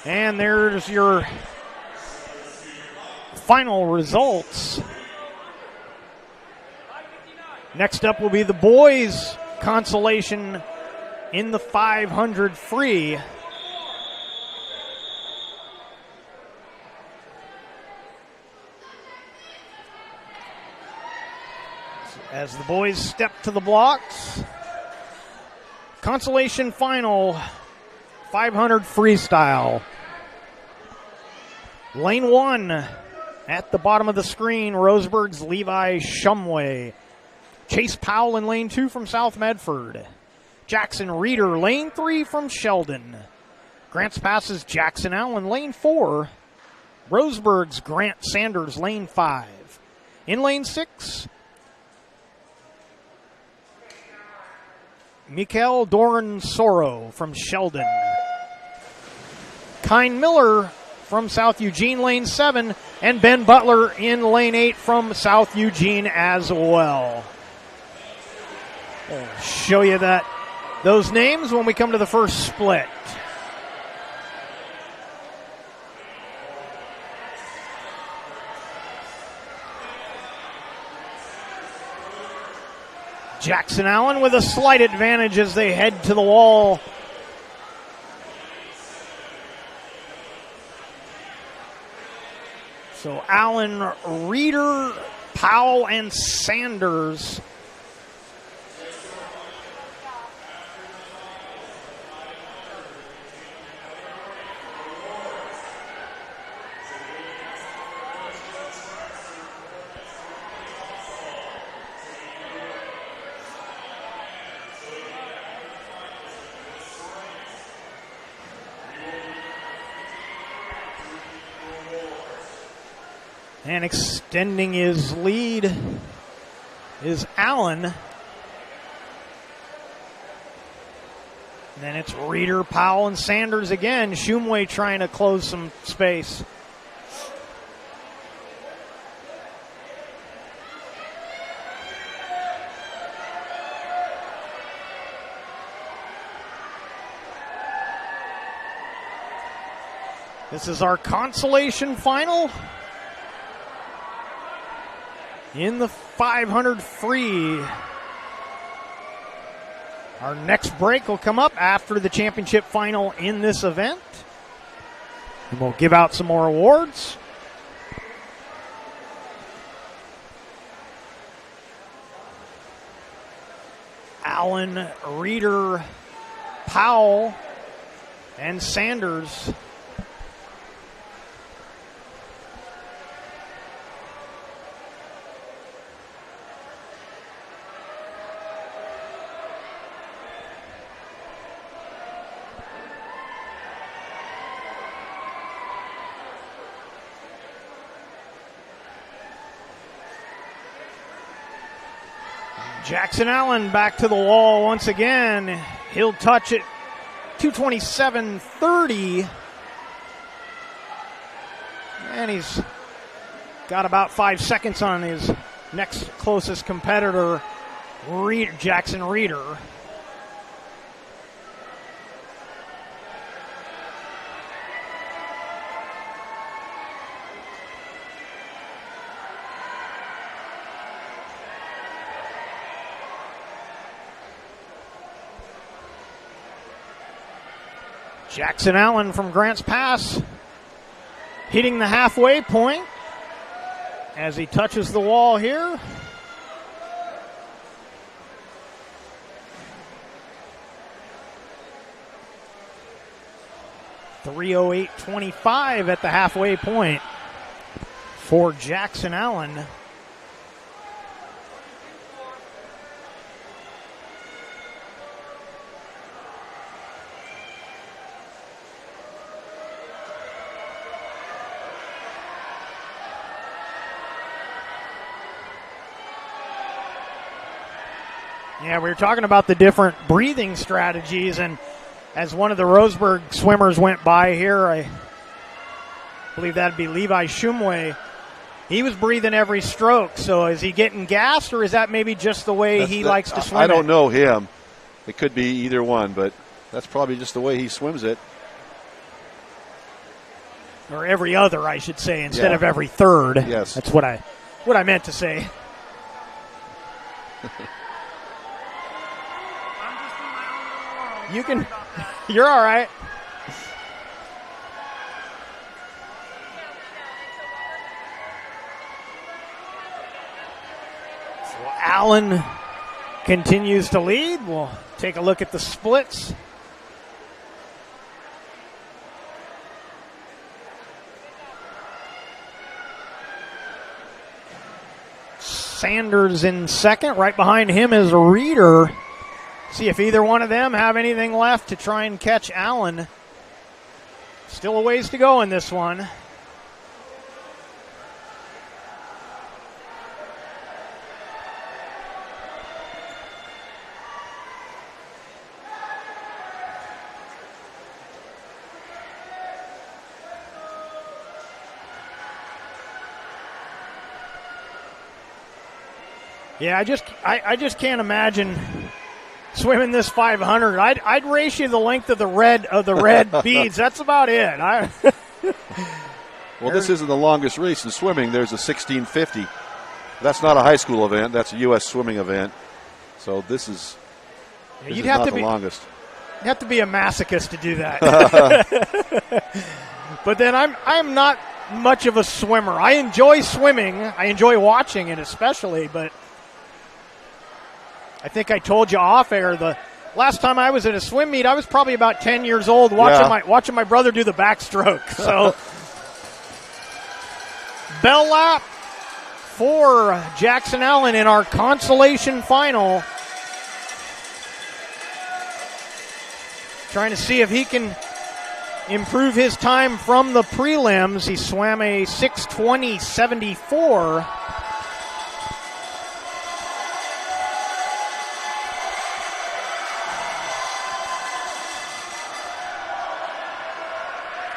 And there's your final results. Next up will be the boys' consolation in the 500 free. As the boys step to the blocks, Consolation Final 500 freestyle. Lane 1 at the bottom of the screen, Roseburg's Levi Shumway. Chase Powell in lane 2 from South Medford. Jackson Reeder, lane 3 from Sheldon. Grants Pass's Jackson Allen, lane 4. Roseburg's Grant Sanders, lane 5. In lane 6, Mikael Doran Soro from Sheldon. Kine Miller from South Eugene, lane 7, and Ben Butler in lane 8 from South Eugene as well. I'll show you those names when we come to the first split. Jackson Allen with a slight advantage as they head to the wall. So Allen, Reeder, Powell, and Sanders. And extending his lead is Allen. And then it's Reeder, Powell, and Sanders again. Shumway trying to close some space. This is our consolation final in the 500 free. Our next break will come up after the championship final in this event. And we'll give out some more awards. Allen, Reeder, Powell, and Sanders. Jackson Allen back to the wall once again. He'll touch it 2:27.30. And he's got about 5 seconds on his next closest competitor, Jackson Reeder. Jackson Allen from Grants Pass hitting the halfway point as he touches the wall here. .308.25 at the halfway point for Jackson Allen. Yeah, we were talking about the different breathing strategies, and as one of the Roseburg swimmers went by here, I believe that'd be Levi Shumway. He was breathing every stroke, so is he getting gassed, or is that maybe just the way he likes to swim? I don't know him. It could be either one, but that's probably just the way he swims it. Or every other, I should say, instead of every third. Yes. That's what I meant to say. You're all right. So Allen continues to lead. We'll take a look at the splits. Sanders in second. Right behind him is Reeder. See if either one of them have anything left to try and catch Allen. Still a ways to go in this one. Yeah, I just can't imagine swimming this 500. I'd race you the length of the red beads. That's about it. Well, this isn't the longest race in swimming. There's a 1650. That's not a high school event. That's a U.S. swimming event. So this is not the longest. You'd have to be a masochist to do that. But then I'm not much of a swimmer. I enjoy swimming. I enjoy watching it especially, but I think I told you off air the last time I was at a swim meet, I was probably about 10 years old watching my brother do the backstroke. So bell lap for Jackson Allen in our consolation final. Trying to see if he can improve his time from the prelims. He swam a 6:20.74.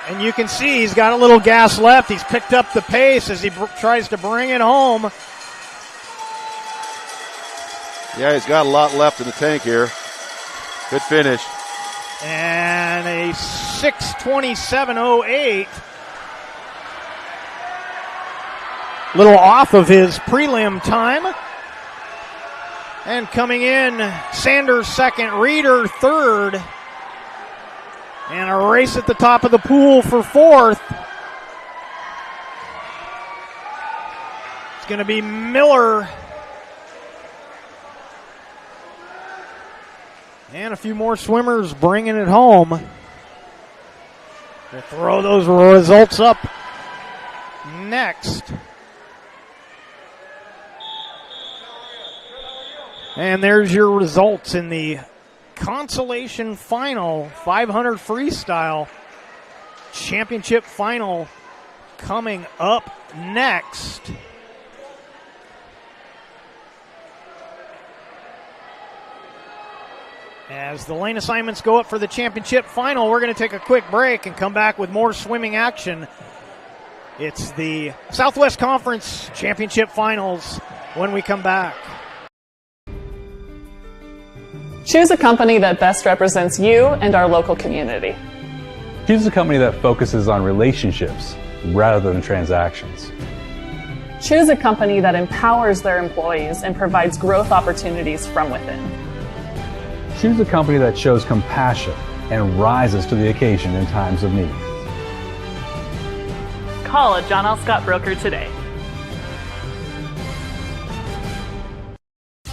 And you can see he's got a little gas left. He's picked up the pace as he tries to bring it home. Yeah, he's got a lot left in the tank here. Good finish. And a 6:27.08. Little off of his prelim time. And coming in, Sanders second, Reeder third. And a race at the top of the pool for fourth. It's going to be Miller. And a few more swimmers bringing it home. We'll throw those results up next. And there's your results in the Consolation Final 500 Freestyle Championship Final coming up next. As the lane assignments go up for the championship final, we're going to take a quick break and come back with more swimming action. It's the Southwest Conference Championship Finals when we come back. Choose a company that best represents you and our local community. Choose a company that focuses on relationships rather than transactions. Choose a company that empowers their employees and provides growth opportunities from within. Choose a company that shows compassion and rises to the occasion in times of need. Call a John L. Scott broker today.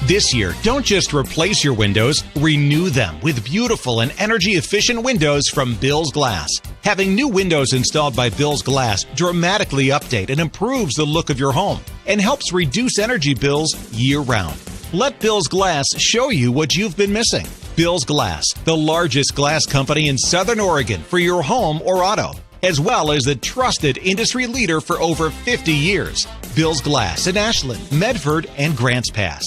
This year, don't just replace your windows, renew them with beautiful and energy-efficient windows from Bill's Glass. Having new windows installed by Bill's Glass dramatically update and improves the look of your home and helps reduce energy bills year-round. Let Bill's Glass show you what you've been missing. Bill's Glass, the largest glass company in Southern Oregon for your home or auto, as well as the trusted industry leader for over 50 years. Bill's Glass in Ashland, Medford, and Grants Pass.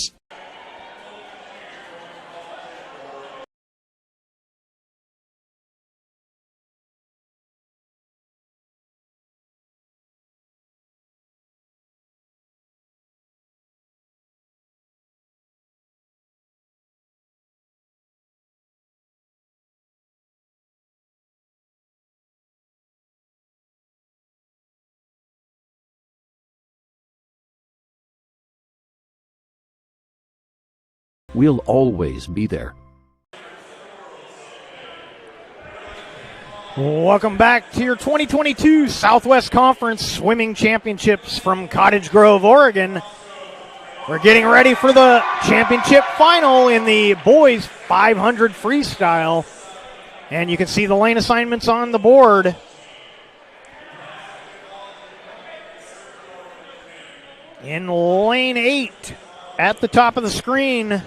We'll always be there. Welcome back to your 2022 Southwest Conference Swimming Championships from Cottage Grove, Oregon. We're getting ready for the championship final in the boys 500 freestyle. And you can see the lane assignments on the board. In lane 8, at the top of the screen,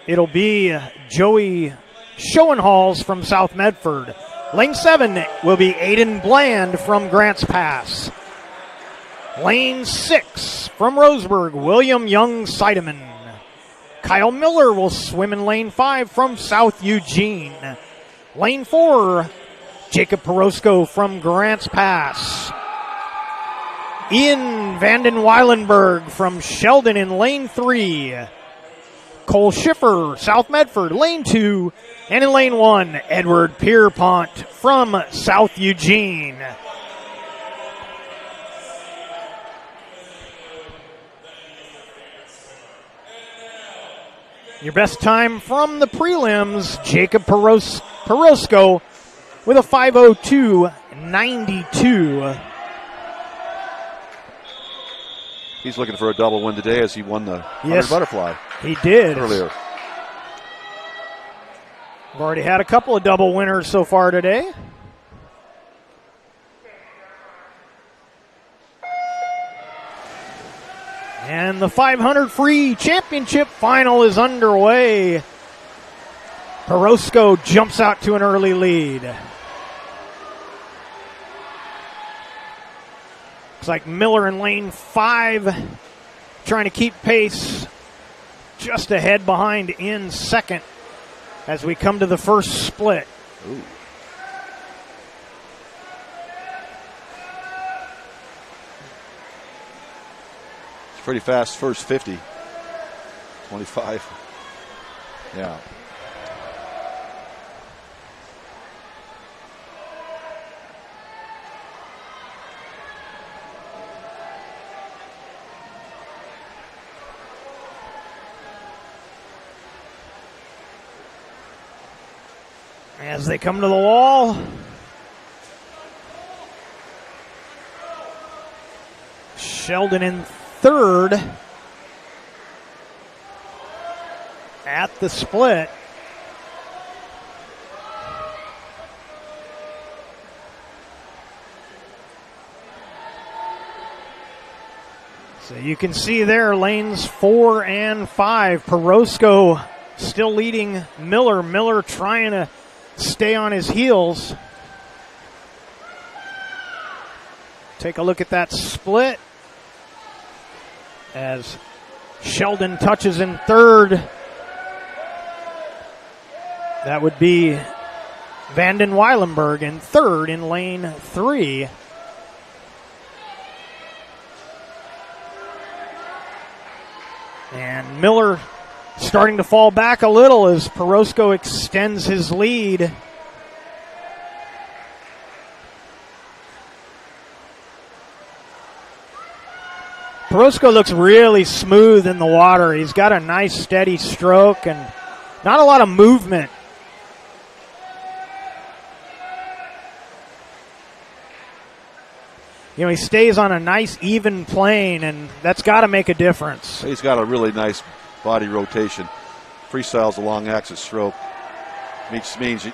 it'll be Joey Schoenhals from South Medford. Lane 7 will be Aiden Bland from Grants Pass. Lane 6 from Roseburg, William Young Seidemann. Kyle Miller will swim in lane 5 from South Eugene. Lane 4, Jacob Porosco from Grants Pass. Ian Vanden Weilenberg from Sheldon in lane 3. Cole Schiffer, South Medford, lane 2. And in lane 1, Edward Pierpont from South Eugene. Your best time from the prelims, Jacob Porosco with a 5:02.92. He's looking for a double win today as he won the 100 butterfly. He did. Earlier. We've already had a couple of double winners so far today. And the 500 free championship final is underway. Porosco jumps out to an early lead. Looks like Miller in lane 5 trying to keep pace, just ahead behind in second as we come to the first split. Ooh. It's pretty fast first 50. 25. Yeah. As they come to the wall, Sheldon in third at the split. So you can see there lanes 4 and 5. Porosco still leading Miller. Miller trying to stay on his heels. Take a look at that split as Sheldon touches in third. That would be Vanden Weilenberg in third in lane 3. And Miller starting to fall back a little as Porosco extends his lead. Porosco looks really smooth in the water. He's got a nice steady stroke and not a lot of movement he stays on a nice even plane, and that's got to make a difference. He's got a really nice body rotation. Freestyle's a long axis stroke, which means,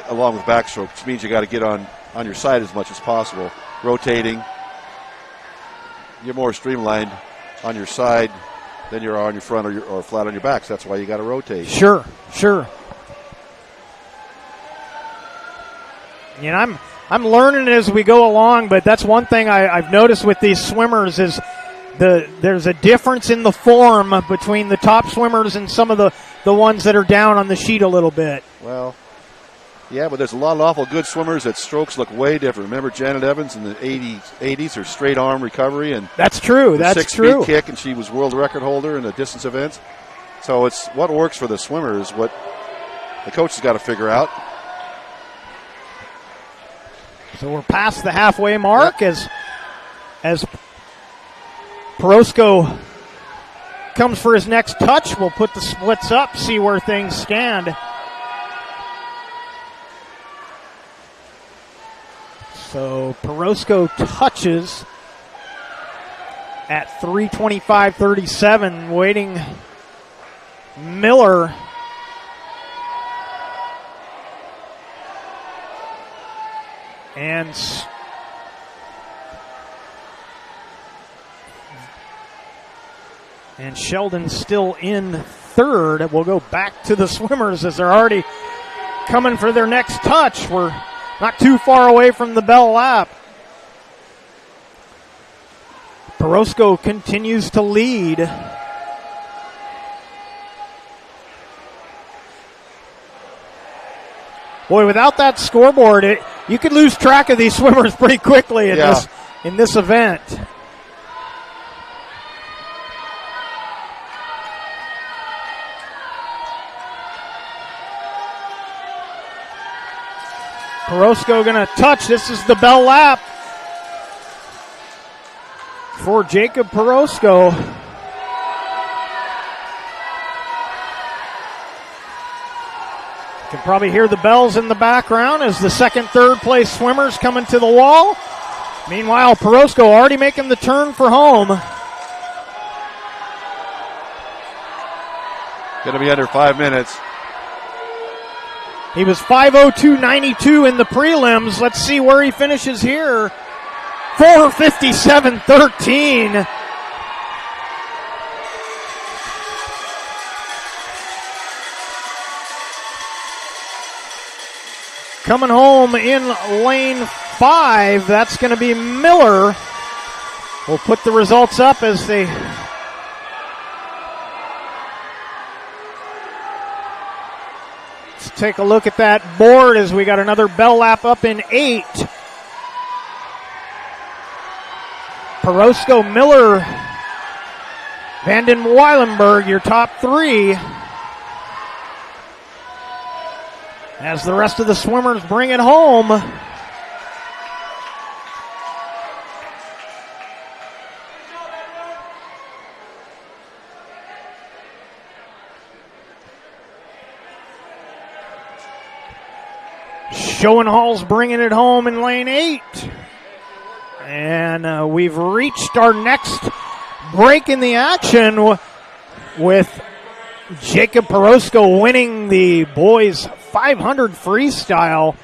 along with backstroke, which means you got to get on your side as much as possible. Rotating, you're more streamlined on your side than you are on your front or flat on your back. So that's why you got to rotate. Sure. I'm learning as we go along, but that's one thing I've noticed with these swimmers is there's a difference in the form between the top swimmers and some of the ones that are down on the sheet a little bit. Well, yeah, but there's a lot of awful good swimmers that strokes look way different. Remember Janet Evans in the 80s, her straight arm recovery, and that's true. That's 6 true. feet kick, and she was world record holder in the distance events. So it's what works for the swimmer is what the coach has got to figure out. So we're past the halfway mark as Porosco comes for his next touch. We'll put the splits up, see where things stand. So Porosco touches at 3:25.37, waiting Miller. And Sheldon's still in third. We'll go back to the swimmers as they're already coming for their next touch. We're not too far away from the bell lap. Porosco continues to lead. Boy, without that scoreboard, you could lose track of these swimmers pretty quickly in this event. Porosco going to touch. This is the bell lap for Jacob Porosco. You can probably hear the bells in the background as the second, third place swimmers coming to the wall. Meanwhile, Porosco already making the turn for home. Going to be under 5 minutes. He was 5:02.92 in the prelims. Let's see where he finishes here. 4:57.13. Coming home in lane 5, that's going to be Miller. We'll put the results up as they... Let's take a look at that board as we got another bell lap up in 8. Porosco, Miller, Vanden Weilenberg, your top 3. As the rest of the swimmers bring it home. Schoenhall's bringing it home in lane 8. And we've reached our next break in the action with Jacob Porosco winning the boys 500 freestyle.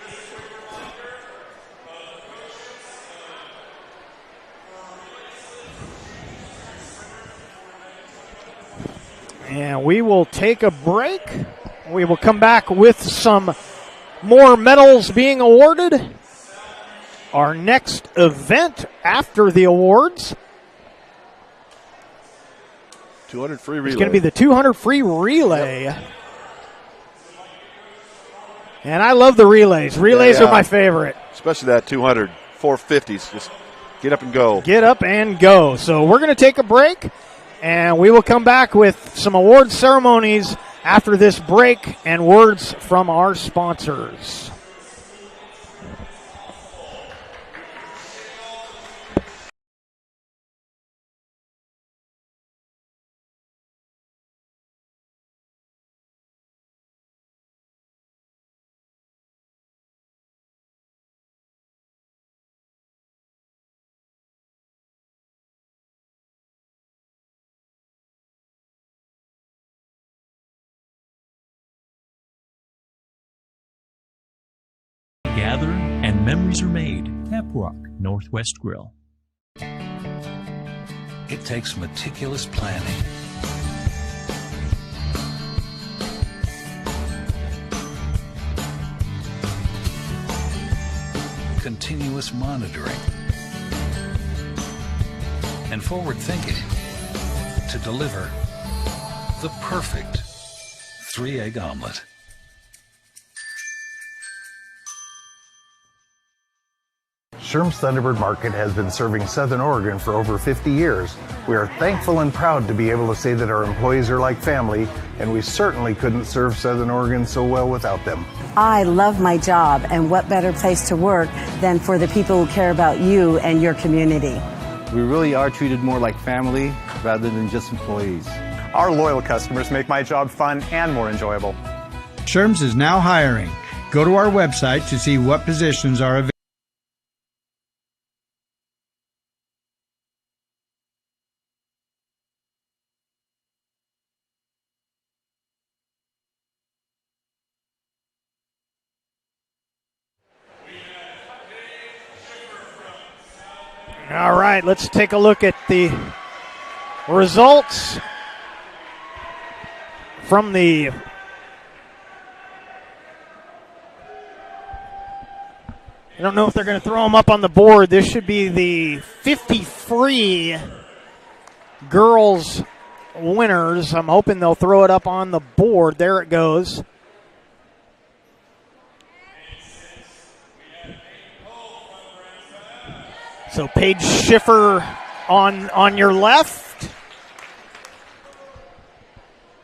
And we will take a break. We will come back with some more medals being awarded. Our next event after the awards 200 free relay. It's going to be the 200 free relay. Yep. And I love the relays. Relays are my favorite. Especially that 200, 450s. Just get up and go. Get up and go. So we're going to take a break, and we will come back with some award ceremonies after this break and words from our sponsors. gather and memories are made. Pep Rock Northwest Grill. It takes meticulous planning, continuous monitoring, and forward thinking to deliver the perfect 3-egg omelet. Sherm's Thunderbird Market has been serving Southern Oregon for over 50 years. We are thankful and proud to be able to say that our employees are like family, and we certainly couldn't serve Southern Oregon so well without them. I love my job, and what better place to work than for the people who care about you and your community. We really are treated more like family rather than just employees. Our loyal customers make my job fun and more enjoyable. Sherm's is now hiring. Go to our website to see what positions are available. All right, let's take a look at the results from the I don't know if they're going to throw them up on the board. This should be the 50 free girls winners. I'm hoping they'll throw it up on the board. There it goes. So Paige Schiffer on your left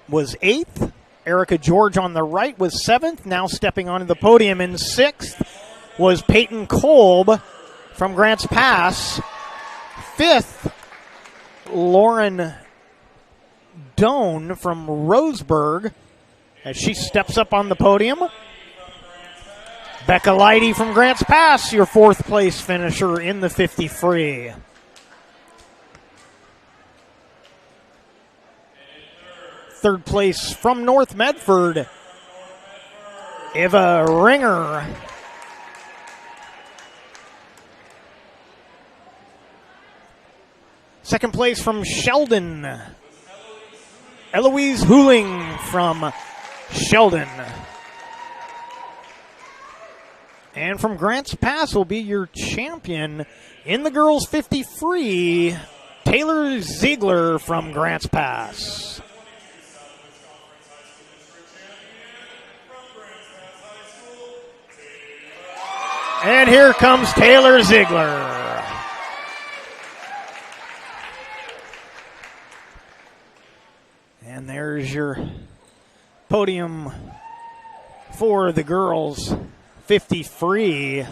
was 8th. Erica George on the right was 7th. Now stepping onto the podium in 6th was Peyton Kolb from Grants Pass. 5th, Lauren Doan from Roseburg as she steps up on the podium. Becca Leidy from Grants Pass, your 4th place finisher in the 50 free. Third place from North Medford, Eva Ringer. Second place from Sheldon, Eloise Huling from Sheldon. And from Grants Pass will be your champion in the girls 50 free, Taylor Ziegler from Grants Pass. And here comes Taylor Ziegler. And there's your podium for the girls 50 free.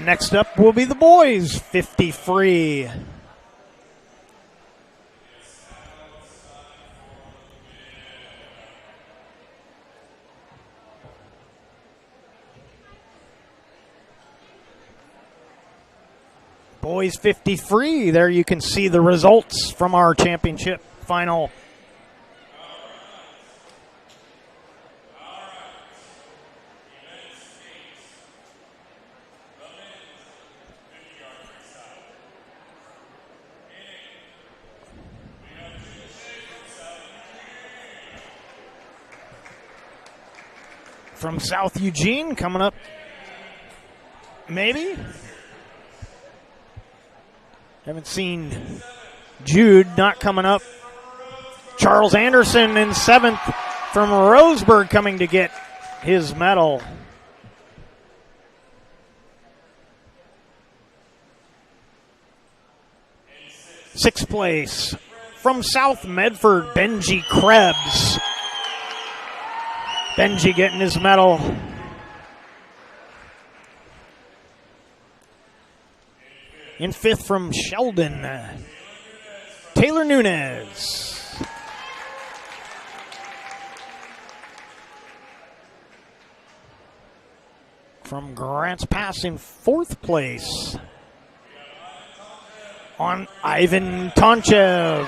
Next up will be the boys 50 free. Boys 50 free. There you can see the results from our championship final. From South Eugene coming up, maybe. Haven't seen Jude not coming up. Charles Anderson in 7th from Roseburg coming to get his medal. Sixth place from South Medford, Benji Krebs. Benji getting his medal. In 5th from Sheldon, Taylor Nunez. From Grants Pass in 4th place on Ivan Tonchev.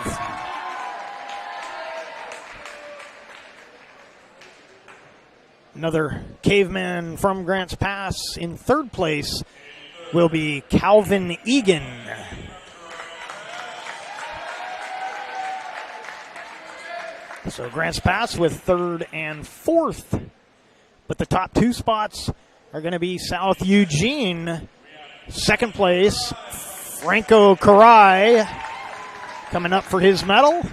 Another caveman from Grants Pass. In third place will be Calvin Egan. So Grants Pass with third and fourth. But the top two spots are going to be South Eugene. Second place, Franco Karai coming up for his medal.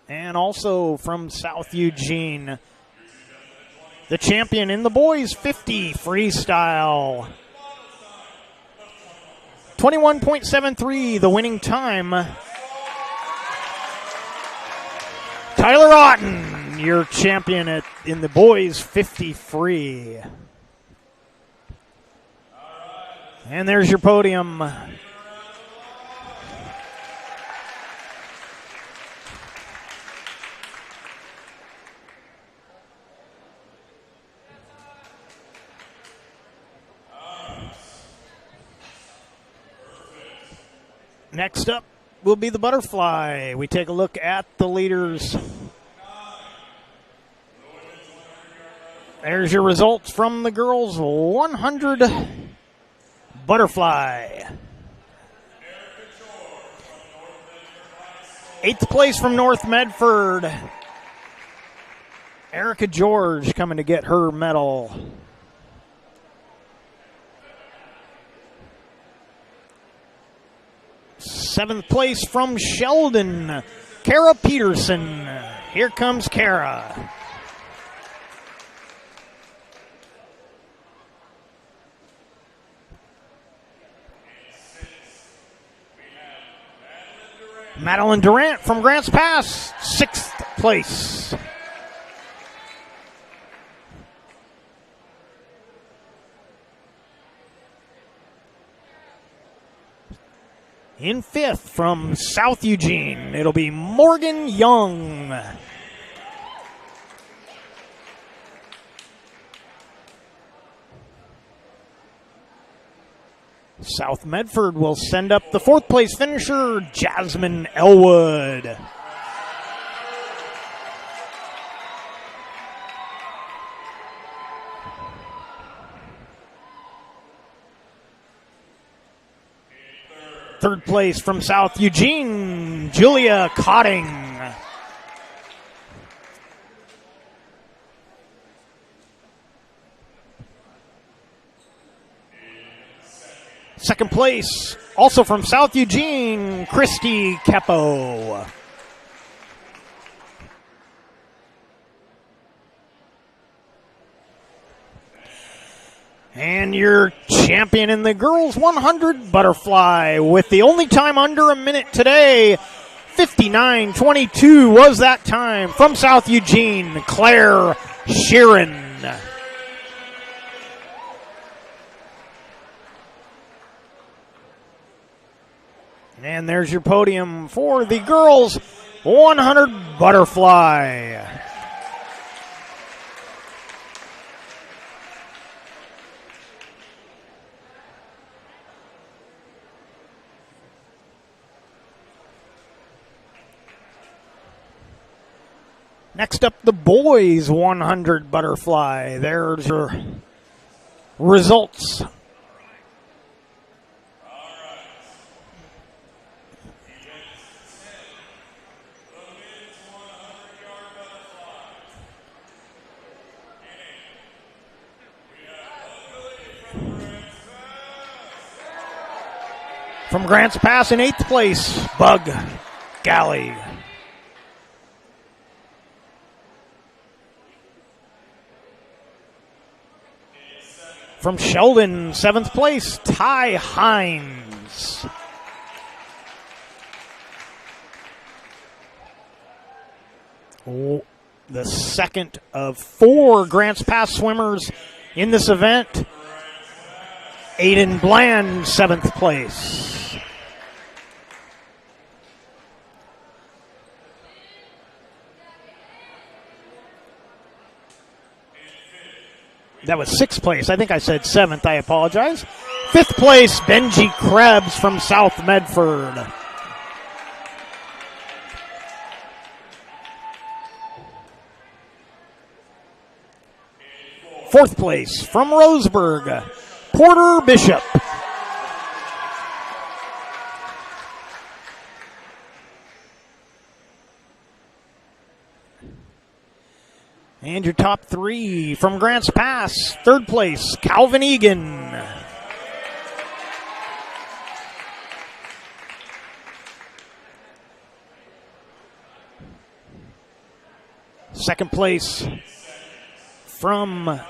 And also from South Eugene, the champion in the boys 50 freestyle. 21.73, the winning time. Tyler Otten, your champion in the boys 50 free. And there's your podium. Next up will be the butterfly. We take a look at the leaders. There's your results from the girls 100 butterfly. 8th place from North Medford. Erica George coming to get her medal. 7th place from Sheldon, Kara Peterson. Here comes Kara. Madeline Durant from Grants Pass, 6th place. In 5th from South Eugene, it'll be Morgan Young. South Medford will send up the 4th place finisher, Jasmine Elwood. Third place from South Eugene, Julia Cotting. Second place, also from South Eugene, Christy Kepo. And your champion in the girls 100 butterfly with the only time under a minute today, 59:22 was that time from South Eugene, Claire Sheeran. And there's your podium for the girls 100 butterfly. Next up, the boys 100 butterfly. There's your results. From Grants Pass in 8th place, Bug Galley. From Sheldon, 7th place, Ty Hines. The second of 4 Grants Pass swimmers in this event. Aiden Bland, 7th place. That was 6th place. I think I said 7th. I apologize. 5th place, Benji Krebs from South Medford. Fourth place from Roseburg, Porter Bishop. And your top three from Grants Pass. Third place, Calvin Egan. Second place from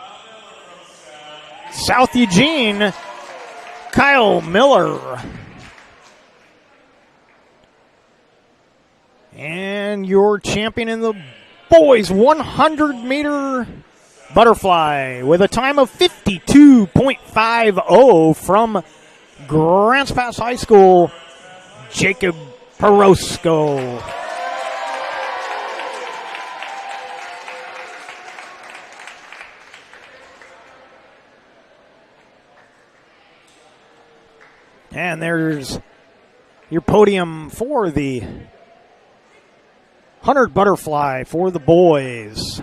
South Eugene, Kyle Miller. And your champion in the boys 100-meter butterfly with a time of 52.50 from Grants Pass High School, Jacob Perosco. And there's your podium for the 100 butterfly for the boys.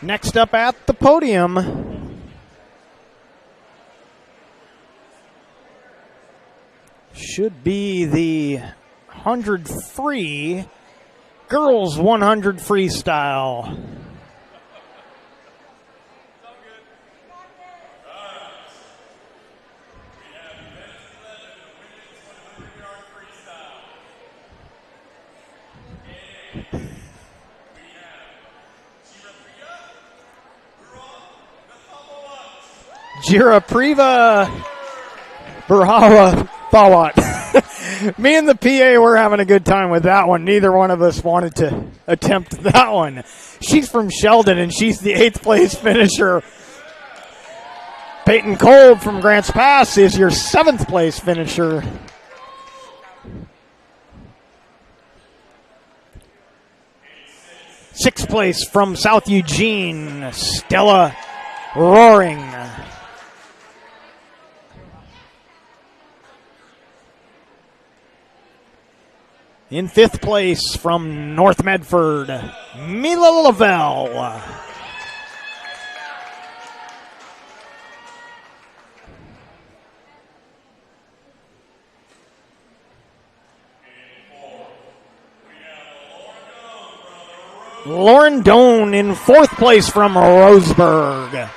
Next up at the podium, should be the 100 free, girls 100 freestyle. Jirapriva Burhawa Thawat. Me and the PA were having a good time with that one. Neither one of us wanted to attempt that one. She's from Sheldon, and she's the 8th place finisher. Peyton Kolb from Grants Pass is your 7th place finisher. Sixth place from South Eugene, Stella Roaring. In 5th place from North Medford, Mila Lavelle. Lauren Doan in 4th place from Roseburg.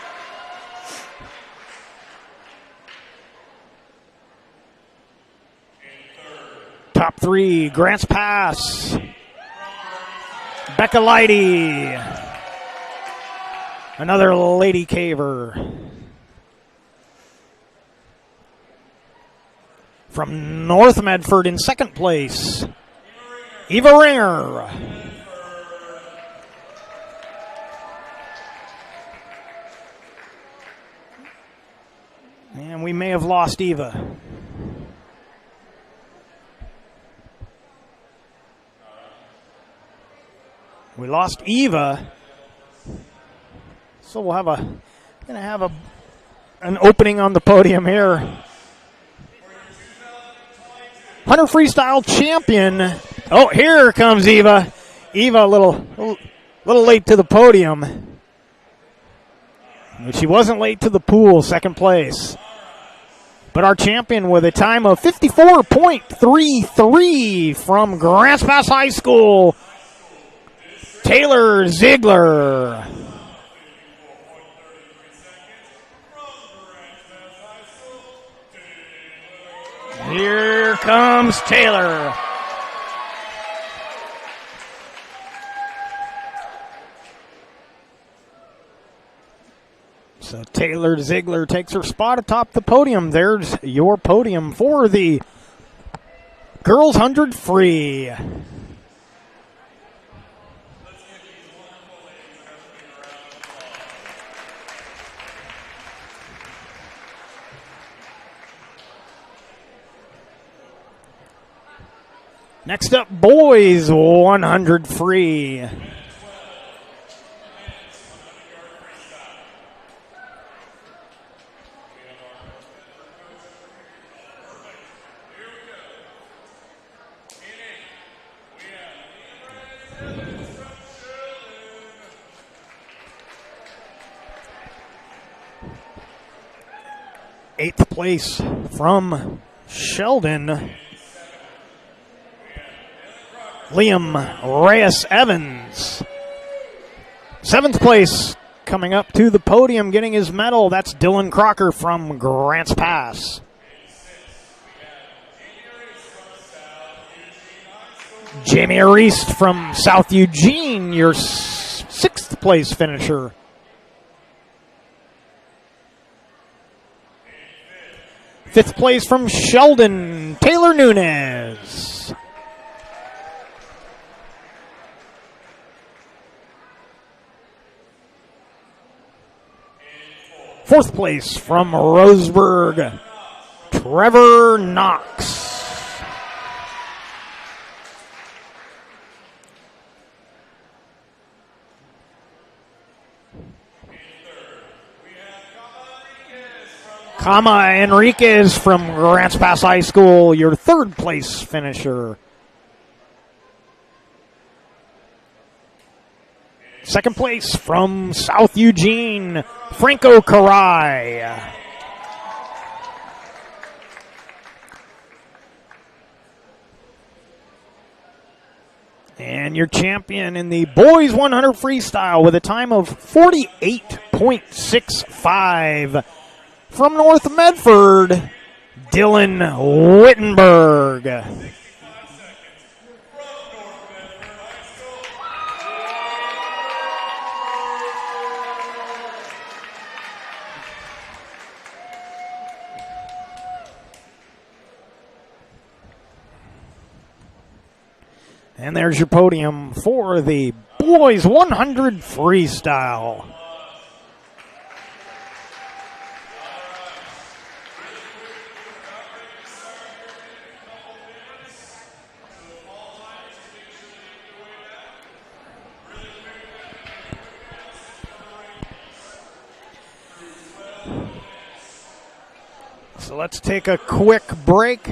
Top 3, Grants Pass, Becca Leidy, another Lady Caver. From North Medford in 2nd place, Eva Ringer. And we may have lost Eva. We lost Eva, so we'll have an opening on the podium here. 100 freestyle champion. Oh, here comes Eva. Eva a little late to the podium, but she wasn't late to the pool. 2nd place. But our champion with a time of 54.33 from Grants Pass High School, Taylor Ziegler. Here comes Taylor. So Taylor Ziegler takes her spot atop the podium. There's your podium for the girls 100 free. Next up, boys 100 free. place from Sheldon, Liam Reyes Evans. 7th place coming up to the podium, getting his medal. That's Dylan Crocker from Grants Pass. Jamie Arist from South Eugene, your 6th place finisher. Fifth place from Sheldon, Taylor Nunez. Fourth place from Roseburg, Trevor Knox. Kama Enriquez from Grants Pass High School, your 3rd place finisher. 2nd place from South Eugene, Franco Caray. And your champion in the boys 100 freestyle with a time of 48.65 from North Medford, Dylan Wittenberg. And there's your podium for the boys 100 freestyle. So let's take a quick break.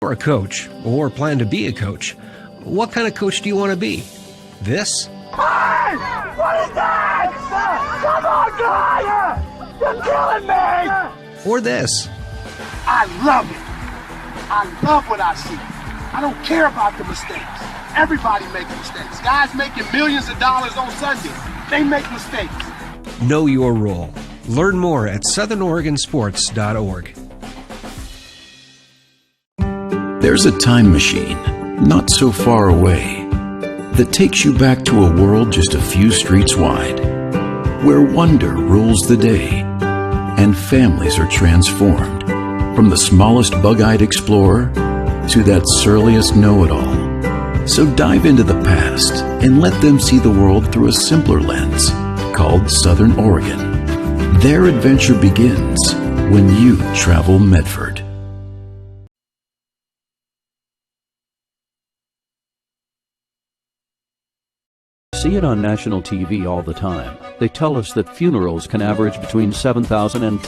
You're a coach, or plan to be a coach. What kind of coach do you want to be? This? Hey! What is that? Come on, guy! You're killing me! Or this? I love it. I love what I see. I don't care about the mistakes. Everybody makes mistakes. Guys making millions of dollars on Sunday, they make mistakes. Know your role. Learn more at southernoregonsports.org. There's a time machine, not so far away, that takes you back to a world just a few streets wide, where wonder rules the day, and families are transformed, from the smallest bug-eyed explorer to that surliest know-it-all. So dive into the past and let them see the world through a simpler lens, called Southern Oregon. Their adventure begins when you travel Medford. See it on national TV all the time. They tell us that funerals can average between 7,000 and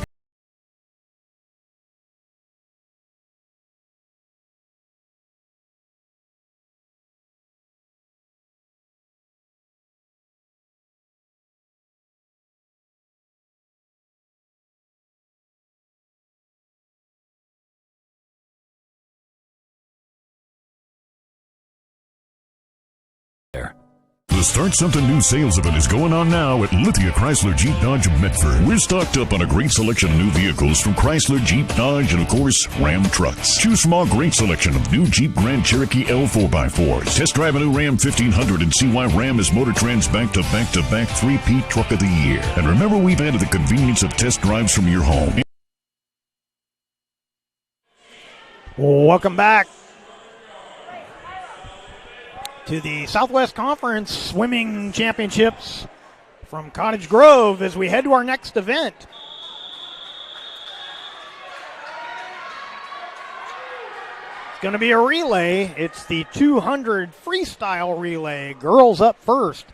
The Start Something New sales event is going on now at Lithia Chrysler Jeep Dodge of Medford. We're stocked up on a great selection of new vehicles from Chrysler, Jeep, Dodge, and of course, Ram trucks. Choose from our great selection of new Jeep Grand Cherokee L 4x4s. Test drive a new Ram 1500 and see why Ram is Motor Trend's back-to-back-to-back 3P Truck of the Year. And remember, we've added the convenience of test drives from your home. Welcome back to the Southwest Conference Swimming Championships from Cottage Grove as we head to our next event. It's going to be a relay. It's the 200 freestyle relay. Girls up first.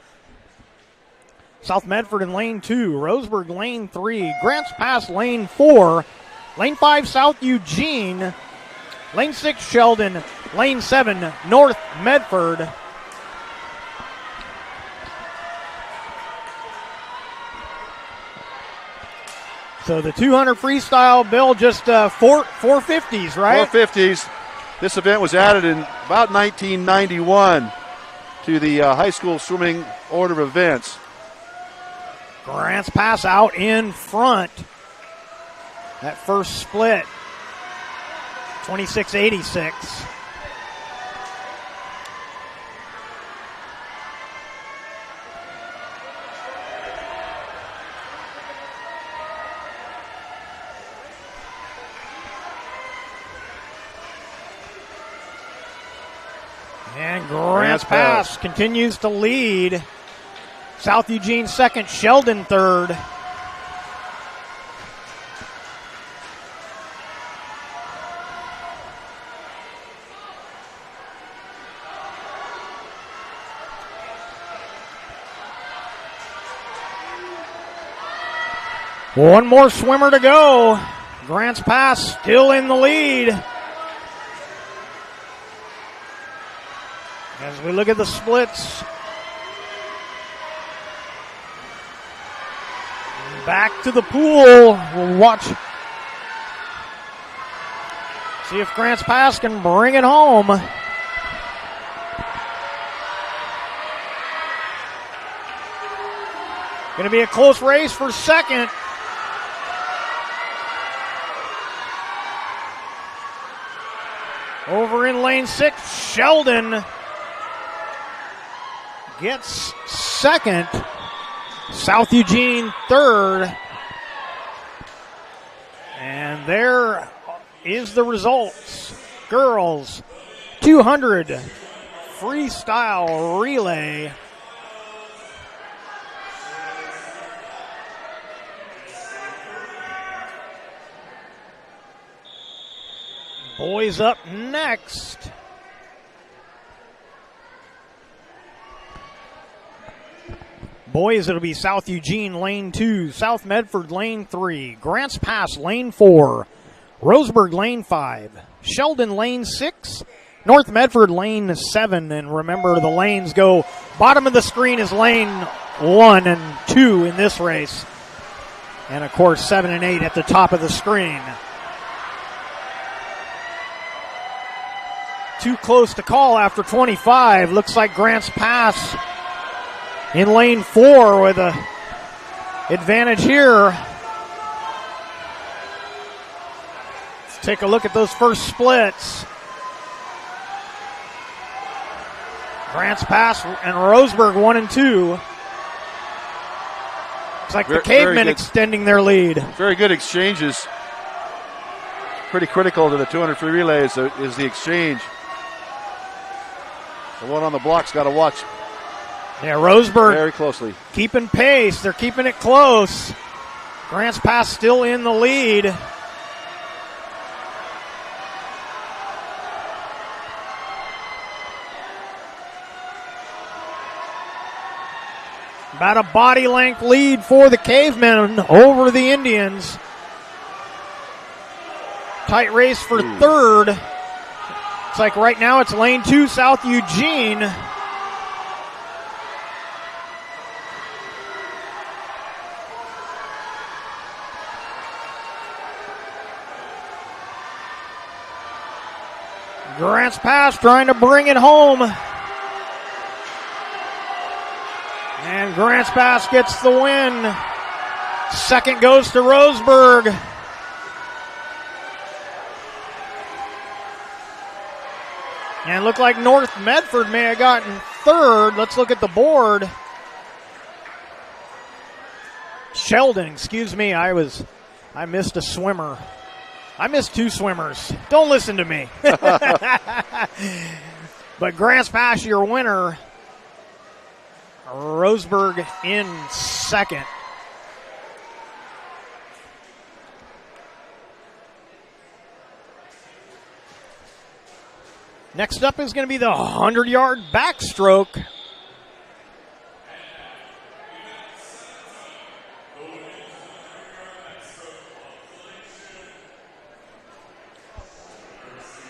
South Medford in lane 2, Roseburg lane 3, Grants Pass lane 4, lane 5 South Eugene, lane 6 Sheldon, lane 7 North Medford. So the 200 freestyle, Bill, just 450s, right? 450s. This event was added in about 1991 to the high school swimming order of events. Grants Pass out in front. That first split, 26-86. And Grants Pass continues to lead. South Eugene second, Sheldon third. One more swimmer to go. Grants Pass still in the lead. As we look at the splits. Back to the pool. We'll watch. See if Grants Pass can bring it home. Going to be a close race for second. Over in lane 6, Sheldon gets second. South Eugene third. And there is the results. Girls 200 freestyle relay. Boys up next. Boys, it'll be South Eugene lane 2, South Medford lane 3, Grants Pass lane 4, Roseburg lane 5, Sheldon lane 6, North Medford lane 7. And remember, the lanes go, bottom of the screen is lane 1 and 2 in this race. And of course 7 and 8 at the top of the screen. Too close to call after 25. Looks like Grants Pass in lane 4 with a advantage here. Let's take a look at those first splits. Grants Pass and Roseburg 1 and 2. Looks like the Cavemen extending their lead. Very good exchanges. Pretty critical to the 200 free relay is the exchange. The one on the block's got to watch. Yeah, Roseburg very closely. Keeping pace. They're keeping it close. Grants Pass still in the lead. About a body length lead for the Cavemen over the Indians. Tight race for third. It's like right now it's lane 2, South Eugene. Grants Pass trying to bring it home. And Grants Pass gets the win. Second goes to Roseburg. And it looked like North Medford may have gotten third. Let's look at the board. Sheldon, excuse me, I missed a swimmer. I missed 2 swimmers. Don't listen to me. But Grants Pass, your winner. Roseburg in second. Next up is going to be the 100-yard backstroke.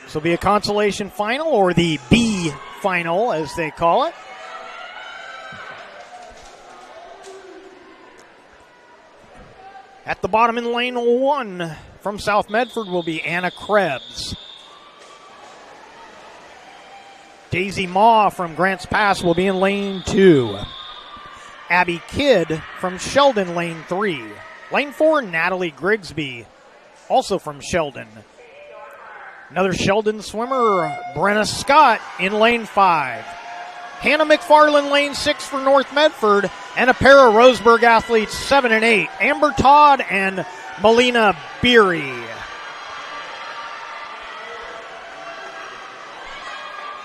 This will be a consolation final, or the B final as they call it. At the bottom in lane 1 from South Medford will be Anna Krebs. Daisy Maw from Grants Pass will be in lane 2. Abby Kidd from Sheldon, lane 3. Lane 4, Natalie Grigsby, also from Sheldon. Another Sheldon swimmer, Brianna Scott, in lane 5. Hannah McFarland, lane 6 for North Medford, and a pair of Roseburg athletes, 7 and 8, Amber Todd and Melina Beery.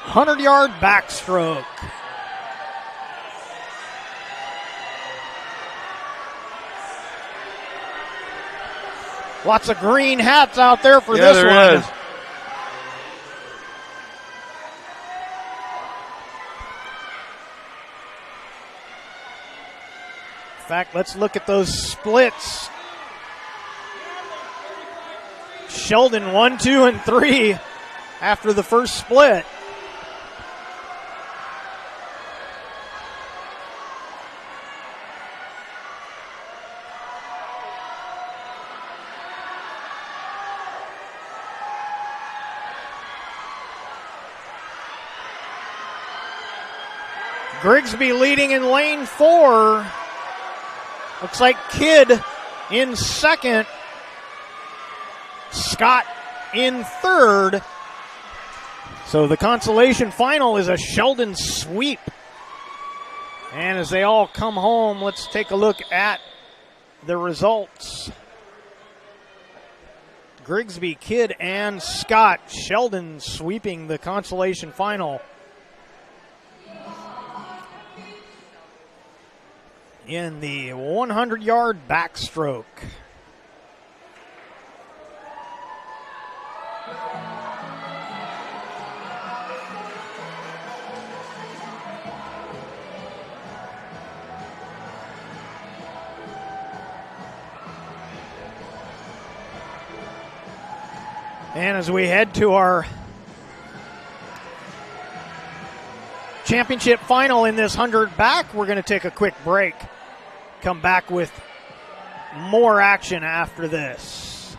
100-yard backstroke. Lots of green hats out there for this one. There is. In fact, let's look at those splits. Sheldon 1, 2, and 3 after the first split. Grigsby leading in lane 4. Looks like Kidd in second. Scott in third. So the consolation final is a Sheldon sweep. And as they all come home, let's take a look at the results. Grigsby, Kidd, and Scott. Sheldon sweeping the consolation final. In the 100-yard backstroke. And as we head to our championship final in this 100 back, we're going to take a quick break. Come back with more action after this.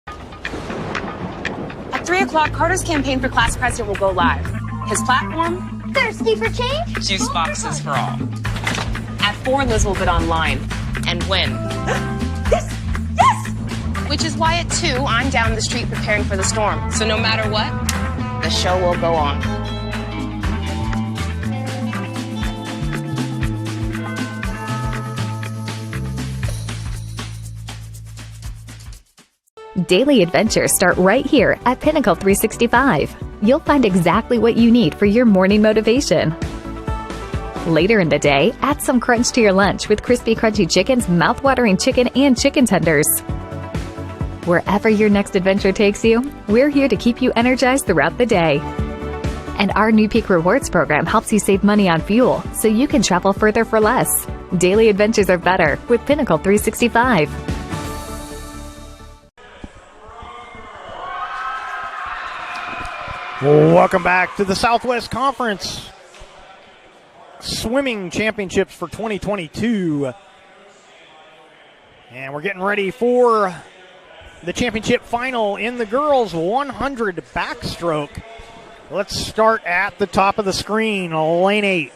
At 3 o'clock, Carter's campaign for class president will go live. His platform? Thirsty for change? Juice boxes for all. At 4, Liz will bid online and win. Yes! Yes! Which is why at 2, I'm down the street preparing for the storm. So no matter what, the show will go on. Daily adventures start right here at Pinnacle 365. You'll find exactly what you need for your morning motivation. Later in the day, add some crunch to your lunch with crispy, crunchy chickens, mouth-watering chicken, and chicken tenders. Wherever your next adventure takes you, we're here to keep you energized throughout the day. And our new Peak Rewards program helps you save money on fuel so you can travel further for less. Daily adventures are better with Pinnacle 365. Welcome back to the Southwest Conference Swimming Championships for 2022. And we're getting ready for the championship final in the girls 100 backstroke. Let's start at the top of the screen. Lane 8,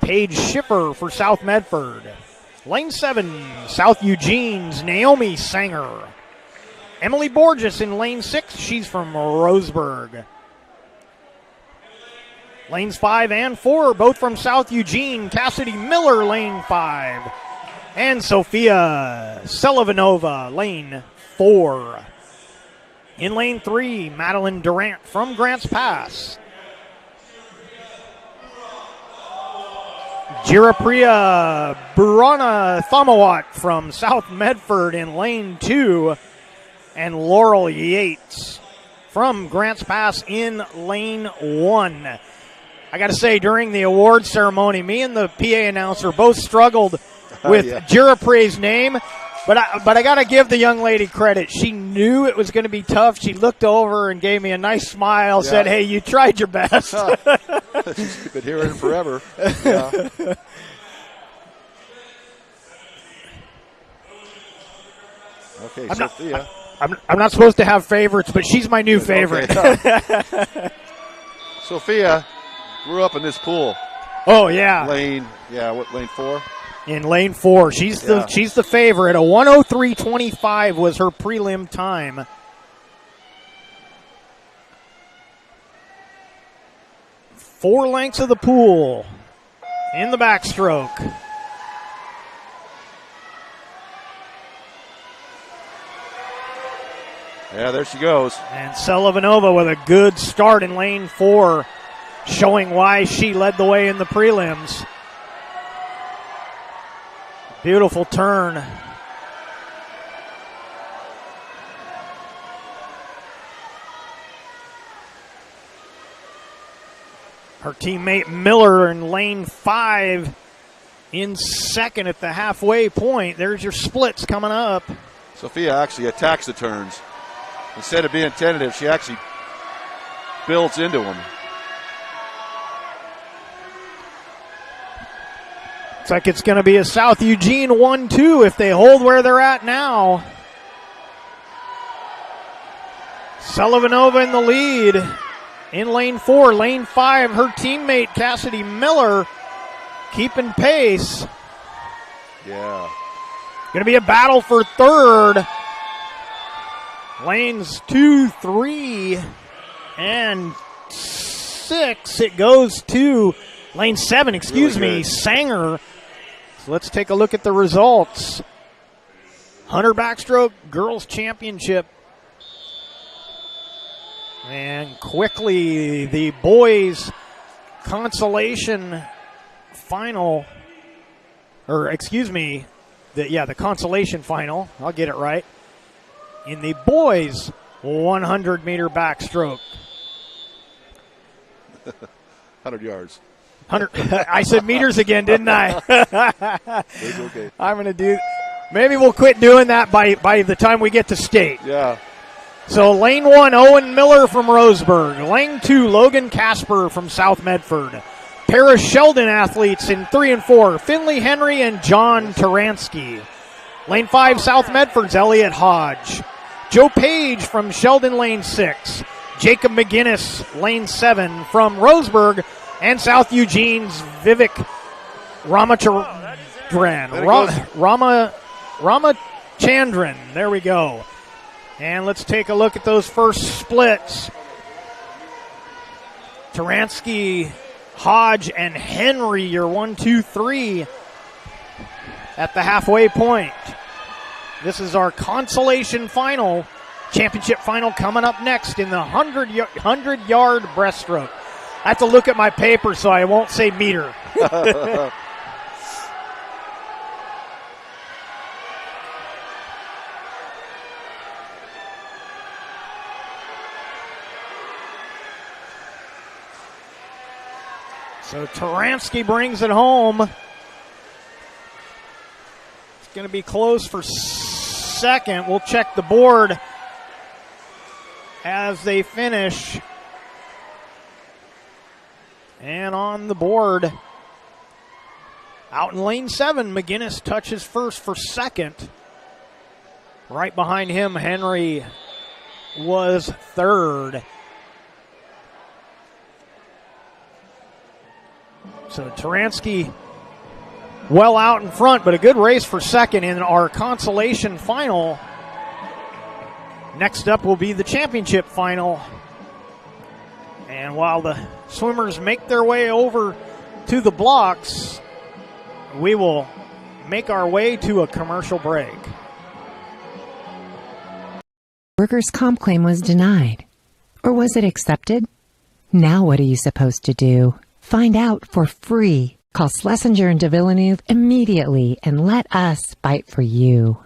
Paige Schiffer for South Medford. Lane 7, South Eugene's Naomi Sanger. Emily Borges in lane 6. She's from Roseburg. Lanes 5 and 4, both from South Eugene. Cassidy Miller, lane 5. And Sophia Selivanova, lane 4. In lane 3, Madeline Durant from Grants Pass. Jirapriya Burana Thamawat from South Medford in lane 2. And Laurel Yates from Grants Pass in lane 1. I got to say, during the award ceremony, me and the PA announcer both struggled with Jirapre's name, but I got to give the young lady credit. She knew it was going to be tough. She looked over and gave me a nice smile, said, "Hey, you tried your best." She's been hearing it forever. Yeah. Okay, Sophia. I'm not supposed to have favorites, but she's my new favorite. Okay. Sophia grew up in this pool. Oh, yeah. Lane 4? In lane 4. She's the favorite. A 1:03.25 was her prelim time. Four lengths of the pool in the backstroke. Yeah, there she goes. And Selivanova with a good start in lane 4, showing why she led the way in the prelims. Beautiful turn. Her teammate Miller in lane 5 in second at the halfway point. There's your splits coming up. Sophia actually attacks the turns. Instead of being tentative, she actually builds into them. Looks like it's going to be a South Eugene 1-2 if they hold where they're at now. Selivanova in the lead in lane 4. Lane 5, her teammate Cassidy Miller keeping pace. Yeah. Going to be a battle for third. Lanes 2, 3, and 6. It goes to lane 7, Sanger. So let's take a look at the results. 100 Backstroke Girls Championship. And quickly, the boys' Consolation Final. The Consolation Final. I'll get it right. In the boys' 100-meter backstroke. 100 yards. 100. I said meters again, didn't I? It's okay. I'm going to do. Maybe we'll quit doing that by the time we get to state. Yeah. So lane 1, Owen Miller from Roseburg. Lane 2, Logan Casper from South Medford. Pair of Sheldon athletes in 3 and 4, Finley Henry and John Taransky. Lane 5, South Medford's Elliott Hodge. Joe Page from Sheldon, lane 6. Jacob McGinnis, lane 7 from Roseburg. And South Eugene's Vivek Ramachandran. There we go. And let's take a look at those first splits. Taransky, Hodge, and Henry, your 1, 2, 3 at the halfway point. This is our Consolation Final, championship final coming up next in the 100-yard breaststroke. I have to look at my paper so I won't say meter. So Taransky brings it home. It's going to be close for second. We'll check the board as they finish. And on the board, out in lane 7, McGinnis touches first for second. Right behind him, Henry was third. So Taransky well out in front, but a good race for second in our Consolation Final. Next up will be the championship final. And while the swimmers make their way over to the blocks, we will make our way to a commercial break. Workers' comp claim was denied. Or was it accepted? Now what are you supposed to do? Find out for free. Call Schlesinger and de Villeneuve immediately and let us fight for you.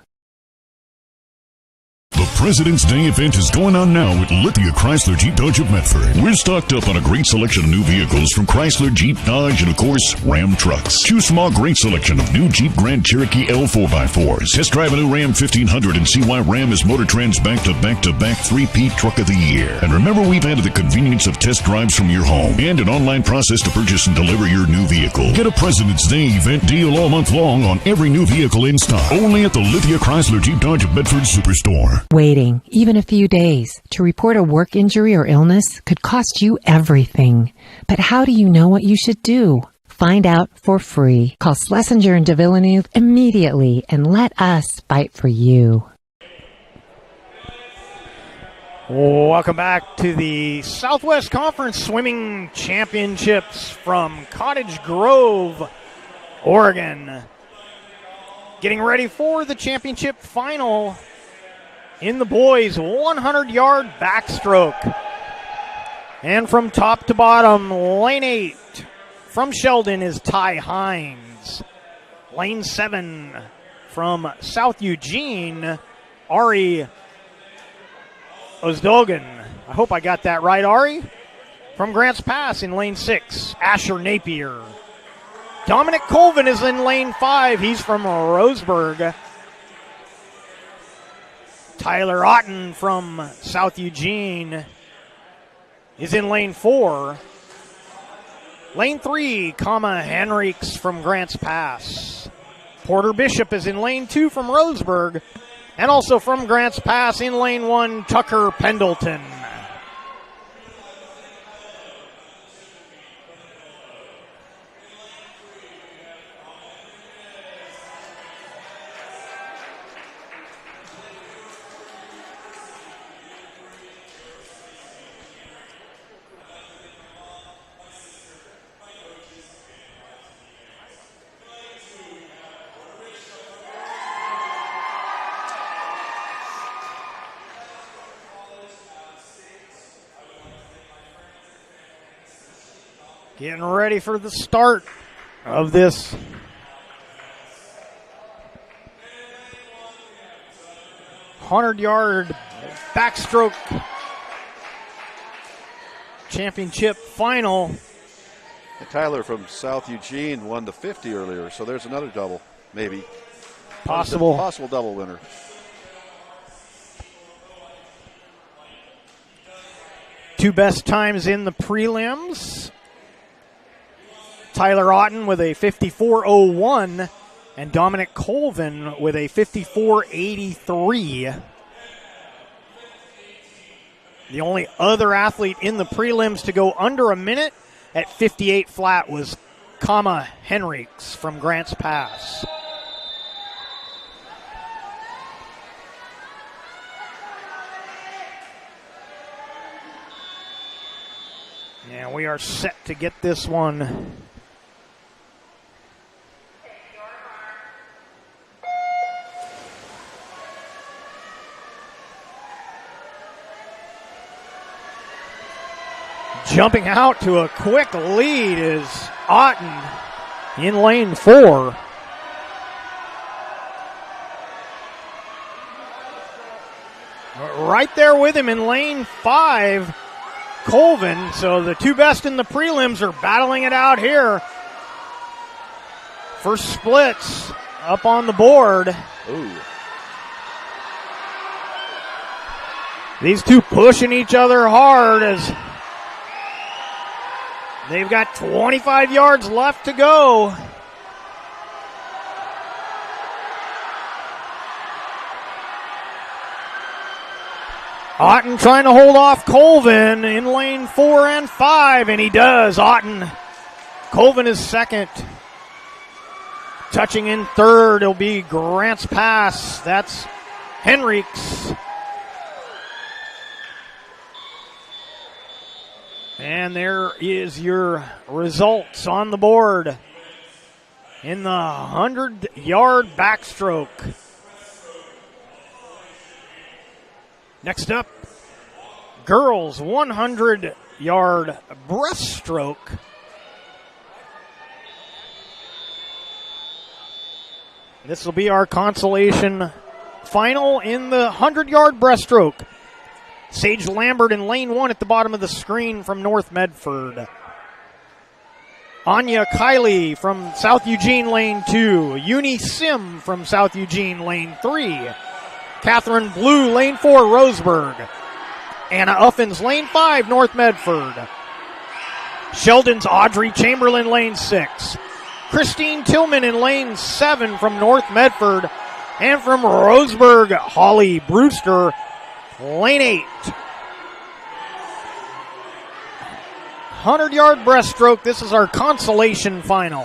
The President's Day event is going on now at Lithia Chrysler Jeep Dodge of Medford. We're stocked up on a great selection of new vehicles from Chrysler, Jeep, Dodge, and of course, Ram trucks. Choose from our great selection of new Jeep Grand Cherokee L4x4s. Test drive a new Ram 1500 and see why Ram is Motor Trend's back-to-back-to-back 3-peat Truck of the Year. And remember, we've added the convenience of test drives from your home and an online process to purchase and deliver your new vehicle. Get a President's Day event deal all month long on every new vehicle in stock. Only at the Lithia Chrysler Jeep Dodge of Bedford Superstore. Waiting, even a few days, to report a work injury or illness could cost you everything. But how do you know what you should do? Find out for free. Call Schlesinger and de Villeneuve immediately and let us fight for you. Welcome back to the Southwest Conference Swimming Championships from Cottage Grove, Oregon. Getting ready for the championship final in the boys' 100-yard backstroke. And from top to bottom, lane 8 from Sheldon is Ty Hines. Lane 7 from South Eugene, Ari Ozdogan. I hope I got that right, Ari. From Grants Pass in lane 6, Asher Napier. Dominic Colvin is in lane 5. He's from Roseburg. Tyler Otten from South Eugene is in lane 4. Lane 3, Henriques from Grants Pass. Porter Bishop is in lane 2 from Roseburg. And also from Grants Pass in lane 1, Tucker Pendleton. Getting ready for the start of this 100-yard backstroke championship final. And Tyler from South Eugene won the 50 earlier, so there's another double, maybe. Possible double winner. Two best times in the prelims. Tyler Otten with a 54.01 and Dominic Colvin with a 54.83. The only other athlete in the prelims to go under a minute at 58 flat was Henriques from Grants Pass. And we are set to get this one jumping out to a quick lead is Otten in lane 4. Right there with him in lane 5, Colvin. So the two best in the prelims are battling it out here for splits up on the board. Ooh. These two pushing each other hard as they've got 25 yards left to go. Otten trying to hold off Colvin in lane 4 and 5, and he does. Colvin is second. Touching in third, it'll be Grants Pass. That's Henriques. And there is your results on the board in the 100-yard backstroke. Next up, girls 100-yard breaststroke. This will be our consolation final in the 100-yard breaststroke. Sage Lambert in lane 1 at the bottom of the screen from North Medford. Anya Kiley from South Eugene, lane 2. Uni Sim from South Eugene, lane 3. Catherine Blue, lane 4, Roseburg. Anna Uffins, lane 5, North Medford. Sheldon's Audrey Chamberlain, lane 6. Christine Tillman in lane 7 from North Medford. And from Roseburg, Holly Brewster, lane 8. 100-yard breaststroke. This is our consolation final.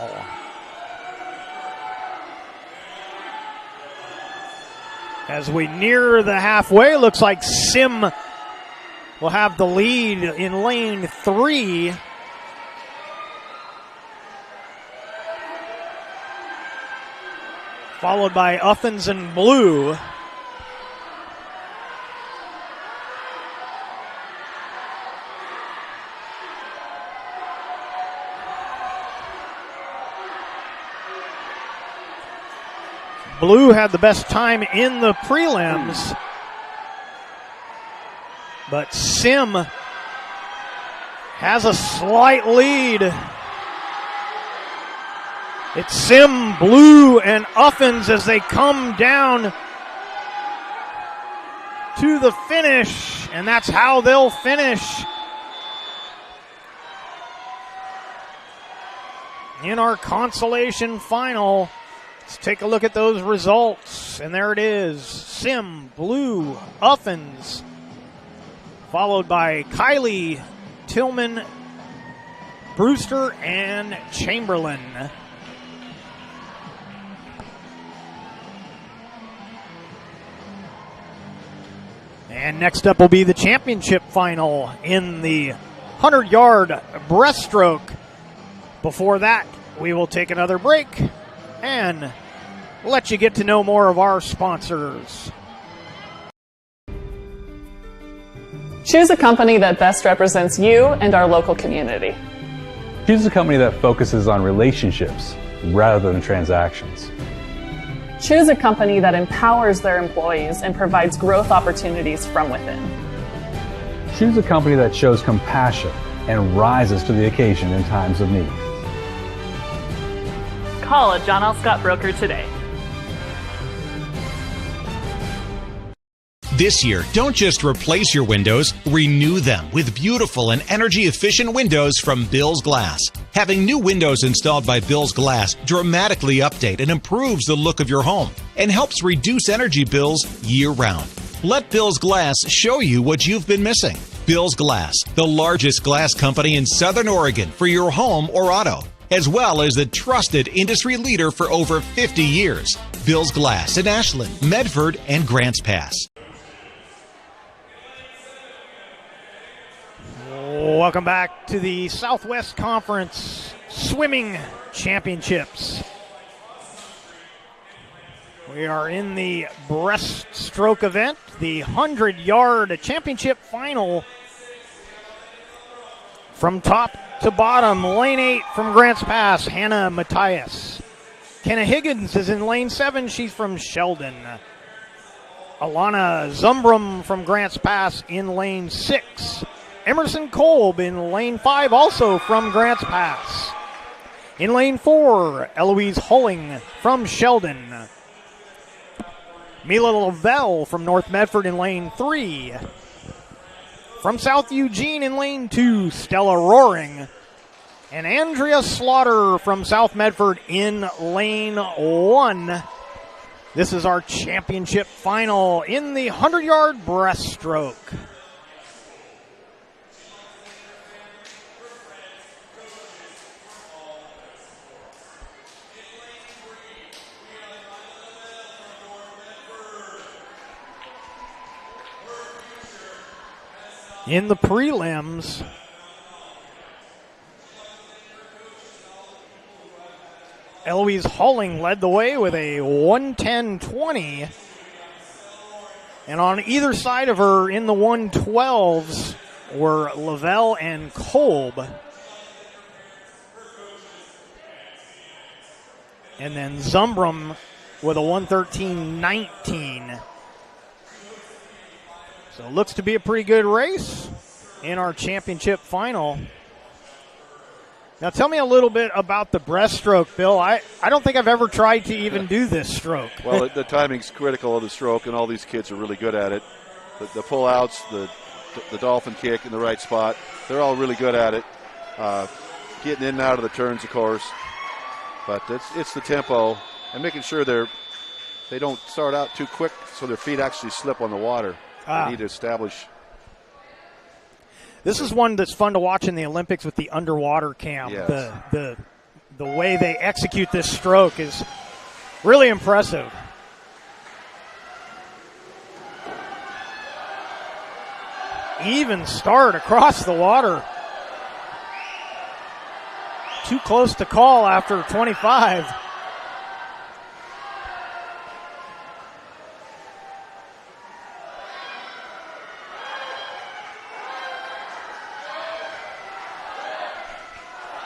As we near the halfway, looks like Sim will have the lead in lane 3. Followed by Uffins and Blue. Blue had the best time in the prelims, but Sim has a slight lead. It's Sim, Blue, and Uffins as they come down to the finish, and that's how they'll finish in our consolation final. Let's take a look at those results, and there it is. Sim, Blue, Uffins, followed by Kylie, Tillman, Brewster, and Chamberlain. And next up will be the championship final in the 100-yard breaststroke. Before that, we will take another break and let you get to know more of our sponsors. Choose a company that best represents you and our local community. Choose a company that focuses on relationships rather than transactions. Choose a company that empowers their employees and provides growth opportunities from within. Choose a company that shows compassion and rises to the occasion in times of need. Call a John L. Scott broker today. This year, don't just replace your windows, renew them with beautiful and energy-efficient windows from Bill's Glass. Having new windows installed by Bill's Glass dramatically update and improves the look of your home and helps reduce energy bills year-round. Let Bill's Glass show you what you've been missing. Bill's Glass, the largest glass company in Southern Oregon for your home or auto, as well as the trusted industry leader for over 50 years. Bill's Glass in Ashland, Medford, and Grants Pass. Welcome back to the Southwest Conference Swimming Championships. We are in the breaststroke event, the 100-yard championship final. From top to bottom, lane 8 from Grants Pass, Hannah Matthias. Kenna Higgins is in lane 7. She's from Sheldon. Alana Zumbrum from Grants Pass in lane 6. Emerson Kolb in lane 5, also from Grants Pass. In lane 4, Eloise Hulling from Sheldon. Mila Lavelle from North Medford in lane 3. From South Eugene in lane 2, Stella Roaring. And Andrea Slaughter from South Medford in lane 1. This is our championship final in the 100-yard breaststroke. In the prelims, Eloise Hulling led the way with a 1:10.20. And on either side of her in the 1:12s were Lavelle and Kolb. And then Zumbrum with a 1:13.19. So it looks to be a pretty good race in our championship final. Now tell me a little bit about the breaststroke, Bill. I don't think I've ever tried to even do this stroke. Well, the timing's critical of the stroke, and all these kids are really good at it. The pull-outs, the dolphin kick in the right spot, they're all really good at it. Getting in and out of the turns, of course. But it's the tempo and making sure they don't start out too quick so their feet actually slip on the water. They need to establish. This is one that's fun to watch in the Olympics with the underwater cam. Yes. The way they execute this stroke is really impressive. Even start across the water. Too close to call after 25.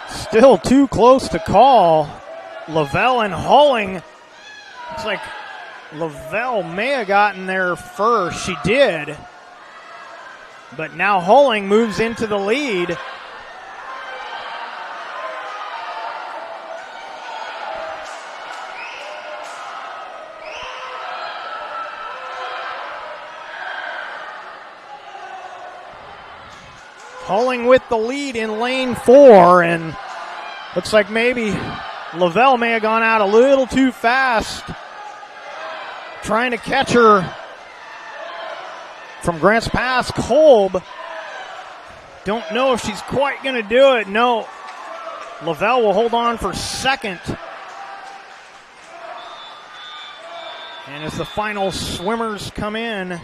Still too close to call. Lavelle and Hulling. Looks like Lavelle may have gotten there first. She did. But now Hulling moves into the lead. Hulling with the lead in lane 4, and looks like maybe Lavelle may have gone out a little too fast, trying to catch her from Grants Pass. Kolb, don't know if she's quite going to do it. No, Lavelle will hold on for second. And as the final swimmers come in,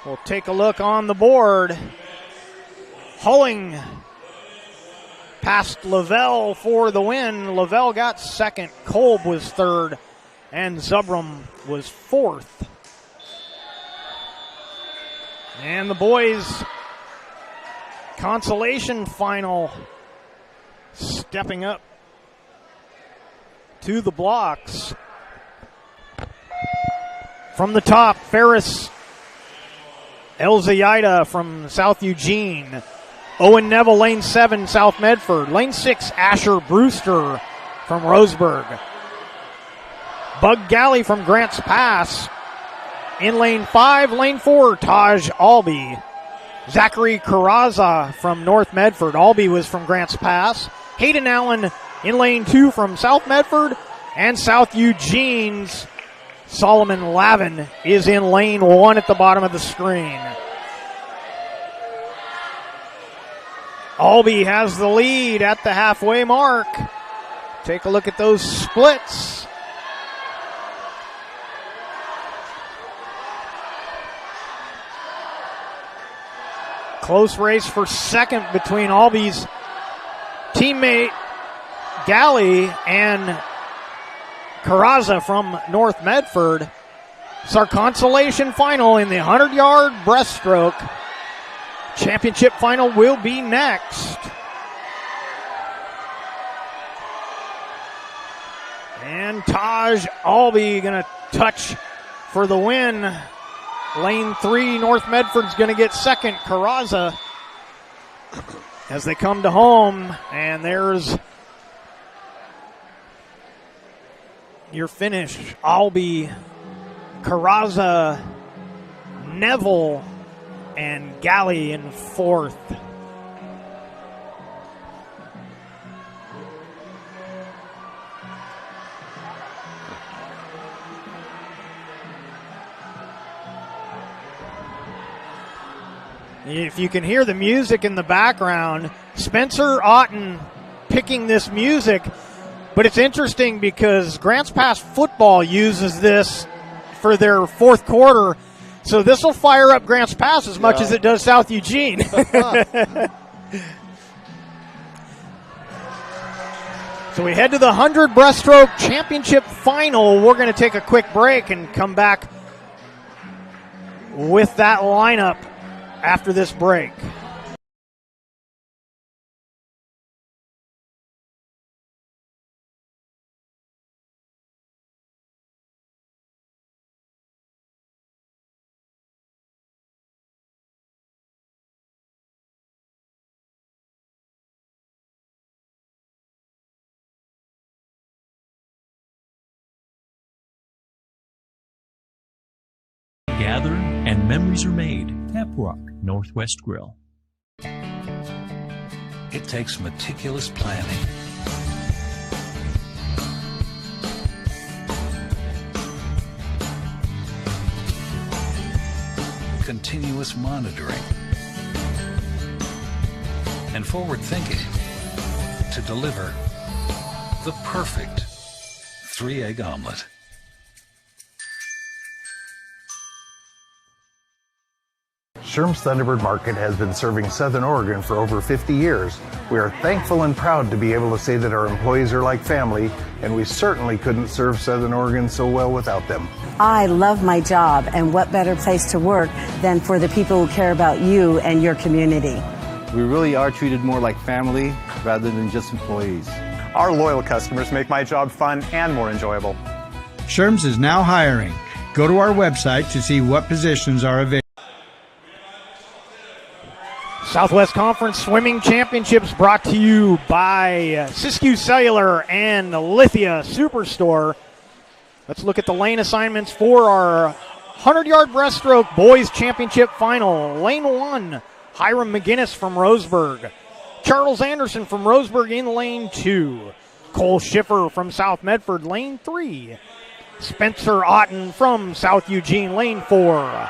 we'll take a look on the board. Hulling passed Lavelle for the win. Lavelle got second. Kolb was third. And Zubrum was fourth. And the boys' consolation final stepping up to the blocks. From the top, Ferris Elzaida from South Eugene. Owen Neville, lane 7, South Medford. Lane 6, Asher Brewster from Roseburg. Bug Galley from Grants Pass. In lane 5, lane 4, Taj Albee. Zachary Carraza from North Medford. Albee was from Grants Pass. Hayden Allen in lane 2 from South Medford. And South Eugene's Solomon Lavin is in lane 1 at the bottom of the screen. Albee has the lead at the halfway mark. Take a look at those splits. Close race for second between Albee's teammate Galley and Carraza from North Medford. It's our consolation final in the 100-yard breaststroke. Championship final will be next. And Taj Albee going to touch for the win. Lane 3, North Medford's going to get second. Carraza as they come to home. And there's your finish. Albee, Carraza, Neville, and Galley in fourth. If you can hear the music in the background, Spencer Otten picking this music, but it's interesting because Grants Pass football uses this for their fourth quarter. So this will fire up Grants Pass as much as it does South Eugene. So we head to the 100 breaststroke championship final. We're going to take a quick break and come back with that lineup after this break. gather and memories are made. Tap Rock Northwest Grill. It takes meticulous planning, continuous monitoring, and forward thinking to deliver the perfect 3-egg omelet. Sherm's Thunderbird Market has been serving Southern Oregon for over 50 years. We are thankful and proud to be able to say that our employees are like family, and we certainly couldn't serve Southern Oregon so well without them. I love my job, and what better place to work than for the people who care about you and your community. We really are treated more like family rather than just employees. Our loyal customers make my job fun and more enjoyable. Sherm's is now hiring. Go to our website to see what positions are available. Southwest Conference Swimming Championships brought to you by Siskiyou Cellular and Lithia Superstore. Let's look at the lane assignments for our 100-yard breaststroke boys championship final. Lane 1, Hiram McGinnis from Roseburg. Charles Anderson from Roseburg in lane 2. Cole Schiffer from South Medford, lane 3. Spencer Otten from South Eugene, lane 4.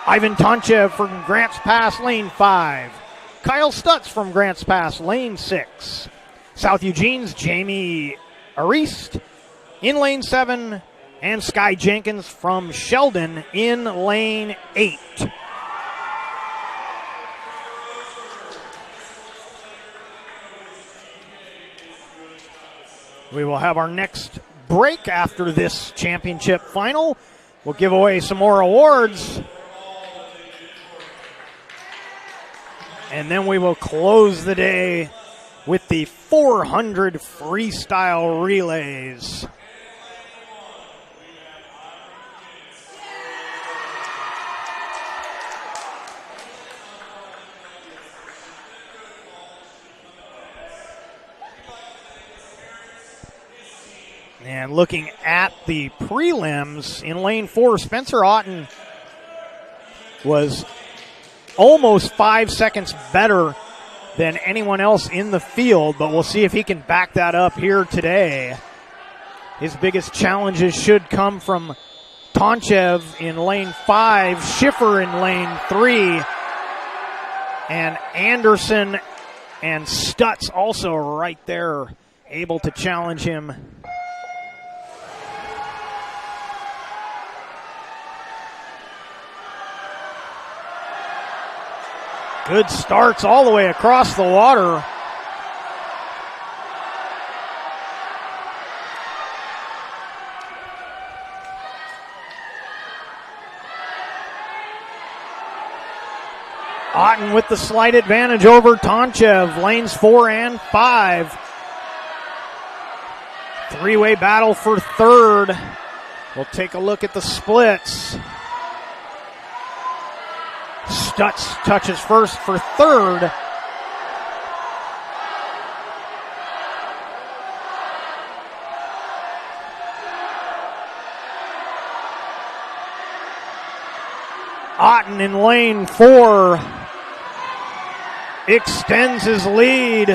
Ivan Tonchev from Grants Pass, lane 5. Kyle Stutz from Grants Pass, lane 6. South Eugene's Jamie Arist in lane 7. And Sky Jenkins from Sheldon in lane 8. We will have our next break after this championship final. We'll give away some more awards. And then we will close the day with the 400 freestyle relays. And looking at the prelims, in lane 4, Spencer Otten was almost 5 seconds better than anyone else in the field, but we'll see if he can back that up here today. His biggest challenges should come from Tonchev in lane 5, Schiffer in lane 3, and Anderson and Stutz also right there able to challenge him. Good starts all the way across the water. Otten with the slight advantage over Tonchev, lanes 4 and 5. Three-way battle for third. We'll take a look at the splits. Stutz touches first for third. Otten in lane 4 extends his lead.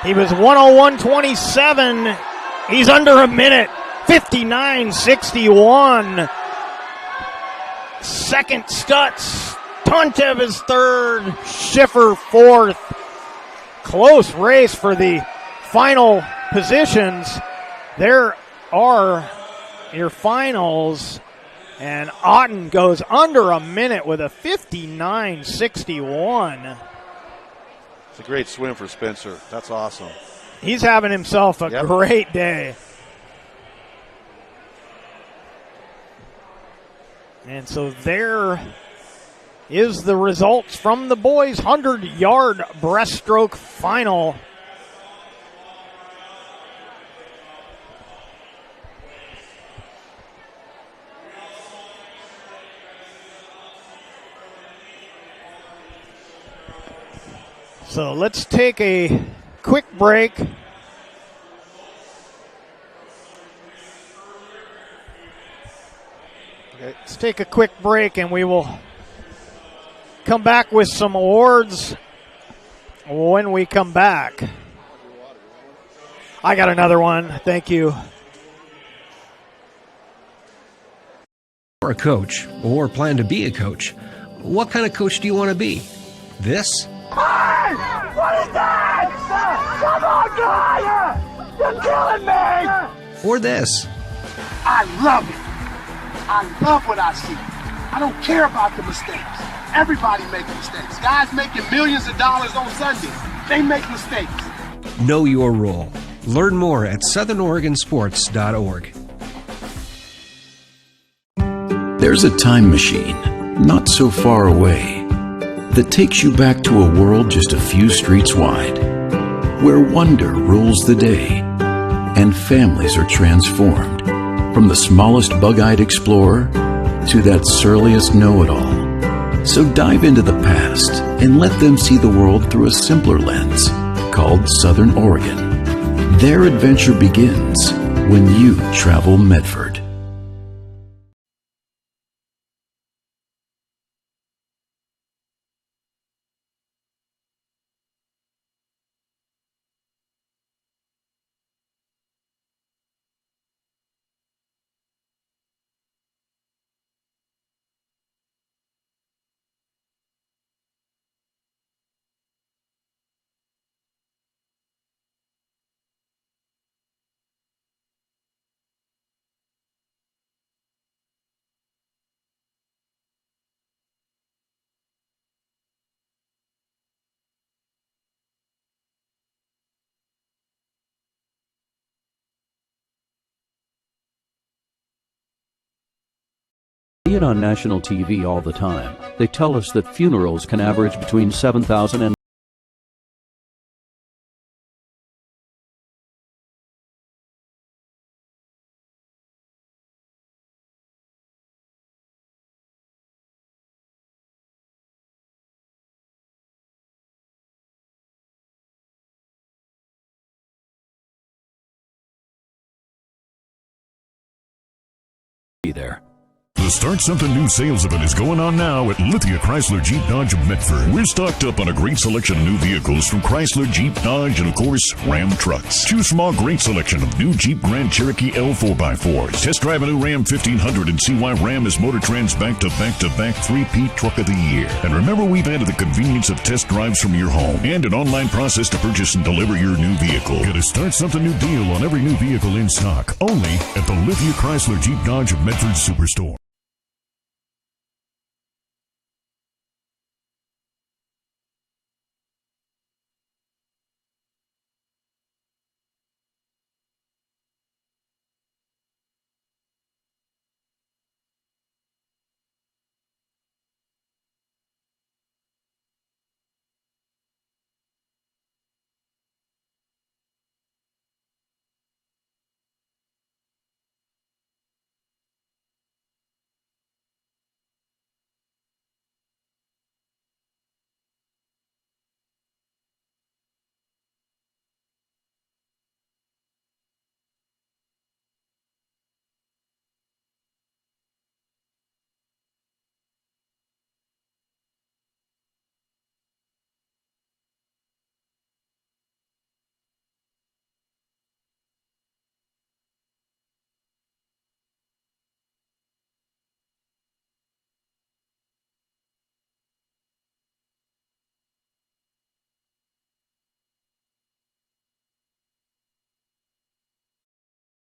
He was 101.27. He's under a minute. 59.61. Second, Stutz. Tonchev is third. Schiffer fourth. Close race for the final positions. There are your finals. And Otten goes under a minute with a 59.61. It's a great swim for Spencer. That's awesome. He's having himself a great day. And so there is the results from the boys' 100-yard breaststroke final. So let's take a quick break. Let's take a quick break and we will come back with some awards when we come back. I got another one. Thank you. You're a coach or plan to be a coach. What kind of coach do you want to be? This? Hey! What is that? Come on, guy! You're killing me! Or this? I love it. I love what I see. I don't care about the mistakes. Everybody makes mistakes. Guys making millions of dollars on Sundays, they make mistakes. Know your role. Learn more at southernoregonsports.org. There's a time machine, not so far away, that takes you back to a world just a few streets wide, where wonder rules the day, and families are transformed, from the smallest bug-eyed explorer to that surliest know-it-all. So dive into the past and let them see the world through a simpler lens, called Southern Oregon. Their adventure begins when you travel Medford. See it on national TV all the time. They tell us that funerals can average between 7,000 and be there. The Start Something New sales event is going on now at Lithia Chrysler Jeep Dodge of Medford. We're stocked up on a great selection of new vehicles from Chrysler, Jeep, Dodge, and of course, Ram trucks. Choose from our great selection of new Jeep Grand Cherokee L 4x4s. Test drive a new Ram 1500 and see why Ram is Motor Trend's back-to-back-to-back 3P Truck of the Year. And remember, we've added the convenience of test drives from your home and an online process to purchase and deliver your new vehicle. Get a Start Something New deal on every new vehicle in stock, only at the Lithia Chrysler Jeep Dodge of Medford Superstore.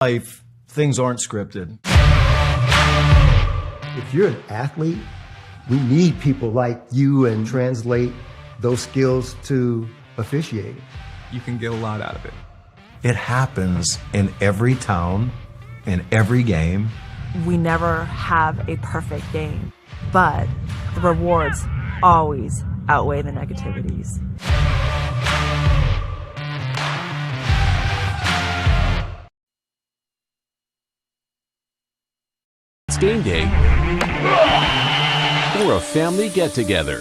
Life, things aren't scripted. If you're an athlete, we need people like you and translate those skills to officiating. You can get a lot out of it. It happens in every town, in every game. We never have a perfect game, but the rewards always outweigh the negativities. It's game day or a family get-together.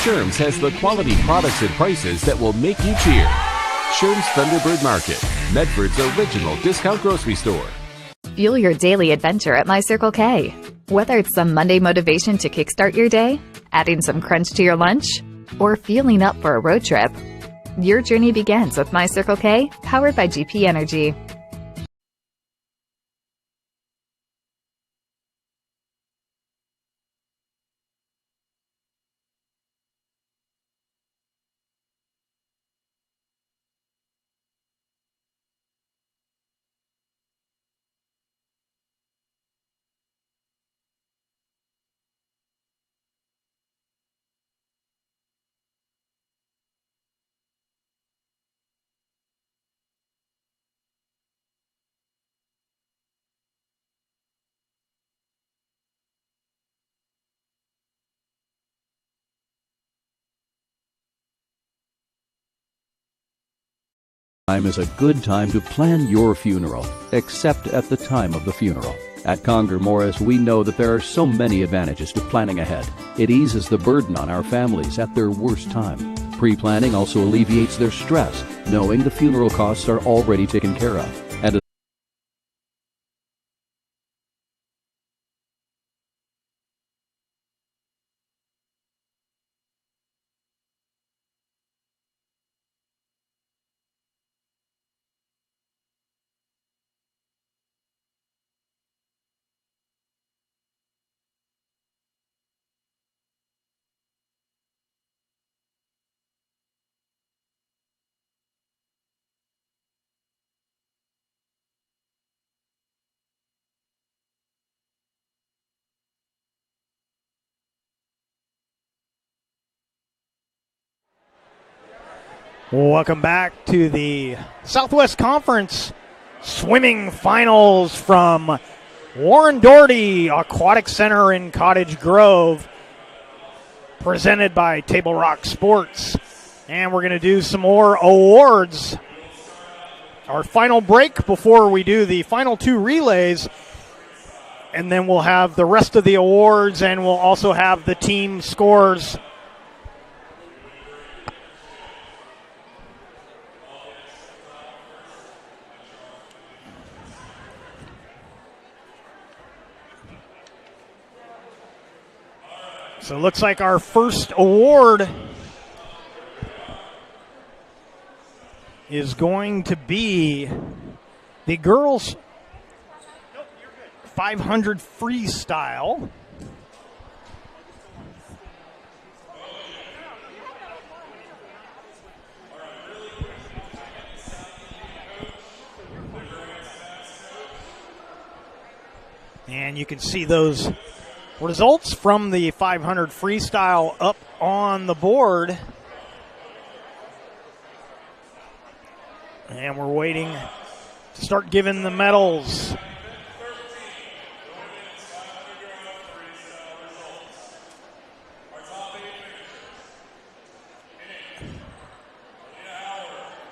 Sherm's has the quality products and prices that will make you cheer. Sherm's Thunderbird Market, Medford's original discount grocery store. Fuel your daily adventure at My Circle K. Whether it's some Monday motivation to kickstart your day, adding some crunch to your lunch, or fueling up for a road trip, your journey begins with My Circle K, powered by GP Energy. Time is a good time to plan your funeral, except at the time of the funeral. At Conger Morris, we know that there are so many advantages to planning ahead. It eases the burden on our families at their worst time. Pre-planning also alleviates their stress, knowing the funeral costs are already taken care of. And Welcome back to the Southwest Conference swimming finals from Warren Doherty Aquatic Center in Cottage Grove, presented by Table Rock Sports. And we're going to do some more awards. Our final break before we do the final two relays, and then we'll have the rest of the awards, and we'll also have the team scores. So it looks like our first award is going to be the girls 500 freestyle. And you can see those results from the 500 freestyle up on the board. And we're waiting to start giving the medals.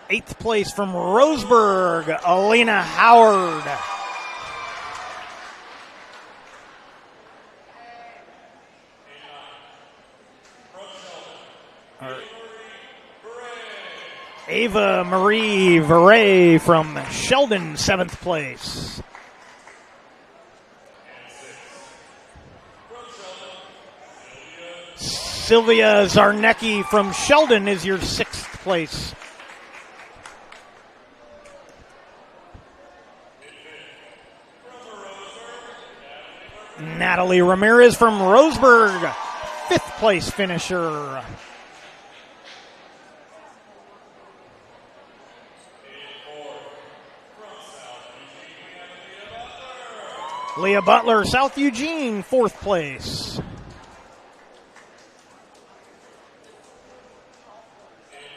Eighth place from Roseburg, Alina Howard. Ava Marie Veray from Sheldon, 7th place. Sylvia Zarnecki from Sheldon is your 6th place. Natalie Ramirez from Roseburg, 5th place finisher. Leah Butler, South Eugene, 4th place.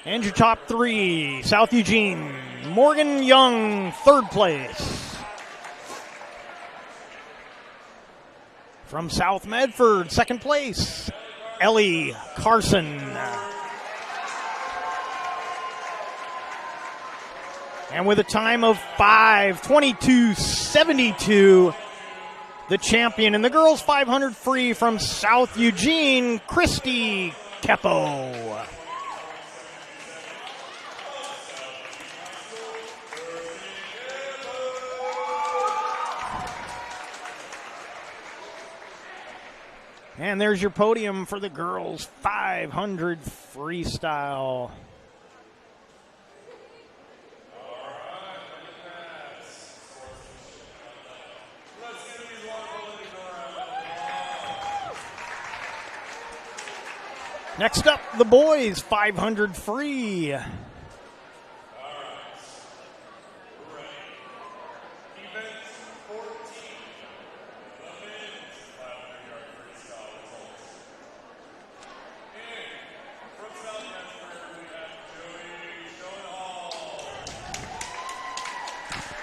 And your top 3, South Eugene, Morgan Young, 3rd place. From South Medford, 2nd place, Ellie Carson. And with a time of 5:22.72, the champion in the girls 500 free from South Eugene, Christy Kepo. And there's your podium for the girls 500 freestyle. Next up, the boys 500 free.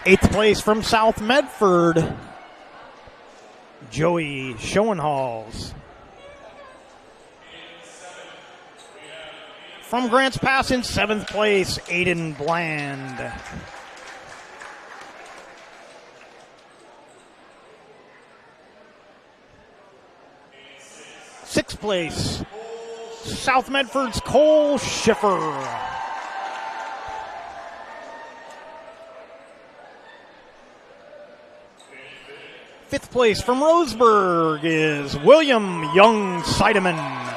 Eighth place from South Medford, Joey Schoenhals. From Grants Pass in 7th place, Aiden Bland. Sixth place, South Medford's Cole Schiffer. Fifth place from Roseburg is William Young Seidemann.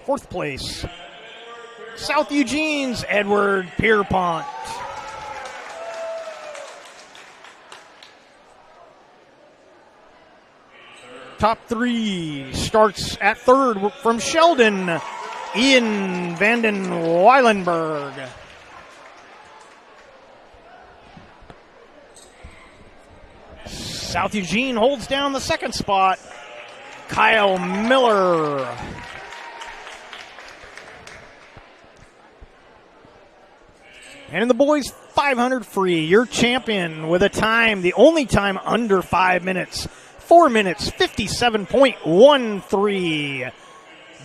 Fourth place, South Eugene's Edward Pierpont. Top three starts at third from Sheldon, Ian Vanden Weilenberg. South Eugene holds down the second spot, Kyle Miller. And in the boys 500 free, your champion with a time, the only time under 5 minutes, 4 minutes, 57.13,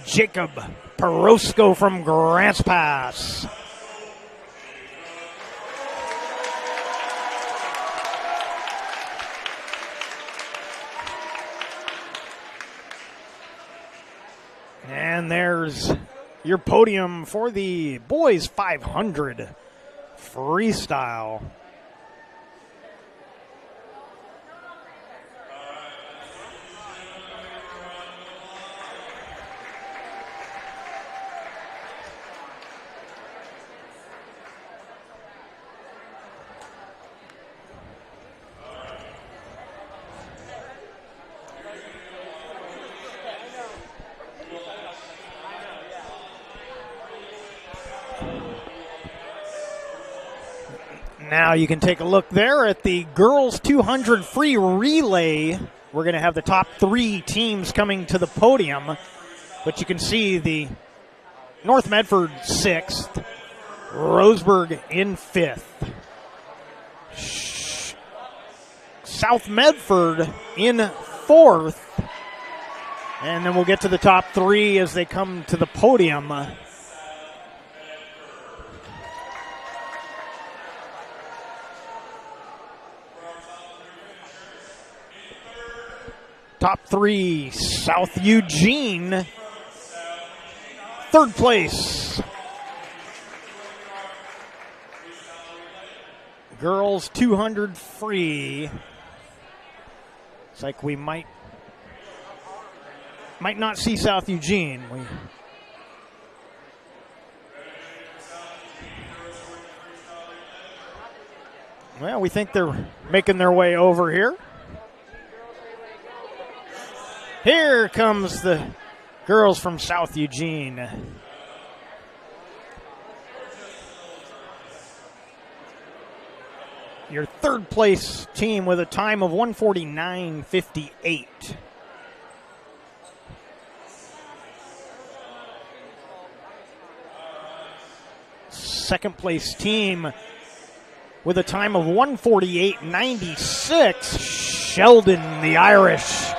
Jacob Perosco from Grants Pass. And there's your podium for the boys 500 freestyle. Now you can take a look there at the girls 200 free relay. We're going to have the top three teams coming to the podium. But you can see the North Medford 6th, Roseburg in 5th. South Medford in 4th. And then we'll get to the top three as they come to the podium. Top three, South Eugene. Third place, girls 200 free. It's like we might not see South Eugene. Well, we think they're making their way over here. Here comes the girls from South Eugene. Your third place team with a time of 1:49.58. Second place team with a time of 1:48.96. Sheldon, the Irish.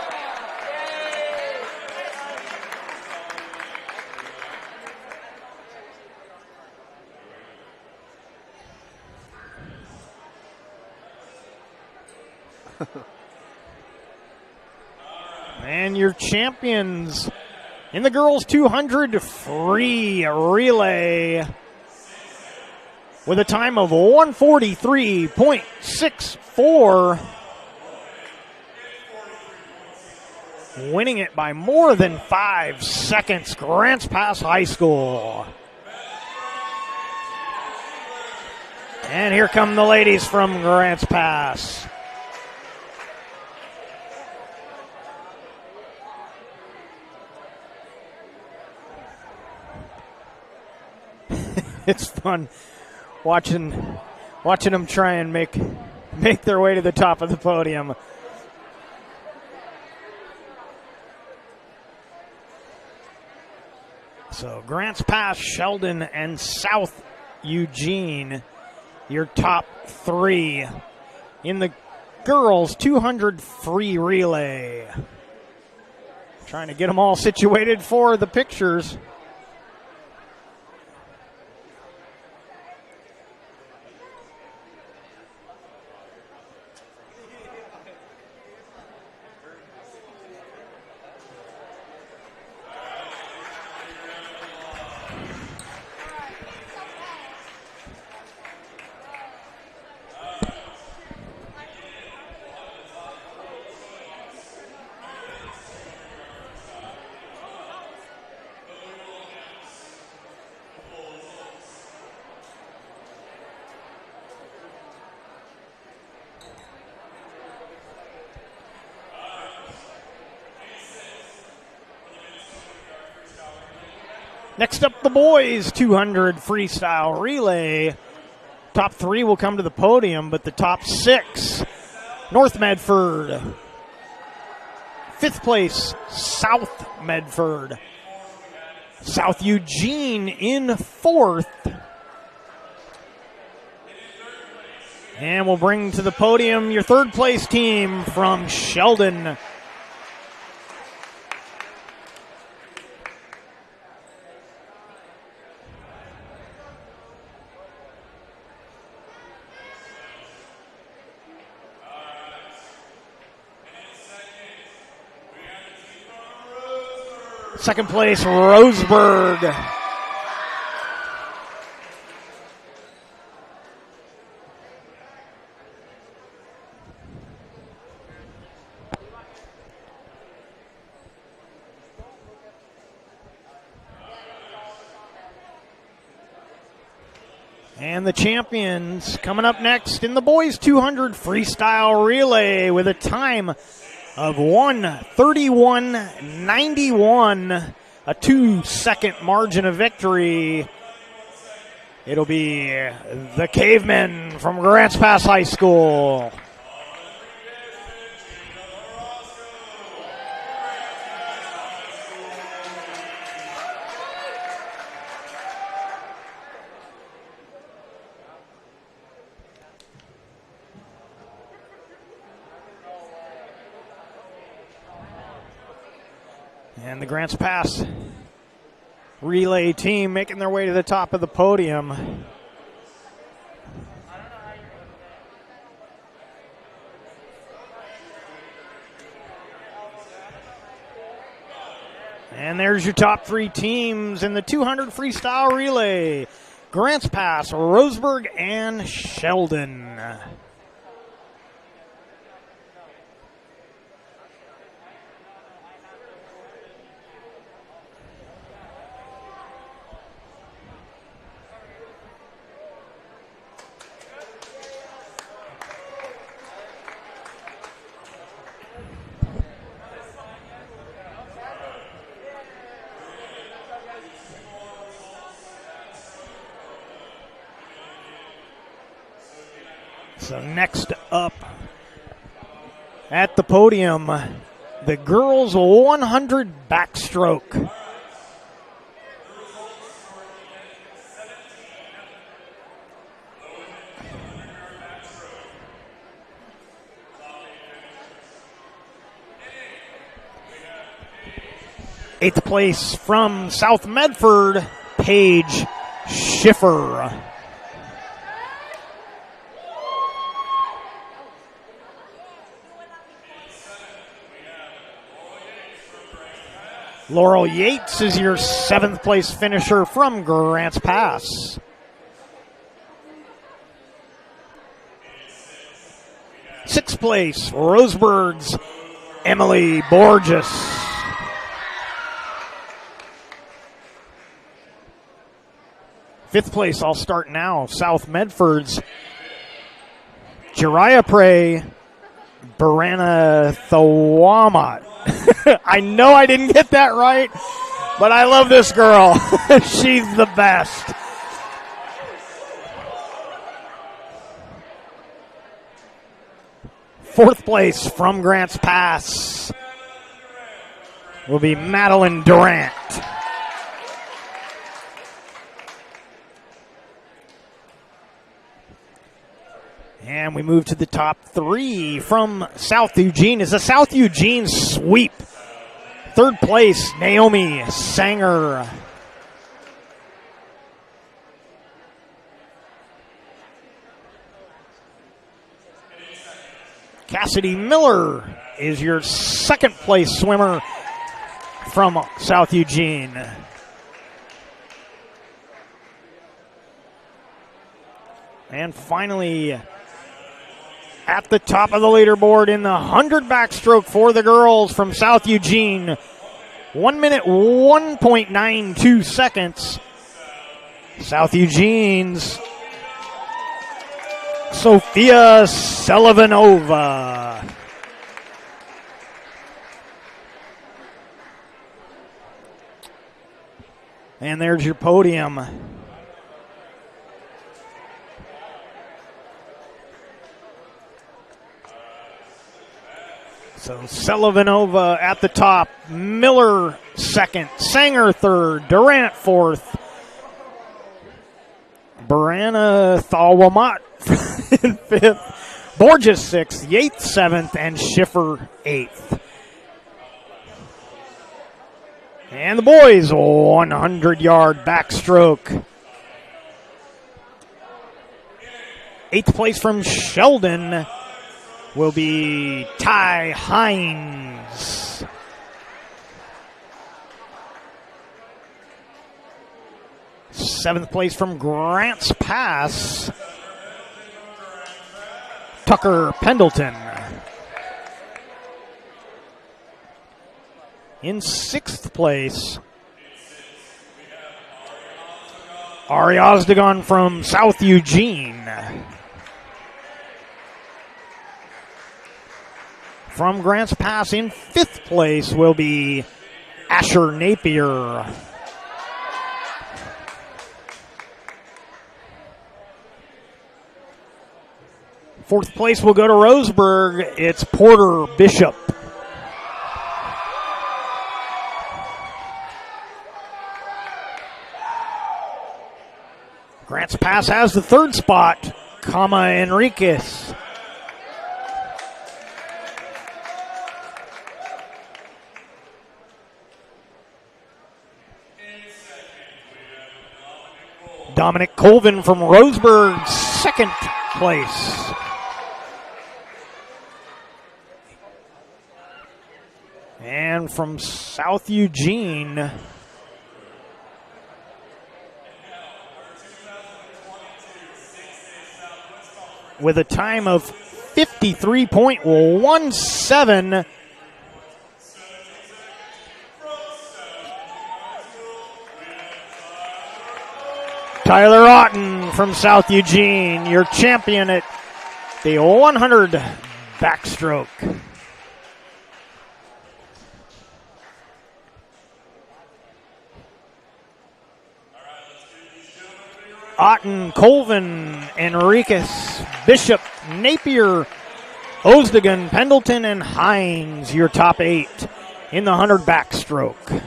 And your champions in the girls 200 free relay, with a time of 1:43.64. Winning it by more than 5 seconds, Grants Pass High School. And here come the ladies from Grants Pass. It's fun watching them try and make their way to the top of the podium. So Grants Pass, Sheldon, and South Eugene, your top three in the girls 200 free relay. Trying to get them all situated for the pictures. Next up, the boys 200 freestyle relay. Top three will come to the podium, but the top six, North Medford. Fifth place, South Medford. South Eugene in fourth. And we'll bring to the podium your third place team from Sheldon. Second place, Roseburg. And the champions coming up next in the boys 200 freestyle relay with a time of 1:31.91, a 2-second margin of victory. It'll be the Cavemen from Grants Pass High School. And the Grants Pass relay team making their way to the top of the podium. And there's your top three teams in the 200 freestyle relay. Grants Pass, Roseburg, and Sheldon. So next up at the podium, the girls 100 backstroke. Eighth place from South Medford, Paige Schiffer. Laurel Yates is your seventh place finisher from Grants Pass. Sixth place, Roseburg's Emily Borges. Fifth place, I'll start now, South Medford's Jariah Prey, Brianna Scott. I know I didn't get that right, but I love this girl. She's the best. Fourth place from Grants Pass will be Madeline Durant. And we move to the top three from South Eugene. It's a South Eugene sweep. Third place, Naomi Sanger. Cassidy Miller is your second place swimmer from South Eugene. And finally, at the top of the leaderboard in the 100 backstroke for the girls from South Eugene. 1 minute, 1.92 seconds. South Eugene's Sophia Selivanova. And there's your podium. So Selivanova at the top, Miller second, Sanger third, Durant fourth, Brianna Scott in fifth, Borges sixth, Yates seventh, and Schiffer eighth. And the boys, 100-yard backstroke. Eighth place from Sheldon will be Ty Hines. Seventh place from Grants Pass, Tucker Pendleton. In sixth place, Ari Ozdegon from South Eugene. From Grants Pass in fifth place will be Asher Napier. Fourth place will go to Roseburg. It's Porter Bishop. Grants Pass has the third spot, Enriquez. Dominic Colvin from Roseburg, second place. And from South Eugene, with a time of 53.17, Tyler Otten from South Eugene, your champion at the 100 backstroke. Otten, Colvin, Enriquez, Bishop, Napier, Ozdegan, Pendleton, and Hines, your top eight in the 100 backstroke.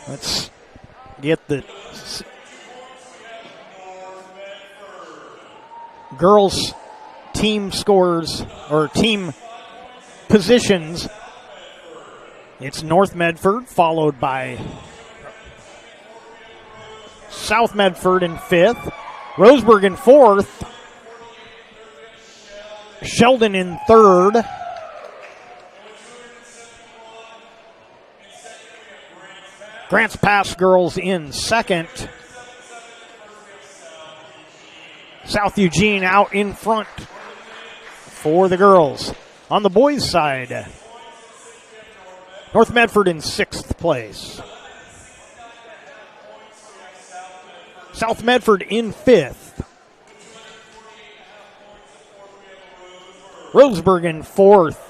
Let's get the girls' team scores or team positions. It's North Medford, followed by South Medford in fifth, Roseburg in fourth, Sheldon in third. Grants Pass girls in second. South Eugene out in front for the girls. On the boys' side, North Medford in sixth place. South Medford in fifth. Roseburg in fourth.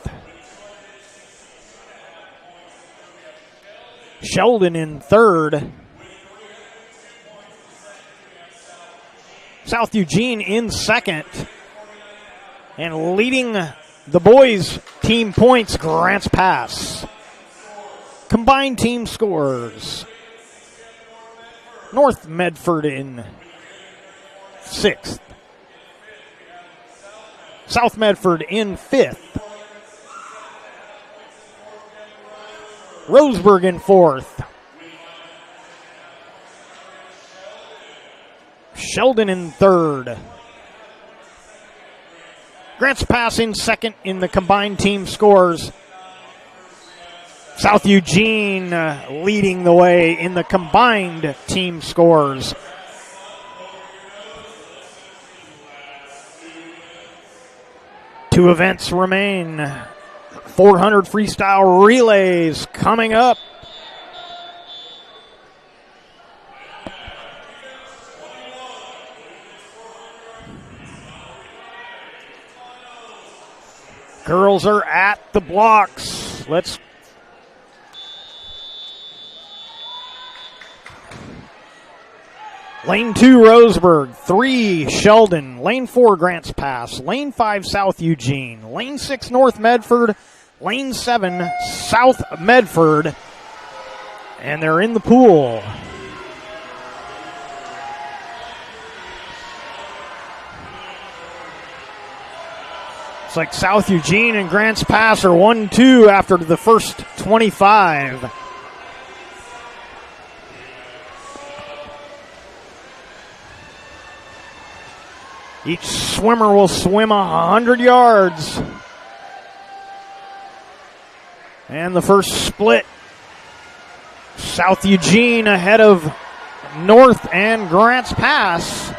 Sheldon in third. South Eugene in second. And leading the boys' team points, Grants Pass. Combined team scores. North Medford in sixth. South Medford in fifth. Roseburg in fourth. Sheldon in third. Grants Pass in second in the combined team scores. South Eugene leading the way in the combined team scores. Two events remain. 400 freestyle relays coming up. Girls are at the blocks. Lane 2, Roseburg. 3, Sheldon. Lane 4, Grants Pass. Lane 5, South Eugene. Lane 6, North Medford. Lane 7, South Medford. And they're in the pool. It's like South Eugene and Grants Pass are 1-2 after the first 25. Each swimmer will swim 100 yards. And the first split, South Eugene ahead of North and Grants Pass.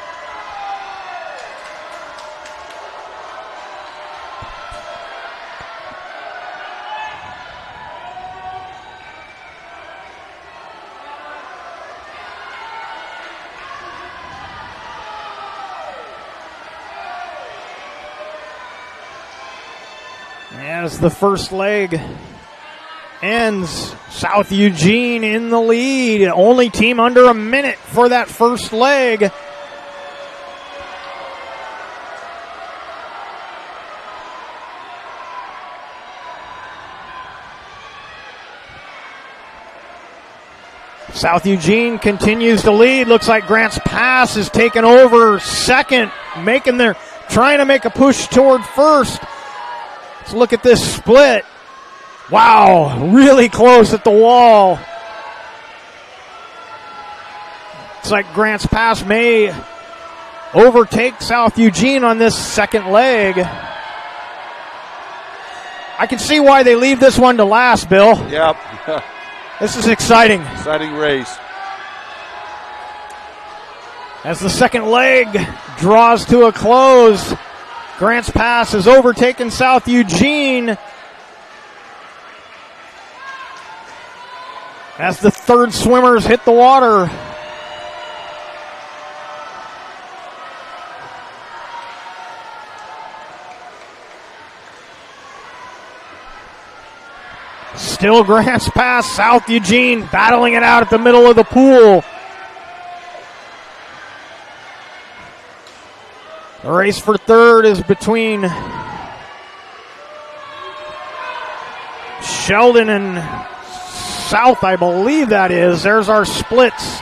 As the first leg ends, South Eugene in the lead. Only team under a minute for that first leg. South Eugene continues to lead. Looks like Grants Pass is taking over second, trying to make a push toward first. Let's look at this split. Wow, really close at the wall. It's like Grants Pass may overtake South Eugene on this second leg. I can see why they leave this one to last, Bill. Yep. This is exciting. Exciting race. As the second leg draws to a close, Grants Pass has overtaken South Eugene. As the third swimmers hit the water. Still Grants Pass, South Eugene battling it out at the middle of the pool. The race for third is between Sheldon and South, I believe that is. There's our splits.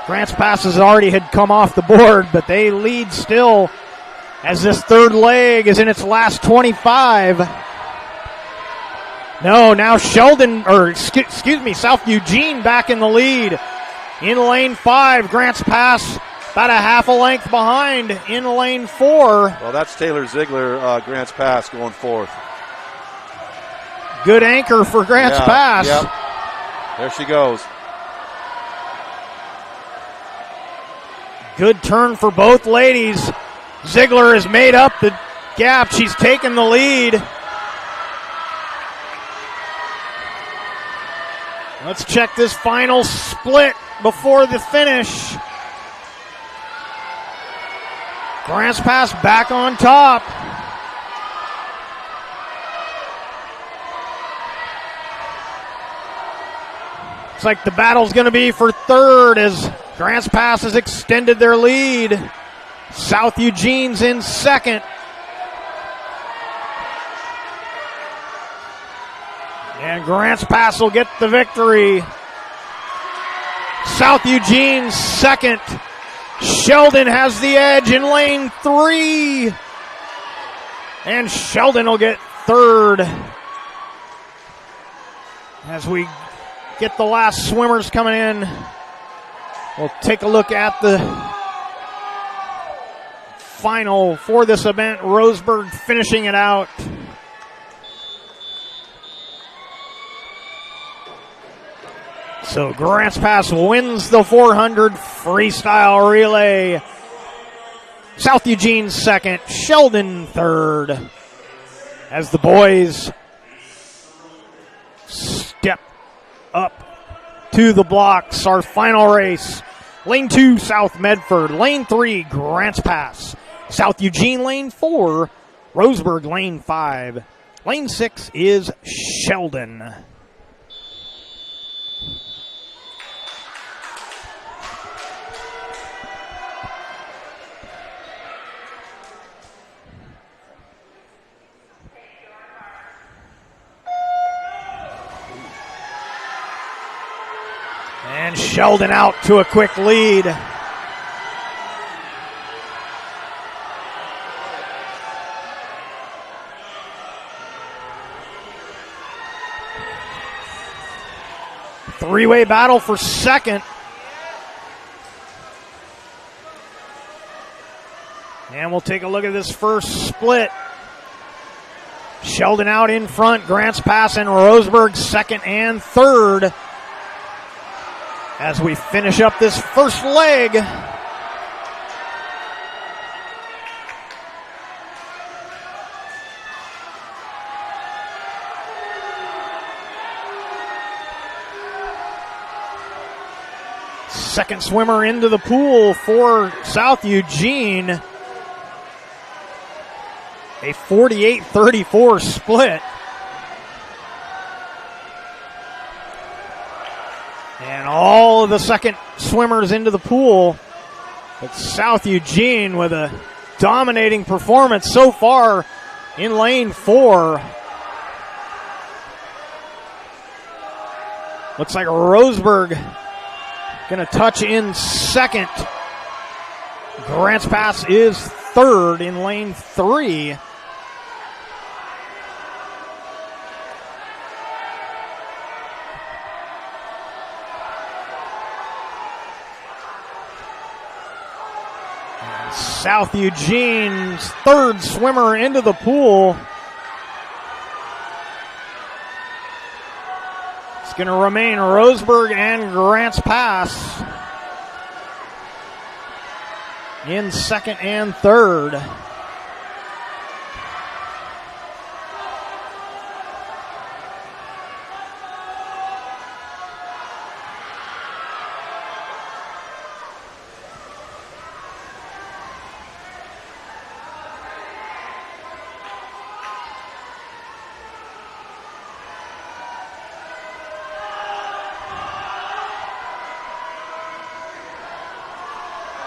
Grants Pass already had come off the board, but they lead still as this third leg is in its last 25. No, now South Eugene back in the lead. In lane 5, Grants Pass about a half a length behind in lane 4. Well, that's Taylor Ziegler, Grants Pass going fourth. Good anchor for Grants Pass. Yep. There she goes. Good turn for both ladies. Ziegler has made up the gap. She's taken the lead. Let's check this final split before the finish. Grants Pass back on top. Looks like the battle's going to be for third as Grants Pass has extended their lead. South Eugene's in second. And Grants Pass will get the victory. South Eugene's second. Sheldon has the edge in lane 3. And Sheldon will get third. As we get the last swimmers coming in, we'll take a look at the final for this event. Roseburg finishing it out. So Grants Pass wins the 400 freestyle relay. South Eugene second, Sheldon third. As the boys step up to the blocks, our final race. Lane 2, South Medford. Lane 3, Grants Pass. South Eugene, lane 4. Roseburg, lane 5. Lane 6 is Sheldon. And Sheldon out to a quick lead. Three-way battle for second. And we'll take a look at this first split. Sheldon out in front, Grants Pass and Roseburg second and third. As we finish up this first leg. Second swimmer into the pool for South Eugene. A 48-34 split. And all of the second swimmers into the pool. But South Eugene with a dominating performance so far in lane 4. Looks like Roseburg going to touch in second. Grants Pass is third in lane 3. South Eugene's third swimmer into the pool. It's going to remain Roseburg and Grants Pass in second and third.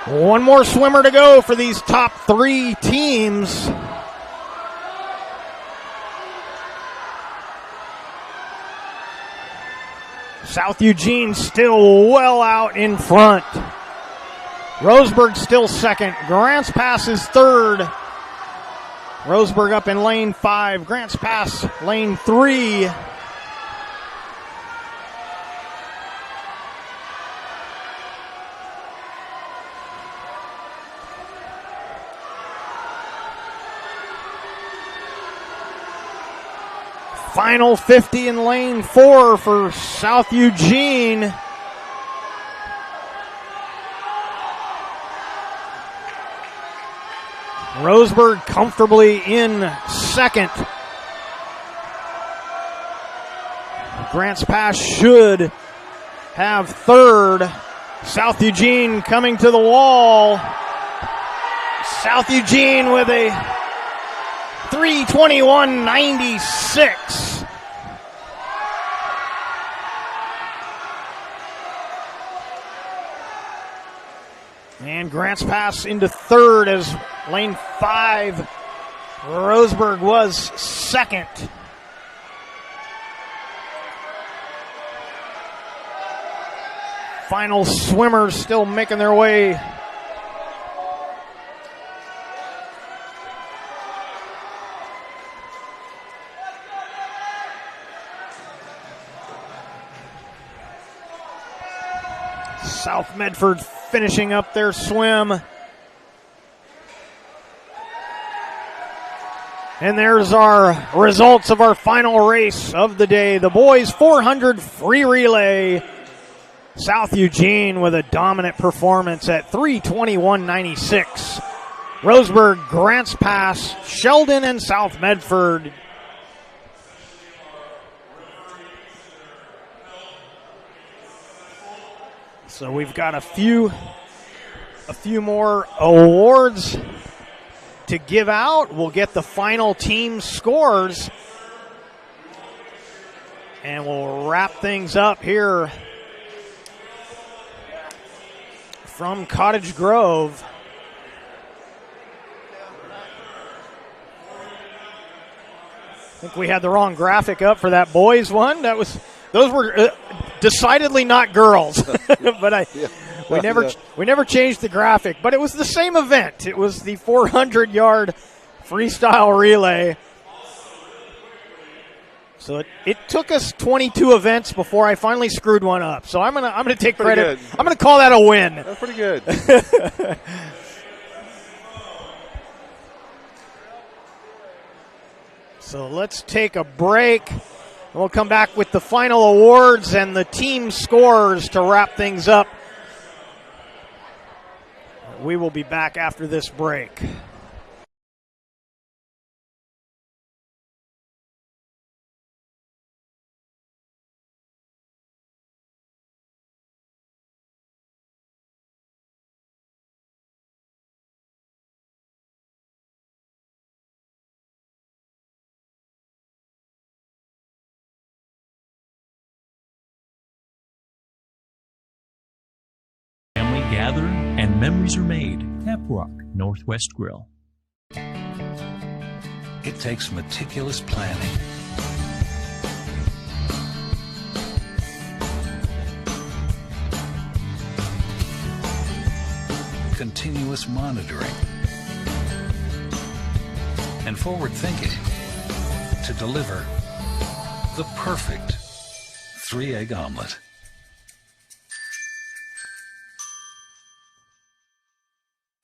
One more swimmer to go for these top 3 teams. South Eugene still well out in front. Roseburg still second. Grants Pass is third. Roseburg up in lane 5. Grants Pass lane 3. Final 50 in lane 4 for South Eugene. Roseburg comfortably in second. Grants Pass should have third. South Eugene coming to the wall. South Eugene with a 3:21.96. And Grants Pass into third as lane 5. Roseburg was second. Final swimmers still making their way. South Medford finishing up their swim. And there's our results of our final race of the day. The boys 400 free relay. South Eugene with a dominant performance at 3:21.96. Roseburg, Grants Pass, Sheldon, and South Medford. So we've got a few more awards to give out. We'll get the final team scores, and we'll wrap things up here from Cottage Grove. I think we had the wrong graphic up for that boys one. Those were decidedly not girls, but we never changed the graphic. But it was the same event. It was the 400-yard freestyle relay. So it took us 22 events before I finally screwed one up. So I'm gonna take credit. I'm gonna call that a win. That's pretty good. So let's take a break. And we'll come back with the final awards and the team scores to wrap things up. We will be back after this break. Gather and memories are made. Tap Rock Northwest Grill. It takes meticulous planning, continuous monitoring, and forward thinking to deliver the perfect 3-egg omelet.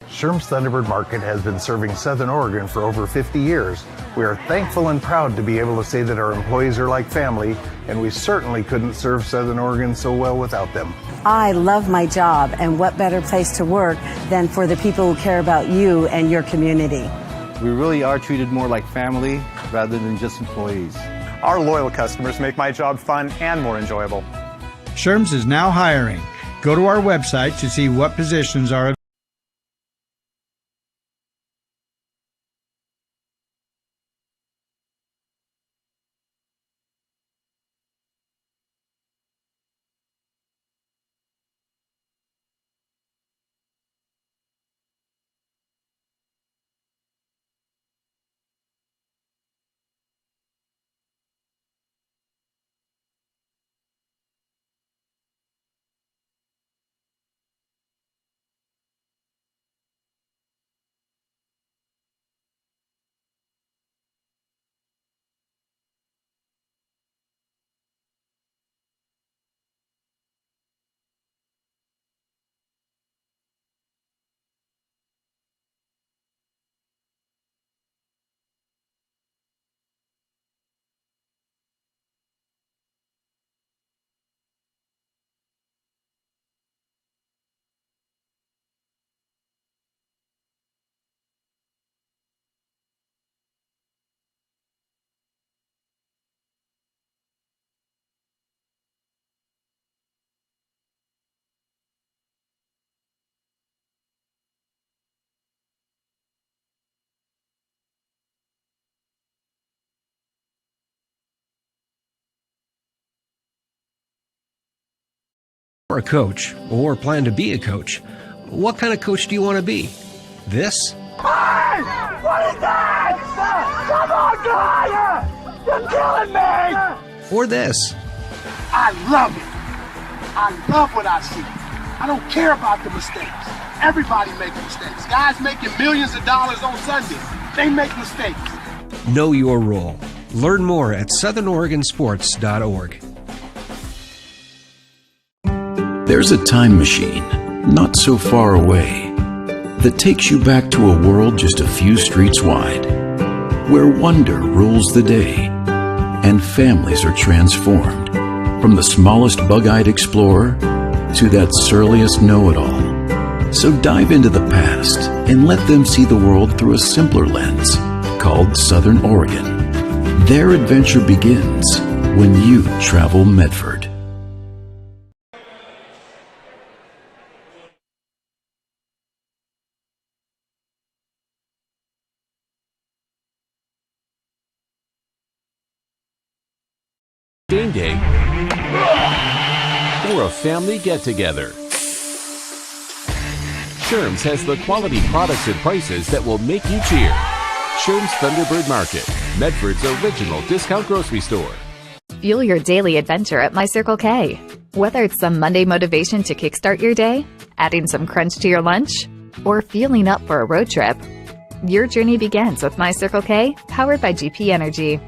Sherm's Thunderbird Market has been serving Southern Oregon for over 50 years. We are thankful and proud to be able to say that our employees are like family, and we certainly couldn't serve Southern Oregon so well without them. I love my job, and what better place to work than for the people who care about you and your community. We really are treated more like family rather than just employees. Our loyal customers make my job fun and more enjoyable. Sherm's is now hiring. Go to our website to see what positions are available. You're a coach or plan to be a coach. What kind of coach do you want to be? This? Hey! What is that? Come on, God! You're killing me! Or this? I love it. I love what I see. I don't care about the mistakes. Everybody makes mistakes. Guys making millions of dollars on Sunday, they make mistakes. Know your role. Learn more at southernoregonsports.org. There's a time machine, not so far away, that takes you back to a world just a few streets wide, where wonder rules the day, and families are transformed, from the smallest bug-eyed explorer to that surliest know-it-all. So dive into the past and let them see the world through a simpler lens, called Southern Oregon. Their adventure begins when you travel Medford. Game day or a family get-together. Sherm's has the quality products and prices that will make you cheer. Sherm's Thunderbird Market, Medford's original discount grocery store. Fuel your daily adventure at My Circle K. Whether it's some Monday motivation to kickstart your day, adding some crunch to your lunch, or feeling up for a road trip, your journey begins with My Circle K, powered by GP Energy.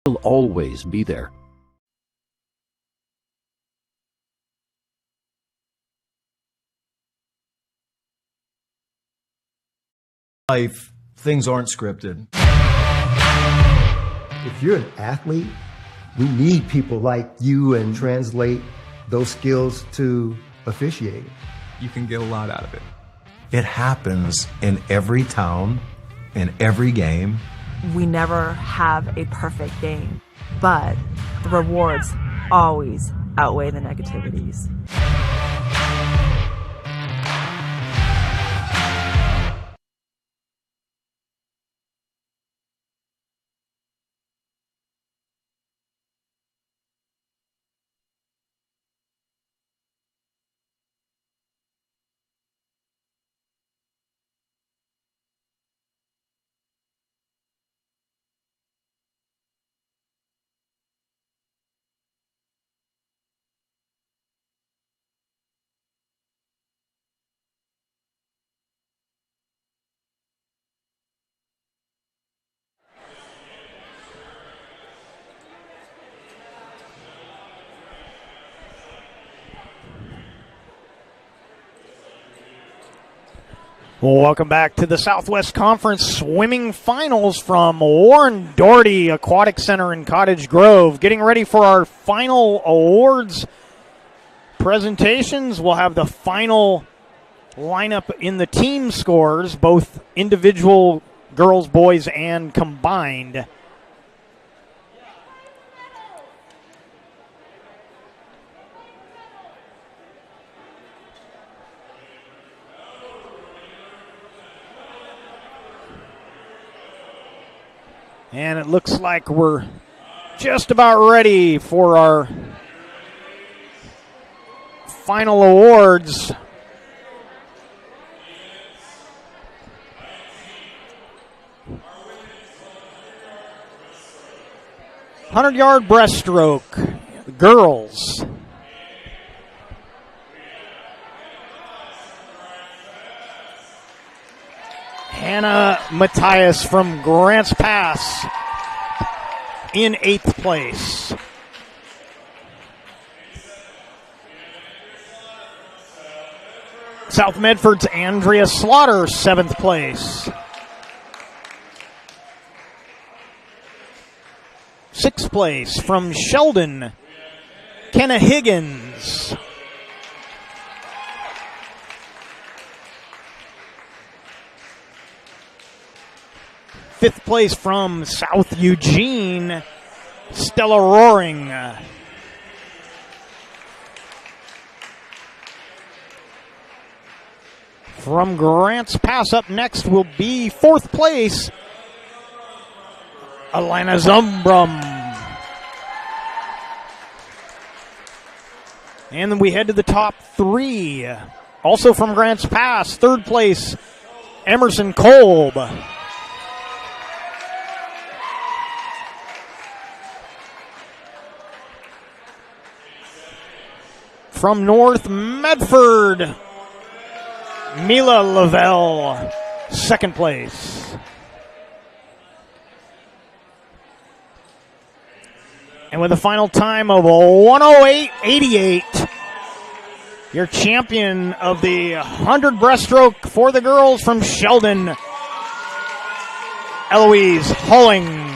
Will always be there. Life, things aren't scripted. If you're an athlete, we need people like you and translate those skills to officiating. You can get a lot out of it. It happens in every town, in every game. We never have a perfect game, but the rewards always outweigh the negativities. Welcome back to the Southwest Conference Swimming Finals from Warren Doherty Aquatic Center in Cottage Grove. Getting ready for our final awards presentations. We'll have the final lineup in the team scores, both individual girls, boys, and combined. And it looks like we're just about ready for our final awards. Yard Breaststroke, girls. Hannah Matthias from Grants Pass in 8th place. South Medford's Andrea Slaughter, 7th place. 6th place from Sheldon, Kenna Higgins. Fifth place from South Eugene, Stella Roaring. From Grants Pass up next will be 4th place, Alana Zumbrum. And then we head to the top 3. Also from Grants Pass, 3rd place, Emerson Kolb. From North Medford, Mila Lavelle, 2nd place. And with a final time of 1:08.88, your champion of the 100 breaststroke for the girls from Sheldon, Eloise Hulling.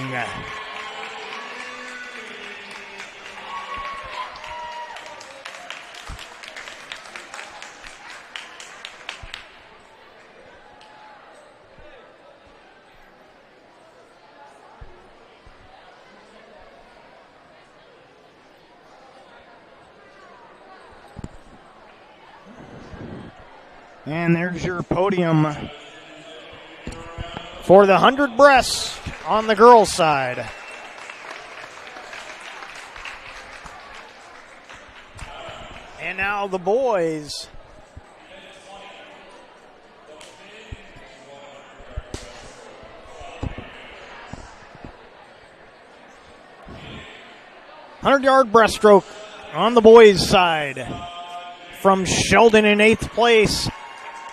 And there's your podium for the 100 breasts on the girls' side. And now the boys. Yard breaststroke on the boys' side. From Sheldon in 8th place,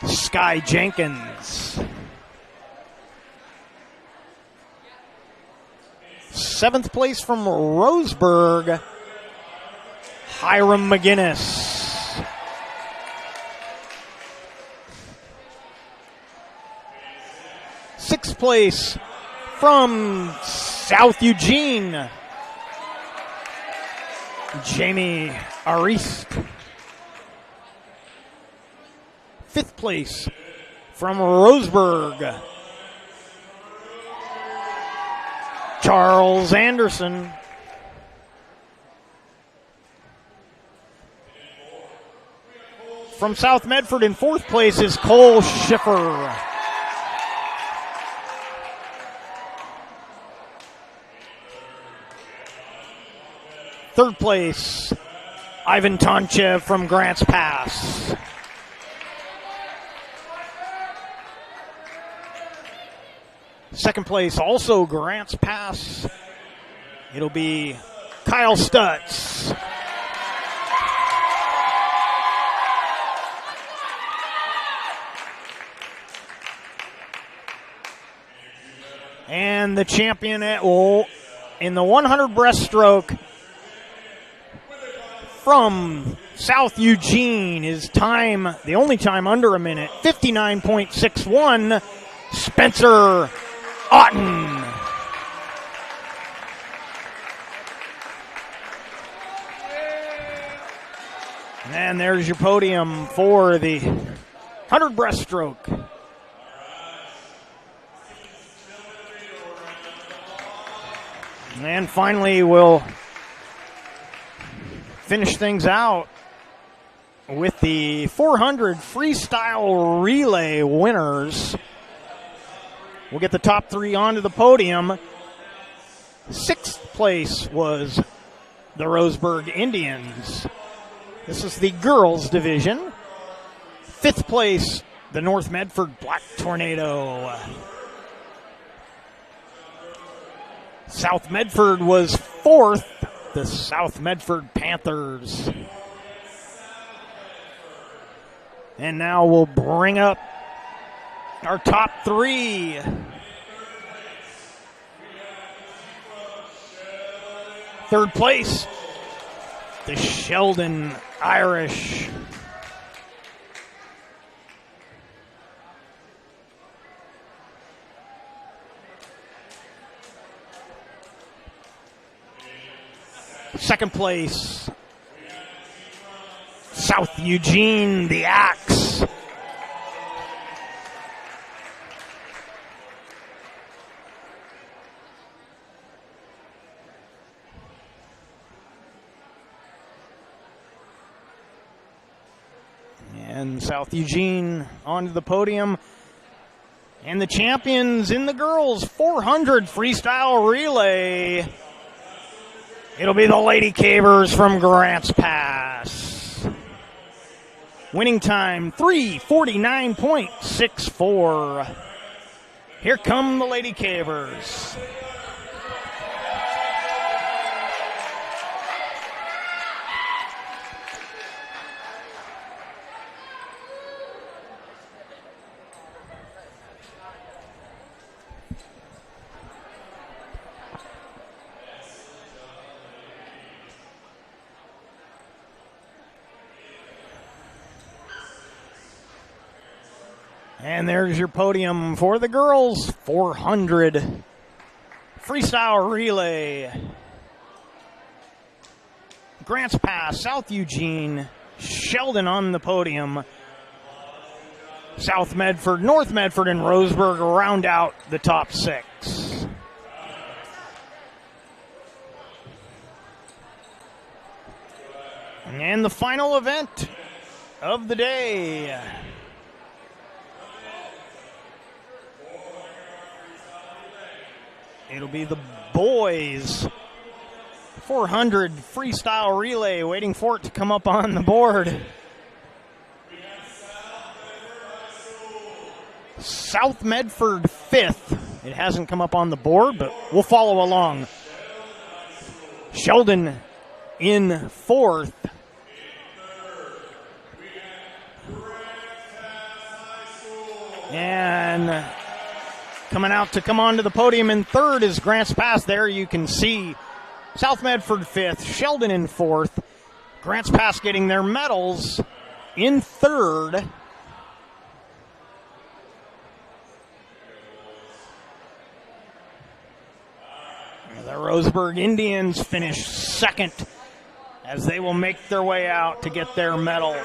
Sky Jenkins. 7th place from Roseburg, Hiram McGinnis. Sixth place from South Eugene, Jamie Arist. 5th place from Roseburg, Charles Anderson. From South Medford in 4th place is Cole Schiffer. Third place, Ivan Tonchev from Grants Pass. Second place, also Grants Pass. It'll be Kyle Stutz. And the champion in the 100 breaststroke from South Eugene, his time, the only time under a minute, 59.61. Spencer Otten. And there's your podium for the 100 breaststroke. And finally, we'll finish things out with the 400 freestyle relay winners. We'll get the top three onto the podium. Sixth place was the Roseburg Indians. This is the girls division. Fifth place, the North Medford Black Tornado. South Medford was fourth, the South Medford Panthers. And now we'll bring up our top three. Third place, the Sheldon Irish. Second place, South Eugene, the Axe. And South Eugene onto the podium. And the champions in the girls 400 freestyle relay. It'll be the Lady Cavers from Grants Pass. Winning time 3:49.64. Here come the Lady Cavers. And there's your podium for the girls 400 freestyle relay. Grants Pass, South Eugene, Sheldon on the podium. South Medford, North Medford, and Roseburg round out the top six. And the final event of the day. It'll be the boys 400 freestyle relay, waiting for it to come up on the board. South Medford fifth. It hasn't come up on the board, but we'll follow along. Sheldon in fourth. And coming out to come onto the podium in third is Grants Pass. There you can see South Medford fifth, Sheldon in fourth. Grants Pass getting their medals in third. The Roseburg Indians finish second as they will make their way out to get their medal.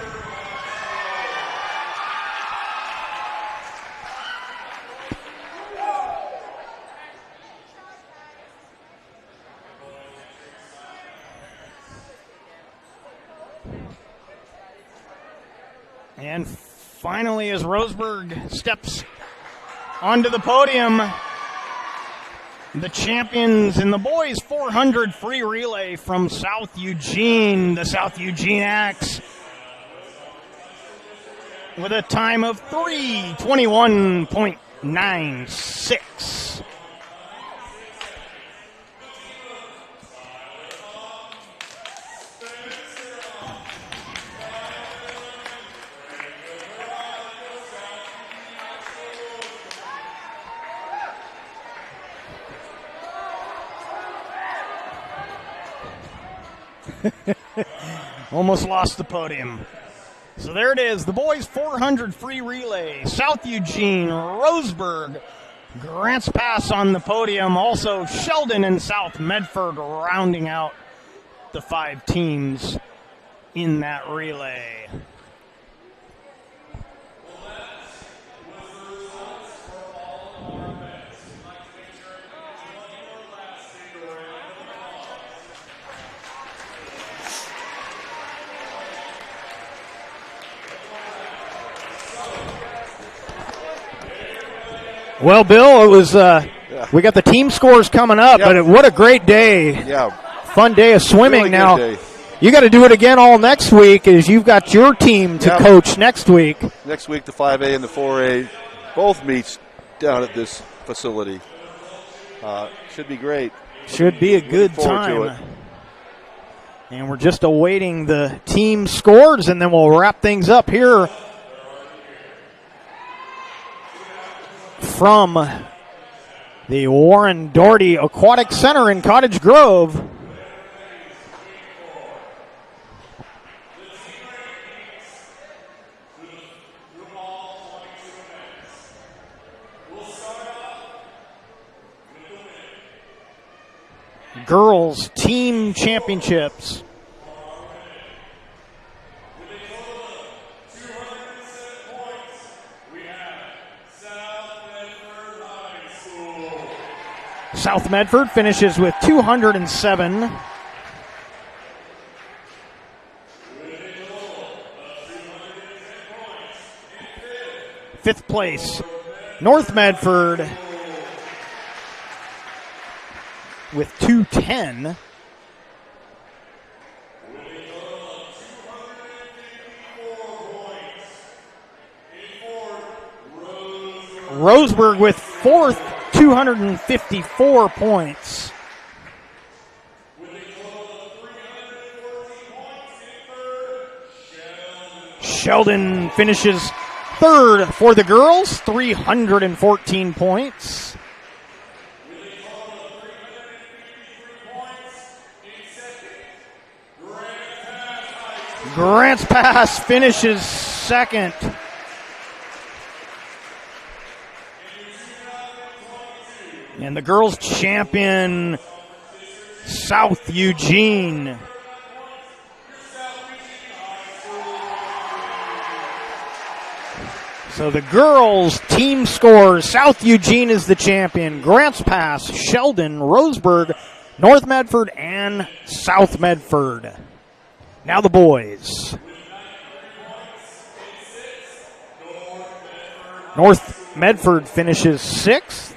And finally, as Roseburg steps onto the podium, the champions in the boys 400 free relay from South Eugene, the South Eugene Axe, with a time of 3:21.96. Almost lost the podium. So there it is, the boys 400 free relay. South Eugene, Roseburg, Grants Pass on the podium. Also Sheldon and South Medford rounding out the 5 teams in that relay. Well, Bill, it was. We got the team scores coming up, but what a great day! Yeah, fun day of swimming. Really now, day. You got to do it again all next week, as you've got your team to coach next week. Next week, the 5A and the 4A both meets down at this facility. Should be great. Should be a good Looking forward to time. it. And we're just awaiting the team scores, and then we'll wrap things up here from the Warren Doherty Aquatic Center in Cottage Grove. Girls Team Championships. South Medford finishes with 207. Fifth place, North Medford with 210. Roseburg with fourth, 254 points. Sheldon finishes third for the girls, 314 points. Grants Pass finishes second. And the girls champion, South Eugene. So the girls team scores, South Eugene is the champion. Grants Pass, Sheldon, Roseburg, North Medford, and South Medford. Now the boys. North Medford finishes sixth.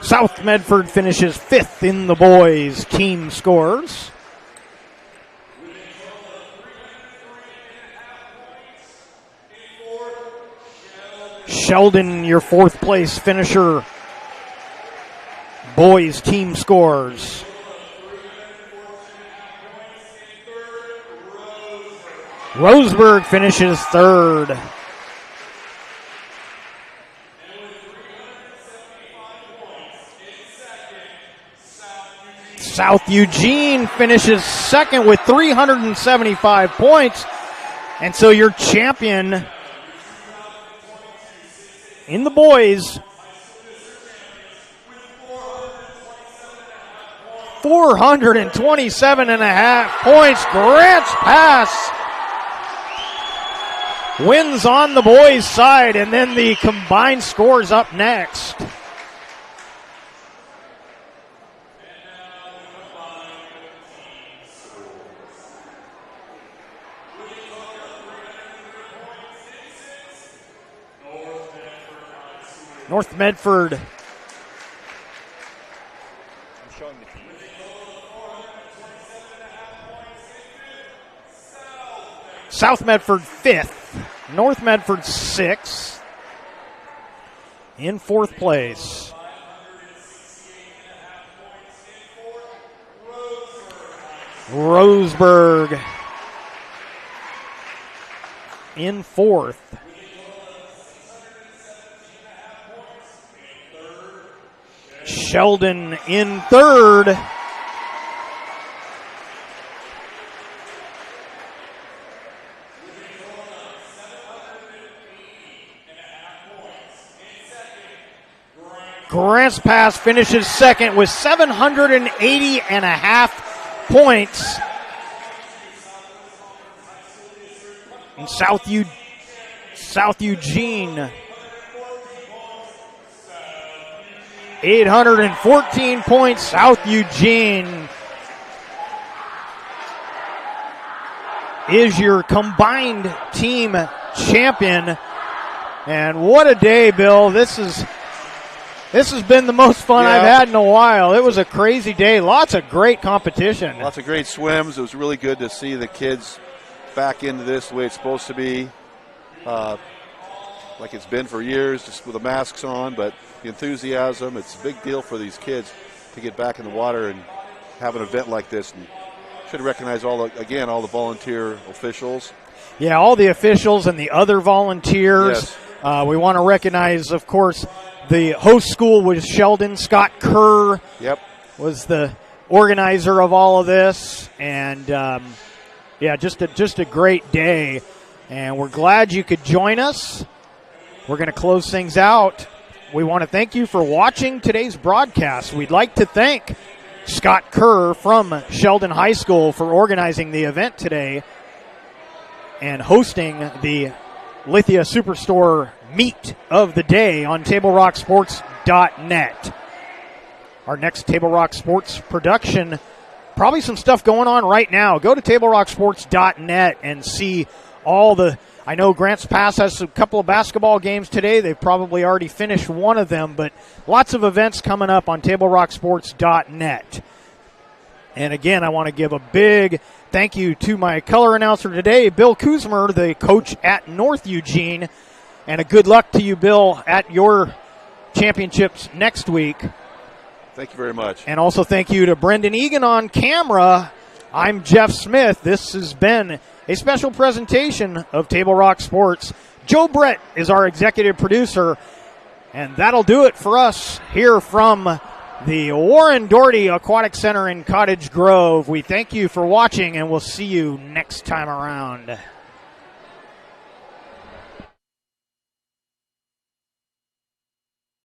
South Medford finishes fifth in the boys' team scores. Sheldon, your fourth place finisher, boys' team scores. Roseburg finishes third. South Eugene finishes second with 375 points. And so your champion in the boys, 427.5 points. Grants Pass wins on the boys' side, and then the combined scores up next. North Medford South Medford fifth, North Medford sixth, in fourth place. Roseburg in fourth. Sheldon in third. Grants Pass finishes second with 780.5 points. And South Eugene, 814 points. South Eugene is your combined team champion. And what a day, Bill. This has been the most fun I've had in a while. It was a crazy day. Lots of great competition. Lots of great swims. It was really good to see the kids back into this the way it's supposed to be. Like it's been for years, just with the masks on, but the enthusiasm, it's a big deal for these kids to get back in the water and have an event like this. And should recognize all the volunteer officials. Yeah, all the officials and the other volunteers. Yes. We want to recognize, of course, the host school was Sheldon. Scott Kerr was the organizer of all of this. And, just a great day. And we're glad you could join us. We're going to close things out. We want to thank you for watching today's broadcast. We'd like to thank Scott Kerr from Sheldon High School for organizing the event today and hosting the Lithia Superstore meet of the day on TableRockSports.net. Our next Table Rock Sports production, probably some stuff going on right now. Go to TableRockSports.net and see all the. I know Grants Pass has a couple of basketball games today. They've probably already finished one of them, but lots of events coming up on TableRockSports.net. And again, I want to give a big thank you to my color announcer today, Bill Kuzmer, the coach at North Eugene. And a good luck to you, Bill, at your championships next week. Thank you very much. And also thank you to Brendan Egan on camera. I'm Jeff Smith. This has been a special presentation of Table Rock Sports. Joe Brett is our executive producer. And that'll do it for us here from the Warren Doherty Aquatic Center in Cottage Grove. We thank you for watching, and we'll see you next time around.